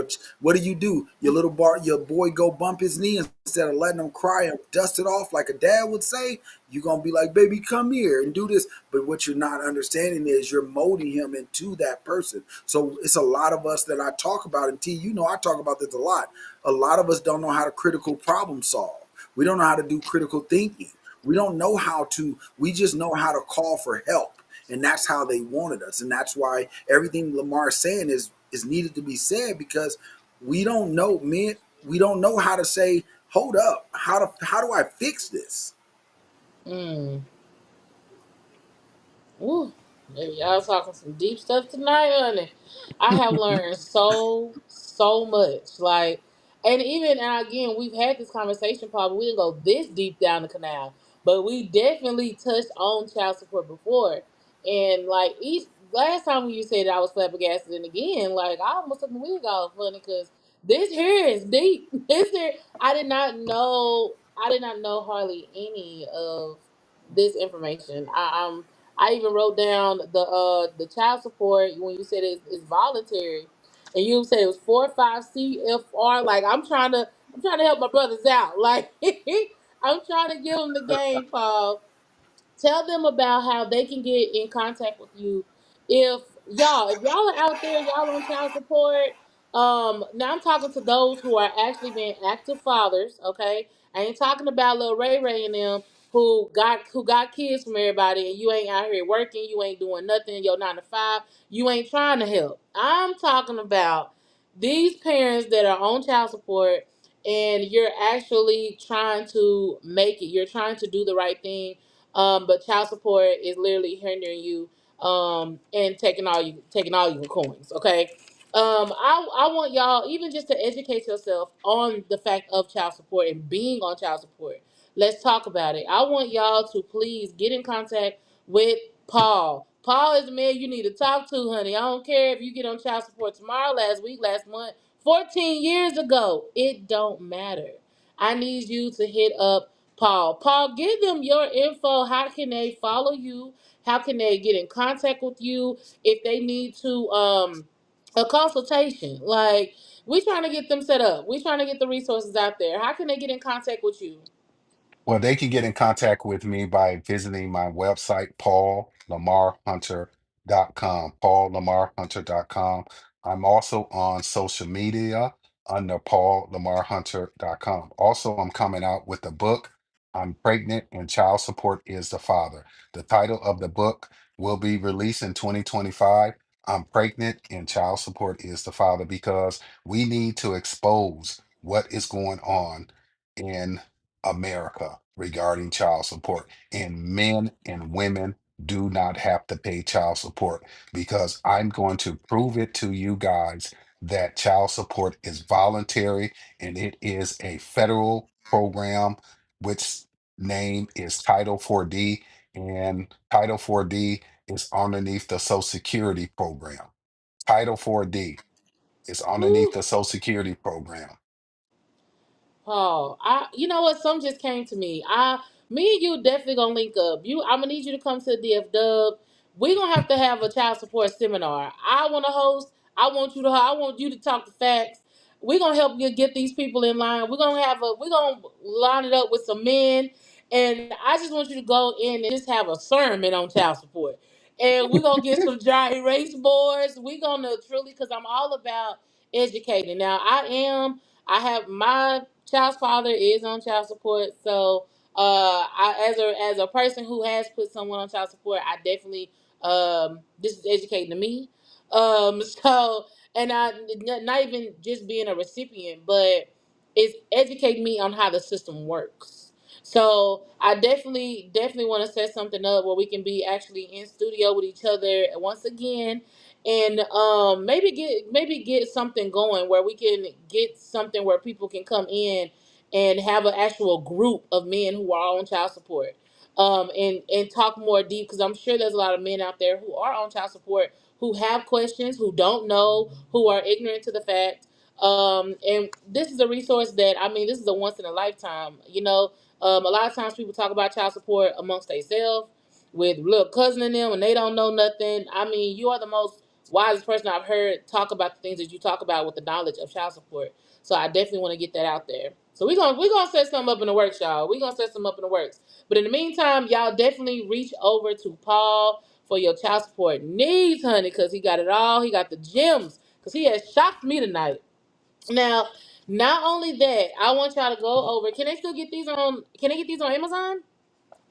what do? Your boy go bump his knee instead of letting him cry and dust it off like a dad would say. You're gonna be like, baby, come here and do this. But what you're not understanding is you're molding him into that person. So it's a lot of us that I talk about, and T, I talk about this a lot. A lot of us don't know how to critical problem solve. We don't know how to do critical thinking. We don't know how to. We just know how to call for help. And that's how they wanted us. And that's why everything Lamar's saying is needed to be said because we don't know, men, we don't know how to say, hold up, how do I fix this? Mm. Ooh, maybe y'all talking some deep stuff tonight, honey. I have learned so much. Like, and even and again, we've had this conversation. Probably we didn't go this deep down the canal, but we definitely touched on child support before. And like each last time when you said I was flabbergasted, and again, like I almost took the wig off, honey, because this here is deep. This here, I did not know. I did not know hardly any of this information. I even wrote down the child support when you said it's voluntary, and you said it was 4 or 5 CFR. Like I'm trying to help my brothers out. Like I'm trying to give them the game, Paul. Tell them about how they can get in contact with you if y'all are out there, y'all on child support. Now I'm talking to those who are actually being active fathers. Okay, I ain't talking about little Ray Ray and them who got kids from everybody, and you ain't out here working, you ain't doing nothing, your 9 to 5, you ain't trying to help. I'm talking about these parents that are on child support, and you're actually trying to make it. You're trying to do the right thing, but child support is literally hindering you, and taking all your coins. Okay. I want y'all even just to educate yourself on the fact of child support and being on child support. Let's talk about it. I want y'all to please get in contact with Paul. Paul is the man you need to talk to, honey. I don't care if you get on child support tomorrow, last week, last month, 14 years ago. It don't matter. I need you to hit up Paul. Paul, give them your info. How can they follow you? How can they get in contact with you if they need to a consultation? Like we trying to get them set up. We trying to get the resources out there. How can they get in contact with you? Well, they can get in contact with me by visiting my website, paullamarhunter.com, paullamarhunter.com. I'm also on social media under paullamarhunter.com. Also, I'm coming out with a book. I'm pregnant and child support is the father. The title of the book will be released in 2025. I'm pregnant and child support is the father because we need to expose what is going on in America regarding child support. And men and women do not have to pay child support because I'm going to prove it to you guys that child support is voluntary and it is a federal program which name is Title 4D, and Title 4D is underneath the Social Security program. Title 4D is underneath Woo. the Social Security program. Paul, you know what? Some just came to me. Me and you definitely gonna link up. I'm gonna need you to come to the DF Dub. We gonna have to have a child support seminar. I want to host. I want you to talk the facts. We gonna help you get these people in line. We're gonna line it up with some men, and I just want you to go in and just have a sermon on child support. And we're gonna get some dry erase boards. We're gonna truly, because I'm all about educating. Now I have my child's father is on child support, so as a person who has put someone on child support, I definitely this is educating to me. So and I not even just being a recipient, but it's educating me on how the system works. So I definitely want to set something up where we can be actually in studio with each other once again, and maybe get something going where we can get something where people can come in and have an actual group of men who are on child support, and talk more deep, because I'm sure there's a lot of men out there who are on child support who have questions, who don't know, who are ignorant to the fact. And this is a resource that, I mean, this is a once in a lifetime. A lot of times people talk about child support amongst themselves with little cousin in them and they don't know nothing. I mean, you are the most wisest person I've heard talk about the things that you talk about with the knowledge of child support. So I definitely want to get that out there. So we're gonna set something up in the works, y'all. We're gonna set something up in the works. But in the meantime, y'all definitely reach over to Paul for your child support needs, honey, because he got it all. He got the gems. Because he has shocked me tonight. Now, not only that, I want y'all to go over. Can they still get these on? Can they get these on Amazon?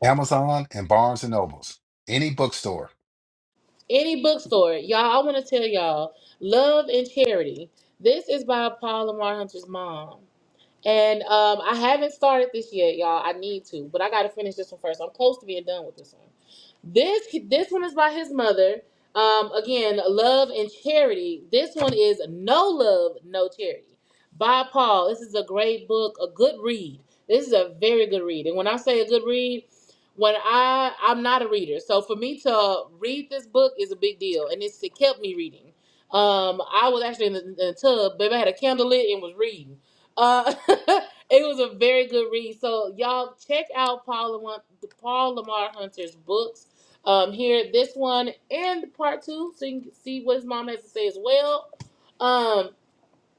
Amazon and Barnes and Nobles, any bookstore. Any bookstore, y'all. I want to tell y'all, Love and Charity. This is by Paul Lamar Hunter's mom, and I haven't started this yet, y'all. I need to, but I got to finish this one first. I'm close to being done with this one. This one is by his mother. Again, Love and Charity. This one is No Love, No Charity by Paul. This is a great book, a good read. This is a very good read. And when I say a good read, when I'm not a reader, so for me to read this book is a big deal, and it kept me reading. I was actually in the tub, baby. I had a candle lit and was reading. It was a very good read. So y'all check out Paul Lamar Hunter's books. Here, this one and part two, so you can see what his mom has to say as well. Um,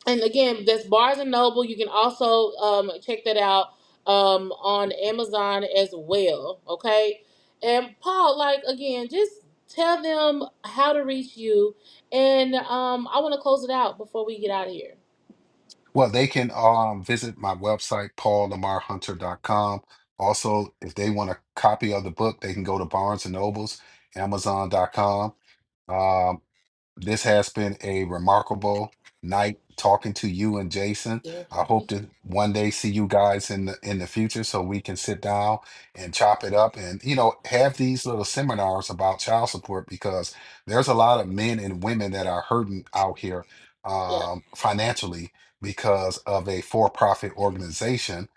and again, that's Barnes and Noble. You can also check that out on Amazon as well. Okay, and Paul, like again, just tell them how to reach you, and I want to close it out before we get out of here. Well, they can visit my website, paullamarhunter.com. Also, if they want a copy of the book, they can go to Barnes and Nobles, Amazon.com. Um, this has been a remarkable night talking to you and Jason. I hope Definitely. to one day see you guys in the future so we can sit down and chop it up and have these little seminars about child support, because there's a lot of men and women that are hurting out here Yeah. financially because of a for-profit organization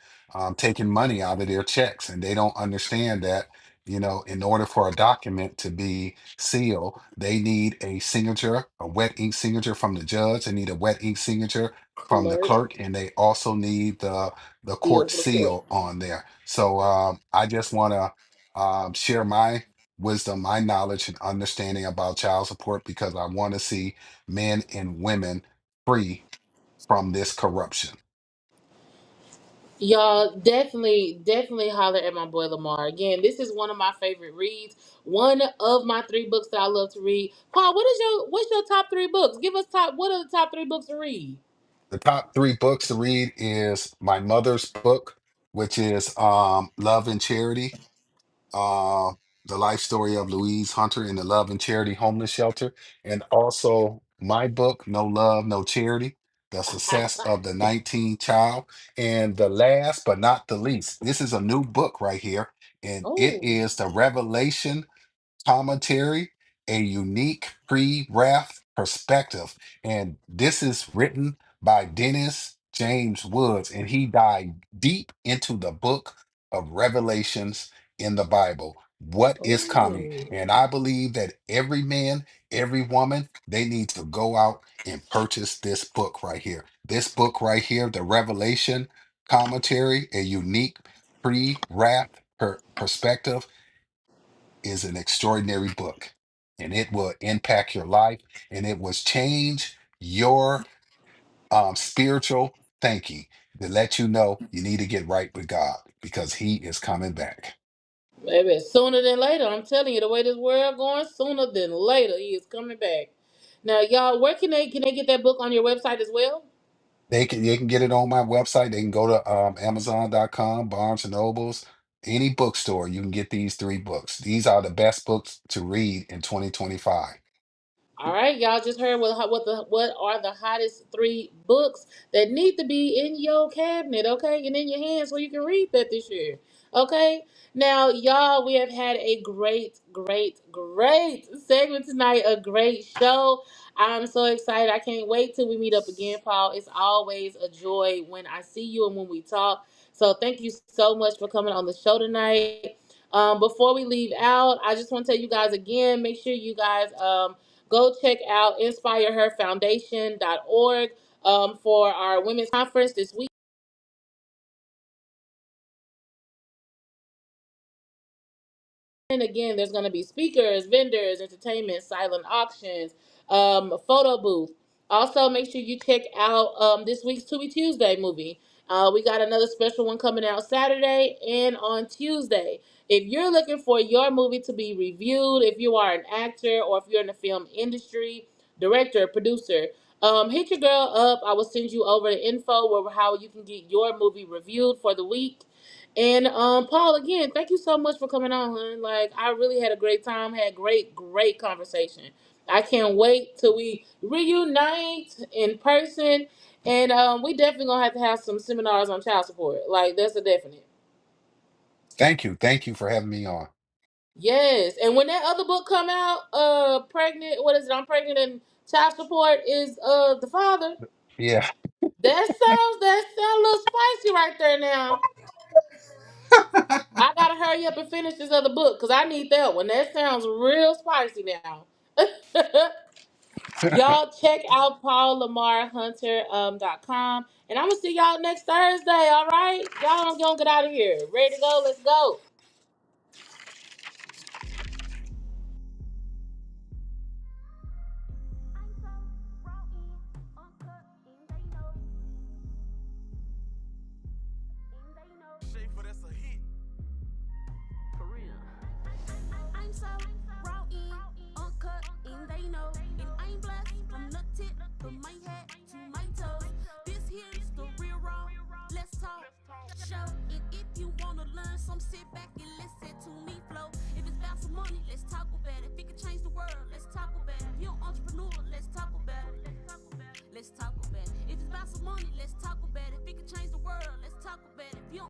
taking money out of their checks, and they don't understand that in order for a document to be sealed, they need a signature, a wet ink signature from the judge. They need a wet ink signature from the Clerk. clerk, and they also need the Deal court for the court. seal on there. So I just want to share my wisdom, my knowledge, and understanding about child support, because I want to see men and women free from this corruption. Y'all definitely holler at my boy Lamar. Again, this is one of my favorite reads. One of my three books that I love to read. Paul, what's your top three books? Give us what are the top three books to read? The top three books to read is my mother's book, which is Love and Charity, uh, the life story of Louise Hunter in the Love and Charity Homeless Shelter, and also my book, No Love, No Charity, The Success of the 19th Child. And the last but not the least, this is a new book right here, and it Oh, is The Revelation Commentary, a unique pre-wrath perspective. And this is written by Dennis James Woods, and he dived deep into the book of Revelations in the Bible. What is coming? oh. And I believe that every man, every woman, they need to go out and purchase this book right here. This book right here, The Revelation Commentary, a unique pre-wrath perspective, is an extraordinary book, and it will impact your life, and it will change your spiritual thinking to let you know you need to get right with God because He is coming back. Maybe sooner than later. I'm telling you, the way this world going, sooner than later, he is coming back. Now, y'all, where can they get that book on your website as well? They can get it on my website. They can go to Amazon.com, Barnes and Nobles, any bookstore. You can get these three books. These are the best books to read in 2025. All right, y'all just heard what are the hottest three books that need to be in your cabinet, okay, and in your hands so you can read that this year, okay. Now, y'all, we have had a great, great, great segment tonight, a great show. I'm so excited. I can't wait till we meet up again, Paul. It's always a joy when I see you and when we talk. So thank you so much for coming on the show tonight. Before we leave out, I just want to tell you guys again, make sure you guys go check out inspireherfoundation.org for our women's conference this week. And again, there's going to be speakers, vendors, entertainment, silent auctions, photo booth. Also, make sure you check out this week's To Be Tuesday movie. We got another special one coming out Saturday and on Tuesday. If you're looking for your movie to be reviewed, if you are an actor or if you're in the film industry, director, producer, hit your girl up. I will send you over the info where how you can get your movie reviewed for the week. And Paul, again, thank you so much for coming on, hon. Like, I really had a great time, had great, great conversation. I can't wait till we reunite in person, and we definitely gonna have to have some seminars on child support. Like, that's a definite. Thank you. Thank you for having me on. Yes, and when that other book come out, pregnant, what is it? I'm pregnant and child support is the father. Yeah. That sounds a little spicy right there now. I gotta hurry up and finish this other book because I need that one. That sounds real spicy now. Y'all check out PaulLamarHunter.com. And I'm gonna see y'all next Thursday, all right? Y'all don't get out of here. Ready to go? Let's go. Schaefer, that's a hit. For real. I'm so raw in, uncut, and they know. And I'm blessed from the tip of my head to my toes. This here's the real raw. Let's talk. Show. And if you wanna learn some, sit back and listen to me flow. If it's about some money, let's talk about it. If it could change the world, let's talk about it. If you're an entrepreneur, let's talk about it. Let's talk about it. If it's about some money, let's